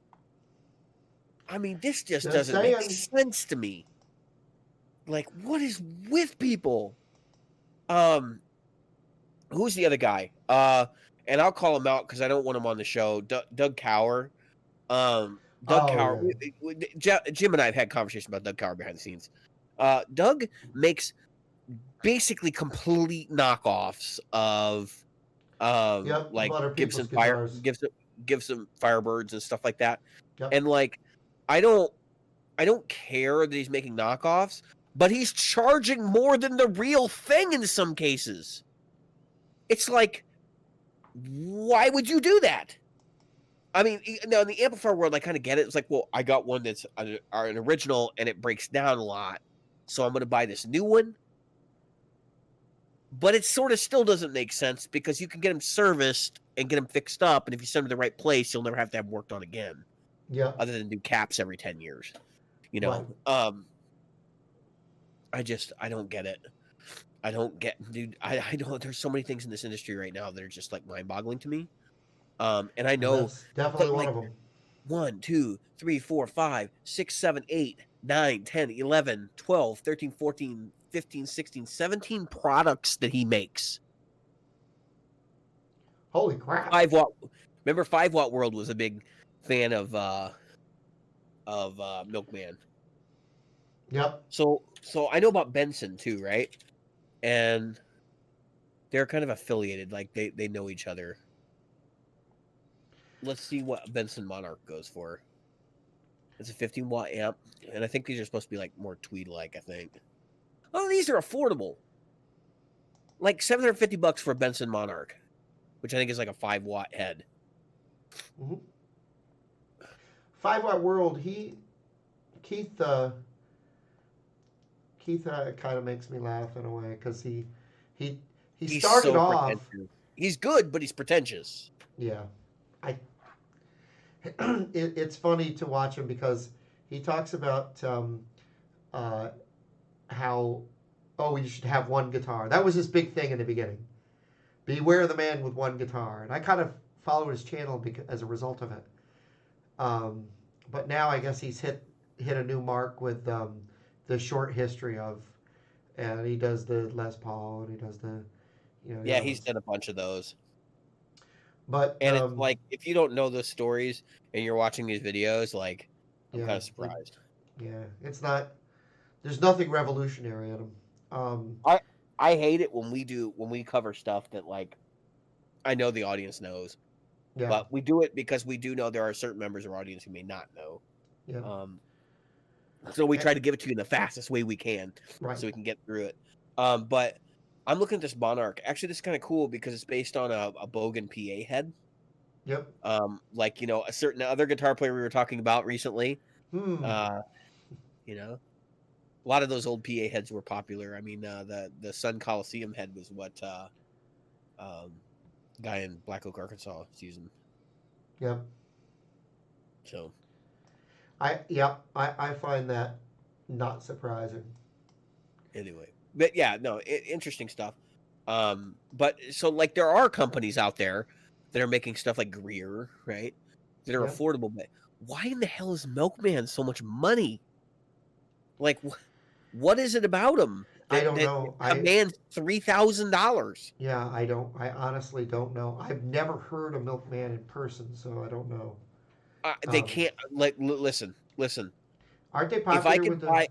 I mean, this just doesn't make sense to me. Like, what is with people? Who's the other guy? And I'll call him out because I don't want him on the show. Doug Cower. Cower. Yeah. Jim and I have had conversations about Doug Cower behind the scenes. Doug makes basically complete knockoffs of Gibson Firebirds and stuff like that. Yep. And I don't care that he's making knockoffs, but he's charging more than the real thing in some cases. It's like, why would you do that? I mean, now in the amplifier world, I kind of get it. It's like, well, I got one that's an original and it breaks down a lot, so I'm going to buy this new one. But it sort of still doesn't make sense because you can get them serviced and get them fixed up, and if you send them to the right place, you'll never have to have them worked on again. Yeah. Other than do caps every 10 years, you know. Right. I don't get it. I don't get, dude. I know there's so many things in this industry right now that are just like mind-boggling to me. And I know That's definitely one like of them. 1, 2, 3, 4, 5, 6, 7, 8, 9, 10, 11, 12, 13, 14, 15, 16, 17 products that he makes. Holy crap. 5-watt. Remember 5-watt World was a big fan of Milkman. Yep. So I know about Benson too, right? And they're kind of affiliated, like they know each other. Let's see what Benson Monarch goes for. It's a 15-watt amp, and I think these are supposed to be like more tweed-like, I think. Oh, these are affordable. Like $750 for a Benson Monarch, which I think is like a 5-watt head. Mm-hmm. 5-watt World, Keith kind of makes me laugh in a way because he started so off. Pretentious. He's good, but he's pretentious. Yeah, it's funny to watch him because he talks about how you should have one guitar. That was his big thing in the beginning. Beware the man with one guitar, and I kind of followed his channel as a result of it. But now I guess he's hit a new mark with the short history of, and he does the Les Paul and he does the, yeah, he's done a bunch of those. But and it's like if you don't know those stories and you're watching these videos, like I'm kind of surprised. It's not. There's nothing revolutionary in them. I hate it when we cover stuff that like I know the audience knows. Yeah. But we do it because we do know there are certain members of our audience who may not know. Yeah. So we try to give it to you in the fastest way we can, right, so we can get through it. But I'm looking at this Monarch. Actually, this is kind of cool because it's based on a Bogan PA head. Yep. Like a certain other guitar player we were talking about recently. A lot of those old PA heads were popular. I mean, the Sun Coliseum head was what guy in Black Oak, Arkansas is using. Yep. So. I find that not surprising. Anyway, but yeah, no, interesting stuff. But so like there are companies out there that are making stuff like Greer, right? That are affordable, but why in the hell is Milkman so much money? Like, what is it about him? I don't know. Commands $3,000. Yeah, I honestly don't know. I've never heard of Milkman in person, so I don't know. They can't listen. Aren't they popular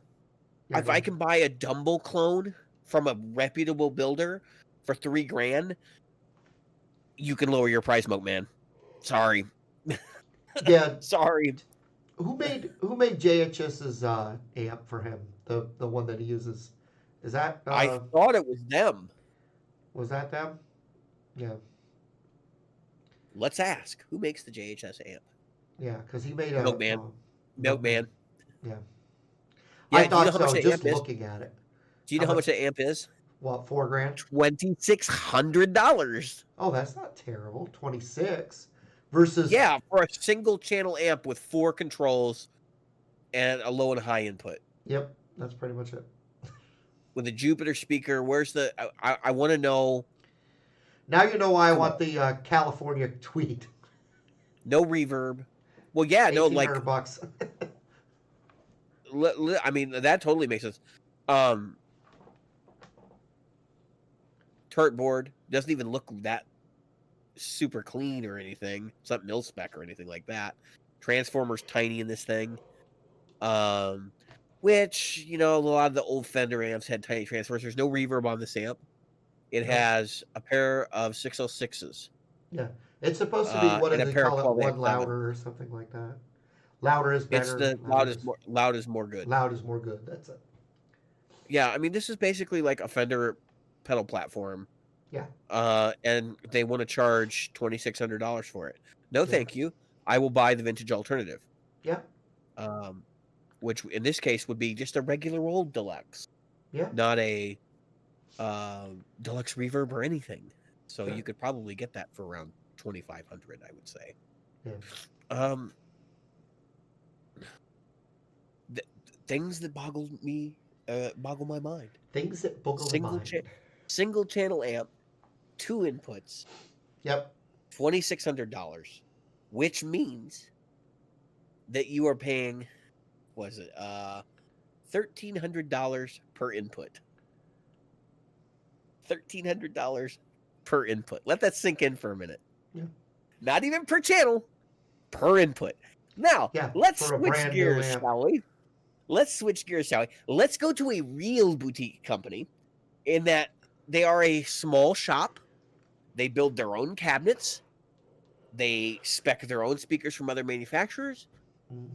if I can buy a Dumble clone from a reputable builder for $3,000, you can lower your price, Milkman. Sorry. Yeah. Sorry. Who made JHS's amp for him? The one that he uses. Is that? I thought it was them. Was that them? Yeah. Let's ask. Who makes the JHS amp? Yeah, because he made a Milkman. Milkman. Yeah. I thought so. Just looking at it. Do you know how much the amp is? What, $4,000? $2,600. Oh, that's not terrible. 26 versus. Yeah, for a single channel amp with 4 controls and a low and high input. Yep, that's pretty much it. With a Jupiter speaker, where's the? I want to know. Now you know why I want the California Tweed. No reverb. Well, yeah, no, like $1,800. I mean, that totally makes sense. Turret board doesn't even look that super clean or anything. It's not mil spec or anything like that. Transformer's tiny in this thing. Which, a lot of the old Fender amps had tiny transformers. There's no reverb on this amp. It has a pair of 606s. Yeah. It's supposed to be, what do they call it, one louder or something like that. Louder is better. It's the loud is more good. Loud is more good, that's it. Yeah, I mean, this is basically like a Fender pedal platform. Yeah. And they want to charge $2,600 for it. No, thank you. I will buy the vintage alternative. Yeah. Which in this case would be just a regular old deluxe, Yeah. not a deluxe reverb or anything. So Yeah. you could probably get that for around 2,500, I would say. Yeah. Things that boggle my mind. Things that boggle the mind. Single channel amp, 2 inputs. Yep. $2,600, which means that you are paying, was it $1,300 per input. $1,300 per input. Let that sink in for a minute. Yeah. Not even per channel, per input. Now, let's switch gears, shall we? Let's switch gears, shall we? Let's go to a real boutique company in that they are a small shop. They build their own cabinets. They spec their own speakers from other manufacturers.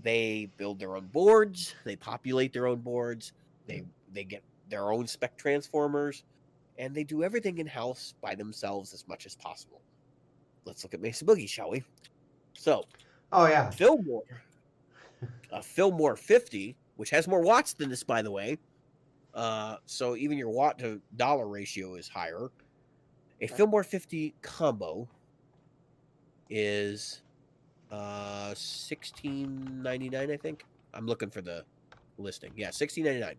They build their own boards. They populate their own boards. They get their own spec transformers. And they do everything in-house by themselves as much as possible. Let's look at Mesa Boogie, shall we? So, Fillmore. A Fillmore 50, which has more watts than this, by the way. So even your watt to dollar ratio is higher. A Fillmore 50 combo is $16.99, I think. I'm looking for the listing. Yeah, $16.99.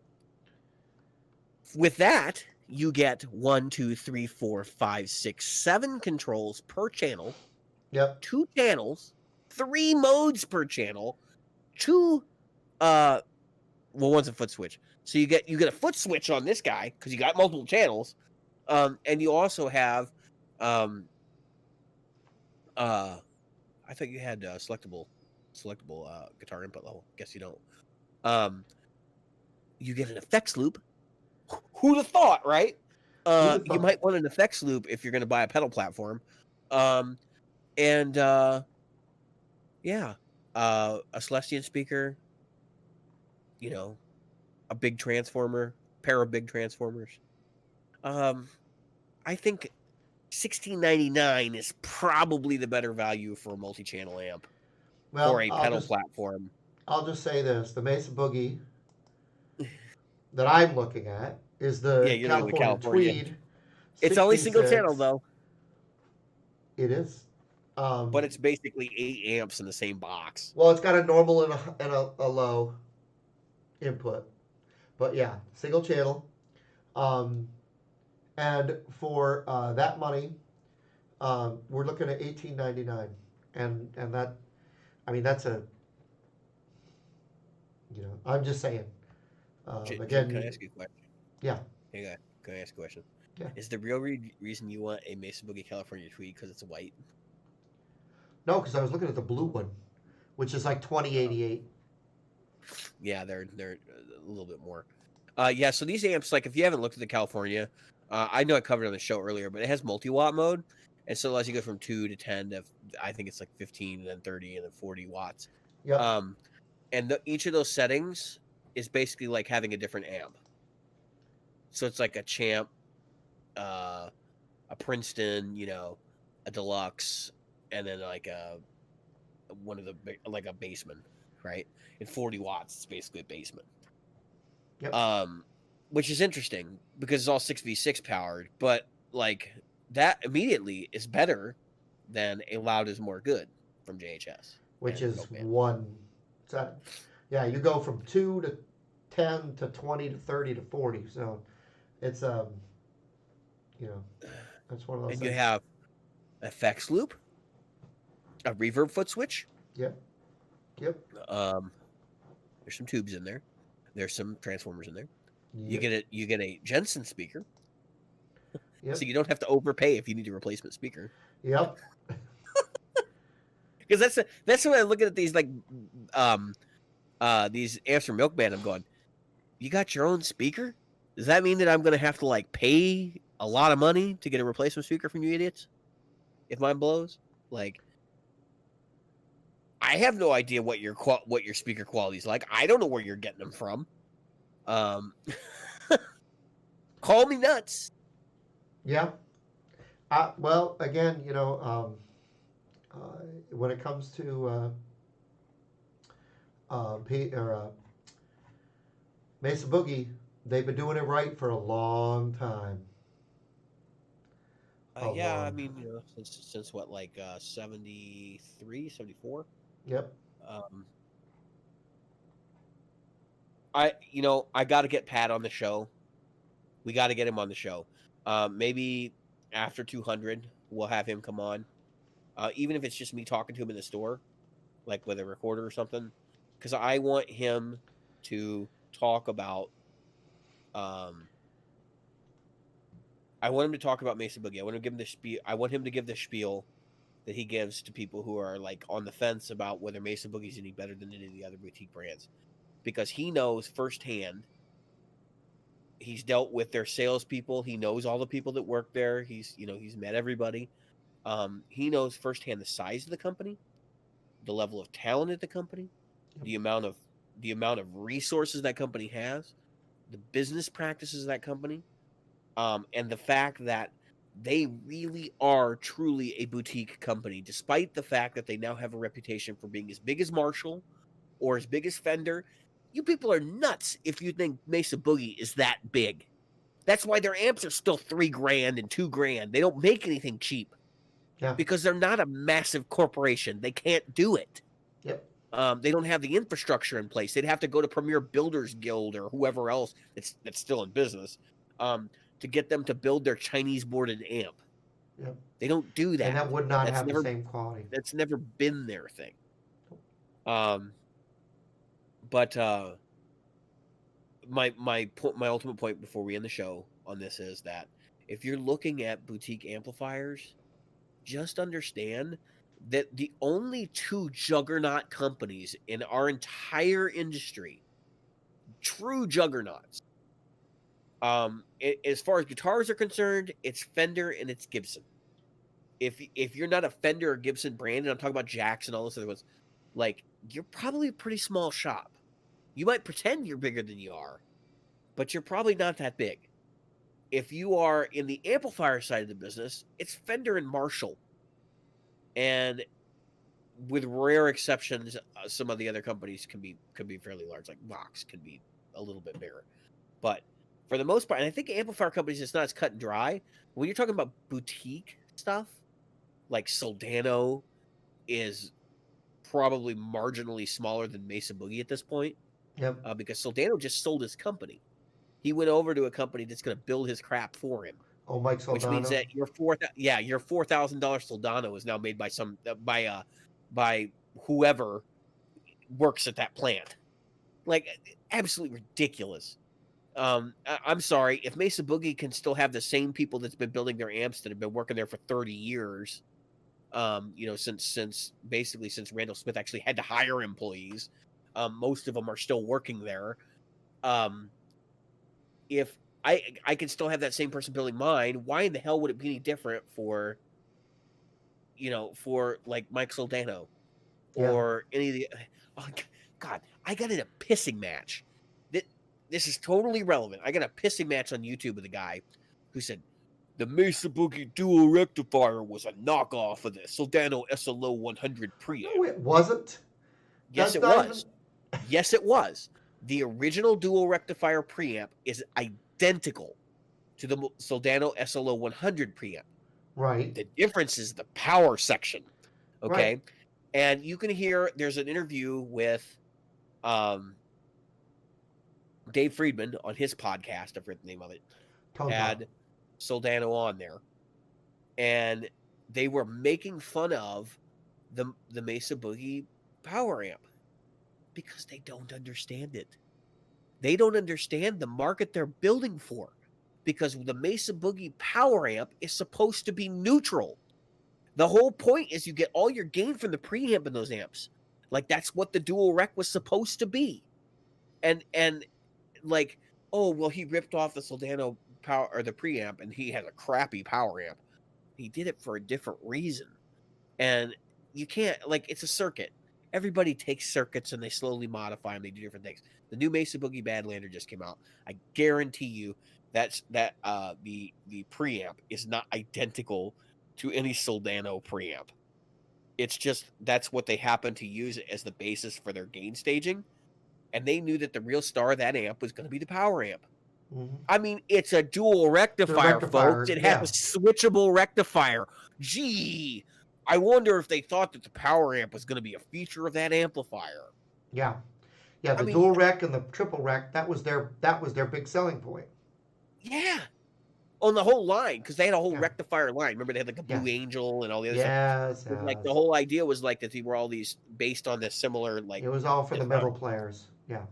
With that, you get 1, 2, 3, 4, 5, 6, 7 controls per channel. Yep. 2 channels, 3 modes per channel, 2 one's a foot switch. So you get a foot switch on this guy because you got multiple channels. And you also have I thought you had selectable guitar input level. Guess you don't. You get an effects loop. Who'd have thought, right? You might want an effects loop if you're going to buy a pedal platform. A Celestion speaker, a big transformer, pair of big transformers. I think $16.99 is probably the better value for a multi-channel amp for a pedal platform. I'll just say this: the Mesa Boogie that I'm looking at is the California Tweed. It's only single channel though. It is, but it's basically 8 amps in the same box. Well, it's got a normal and a low input, but yeah, single channel. And for that money, we're looking at $18.99, and that, I mean, that's a, I'm just saying. Again, can I ask you a question? Yeah. Hey, can I ask a question? Yeah. Is the real reason you want a Mesa Boogie California Tweed because it's white? No, because I was looking at the blue one, which is like $20.88. Yeah, they're a little bit more. Yeah, so these amps, like if you haven't looked at the California, I know I covered it on the show earlier, but it has multi-watt mode, and so it allows you to go from 2 to 10 to, I think it's like 15 and then 30 and then 40 watts. Yeah. And each of those settings is basically like having a different amp. So it's like a Champ, a Princeton, a Deluxe, and then like one of the like a Bassman, right? And 40 watts, it's basically a Bassman. Yep. Which is interesting because it's all 6v6 powered, but like that immediately is better than a Loud is More Good from JHS, which is one setting. Yeah, you go from 2 to 10 to 20 to 30 to 40. So it's that's one of those. And things. You have effects loop, a reverb foot switch. Yep. There's some tubes in there. There's some transformers in there. Yep. You get a Jensen speaker. Yep. So you don't have to overpay if you need a replacement speaker. Yep. Because that's when I look at these these amps from Milkman. I'm going, you got your own speaker? Does that mean that I'm going to have to like pay a lot of money to get a replacement speaker from you idiots? If mine blows, like, I have no idea what your speaker quality is like. I don't know where you're getting them from. Call me nuts. Yeah. Well, again, when it comes to Mesa Boogie, they've been doing it right for a long time. A Yeah, I long mean, time. since what, like 73, 74. Yep. Um, I got to get Pat on the show. We got to get him on the show. Maybe after 200, we'll have him come on. Even if it's just me talking to him in the store, like with a recorder or something, because I want him to talk about. Um, I want him to talk about Mesa Boogie. I want to give him the spiel. I want him to give the spiel that he gives to people who are like on the fence about whether Mesa Boogie's any better than any of the other boutique brands, because he knows firsthand. He's dealt with their salespeople. He knows all the people that work there. He's met everybody. He knows firsthand the size of the company, the level of talent at the company, Yep. the amount of resources that company has, the business practices of that company, and the fact that they really are truly a boutique company, despite the fact that they now have a reputation for being as big as Marshall or as big as Fender. You people are nuts if you think Mesa Boogie is that big. That's why their amps are still $3,000 and $2,000. They don't make anything cheap Yeah. because they're not a massive corporation. They can't do it. Yep. They don't have the infrastructure in place. They'd have to go to Premier Builders Guild or whoever else that's still in business to get them to build their Chinese boarded amp. Yep. They don't do And that. that would not That's have the never same quality. that's never been their thing. But my ultimate point before we end the show on this is that if you're looking at boutique amplifiers, just understand that the only two juggernaut companies in our entire industry, true juggernauts, as far as guitars are concerned, it's Fender and it's Gibson. If you're not a Fender or Gibson brand, and I'm talking about Jacks and all those other ones, like, you're probably a pretty small shop. You might pretend you're bigger than you are, but you're probably not that big. If you are in the amplifier side of the business, it's Fender and Marshall. And with rare exceptions, some of the other companies can be fairly large, like Vox can be a little bit bigger. But for the most part, and I think amplifier companies, it's not as cut and dry. When you're talking about boutique stuff, like Soldano is probably marginally smaller than Mesa Boogie at this point, Yep. because Soldano just sold his company. He went over to a company that's going to build his crap for him, Oh, Mike which means Soldano. that your $4,000 Soldano is now made by whoever works at that plant. Like, absolutely ridiculous. I'm sorry, if Mesa Boogie can still have the same people that's been building their amps that have been working there for 30 years, since Randall Smith actually had to hire employees, most of them are still working there. If I can still have that same person building mine, why in the hell would it be any different for like Mike Soldano Yeah. or any of the? Oh, God, I got in a pissing match. This is totally relevant. I got a pissing match on YouTube with a guy who said the Mesa Boogie dual rectifier was a knockoff of the Soldano SLO 100 preamp. No, it wasn't. Yes, That's it not was. even. Yes, it was. The original dual rectifier preamp is identical to the Soldano SLO 100 preamp. Right. The difference is the power section. Okay. Right. And you can hear there's an interview with Dave Friedman on his podcast. I forget the name of it. Tone Had Soldano on there. And they were making fun of the Mesa Boogie power amp because they don't understand it. They don't understand the market they're building for, because the Mesa Boogie power amp is supposed to be neutral. The whole point is you get all your gain from the preamp in those amps. Like, that's what the dual rec was supposed to be. And like, oh, well, he ripped off the Soldano power or the preamp and he has a crappy power amp. He did it for a different reason. And you can't, like, it's a circuit. Everybody takes circuits and they slowly modify them. They do different things. The new Mesa Boogie Badlander just came out. I guarantee you the preamp is not identical to any Soldano preamp. It's just that's what they happen to use as the basis for their gain staging. And they knew that the real star of that amp was going to be the power amp. Mhm. I mean, it's a dual rectifier, rectifier, folks. It has yeah. a switchable rectifier. Gee, I wonder if they thought that the power amp was going to be a feature of that amplifier. Yeah. Yeah, I the mean, dual rec and the triple rec, that was their big selling point. yeah, on the whole line, because they had a whole Yeah. rectifier line. Remember, they had like the Blue Yeah. Angel and all the other Yes, stuff. Like the yes. whole idea was like that they were all these based on this similar like It was all for the design. metal players. Yeah.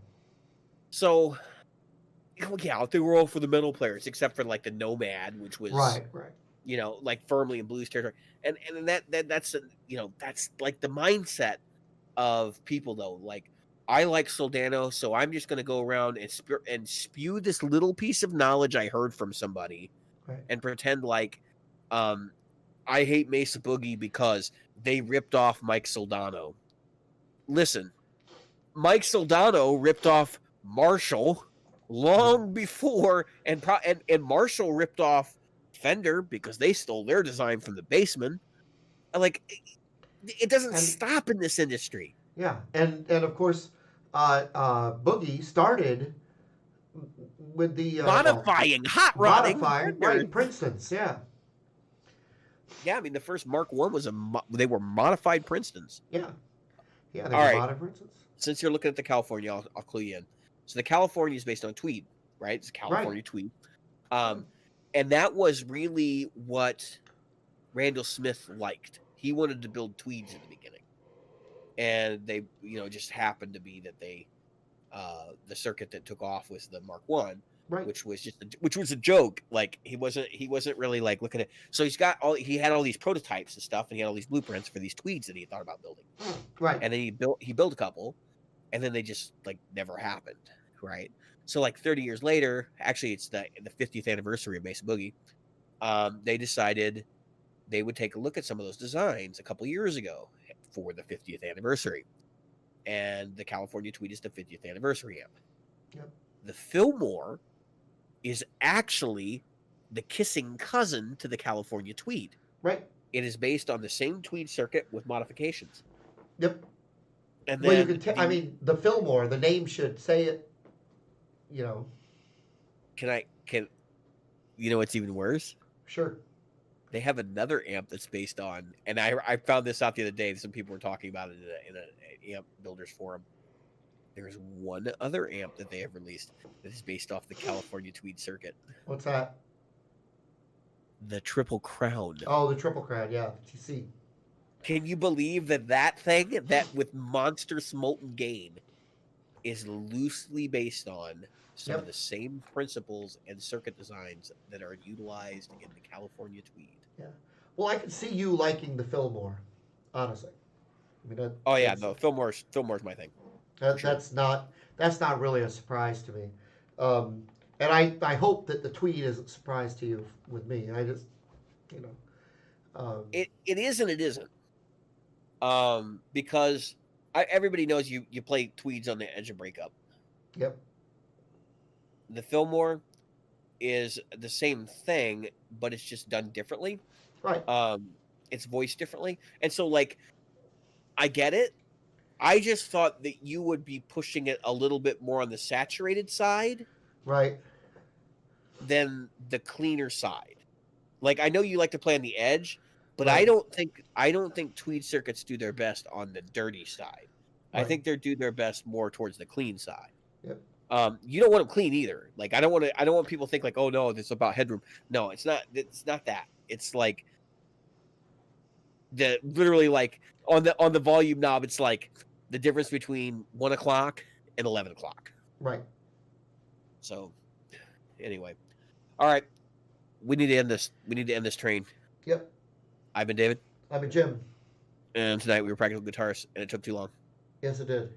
So, yeah, they were all for the metal players, except for like the Nomad, which was Right. like firmly in blues territory. And that's that's like the mindset of people though. Like I like Soldano, so I'm just gonna go around and spew this little piece of knowledge I heard from somebody, Right. and pretend like I hate Mesa Boogie because they ripped off Mike Soldano. Listen, Mike Soldano ripped off Marshall long before, and Marshall ripped off Fender because they stole their design from the Bassman. Like it doesn't And stop in this industry. yeah, and of course, Boogie started with the Modifying, hot rodding modifying, Fenders. right? Princeton's, yeah, Yeah, I mean the first Mark I was they were modified Princetons. yeah, yeah. They All were right. modified Princeton's. Since you're looking at the California, I'll clue you in. So the California is based on tweed, right? It's a California tweed. And that was really what Randall Smith liked. He wanted to build tweeds in the beginning. And they, just happened to be that they the circuit that took off was the Mark I, Right. which was a joke. Like he wasn't really like looking at. So he had all these prototypes and stuff, and he had all these blueprints for these tweeds that he thought about building. Right. And then he built a couple, and then they just like never happened, right? So like 30 years later, actually it's the 50th anniversary of Mesa Boogie. They decided they would take a look at some of those designs a couple years ago for the 50th anniversary, and the California Tweed is the 50th anniversary amp. Yep. The Fillmore is actually the kissing cousin to the California Tweed. Right. It is based on the same Tweed circuit with modifications. Yep. And Well, then you can. I mean, the Fillmore. The name should say it. Can you know what's even worse? Sure. They have another amp that's based on, and I found this out the other day. Some people were talking about it in an amp builders forum. There's one other amp that they have released that is based off the California Tweed circuit. What's that? The Triple Crown. Oh, the Triple Crown. Yeah, TC. Can you believe that thing that with monstrous molten gain is loosely based on some of the same principles and circuit designs that are utilized in the California Tweed? Yeah. Well, I can see you liking the Fillmore, honestly. I mean, No, Fillmore's my thing. That's not really a surprise to me, and I hope that the Tweed isn't a surprise to you with me. I just, it is and it isn't, because everybody knows you play Tweeds on the edge of breakup. Yep. The Fillmore is the same thing, but it's just done differently. Right. It's voiced differently, and so like, I get it. I just thought that you would be pushing it a little bit more on the saturated side, right, than the cleaner side. Like I know you like to play on the edge, but right. I don't think Tweed circuits do their best on the dirty side. Right. I think they do their best more towards the clean side. Yep. You don't want them clean either. Like I don't want people to think like, oh no, this is about headroom. No, it's not. It's not that. It's like literally like on the volume knob. It's like the difference between 1 o'clock and 11 o'clock. Right. So, anyway, all right, we need to end this. We need to end this train. Yep. I've been David. I've been Jim. And tonight we were practical guitarists, and it took too long. Yes, it did.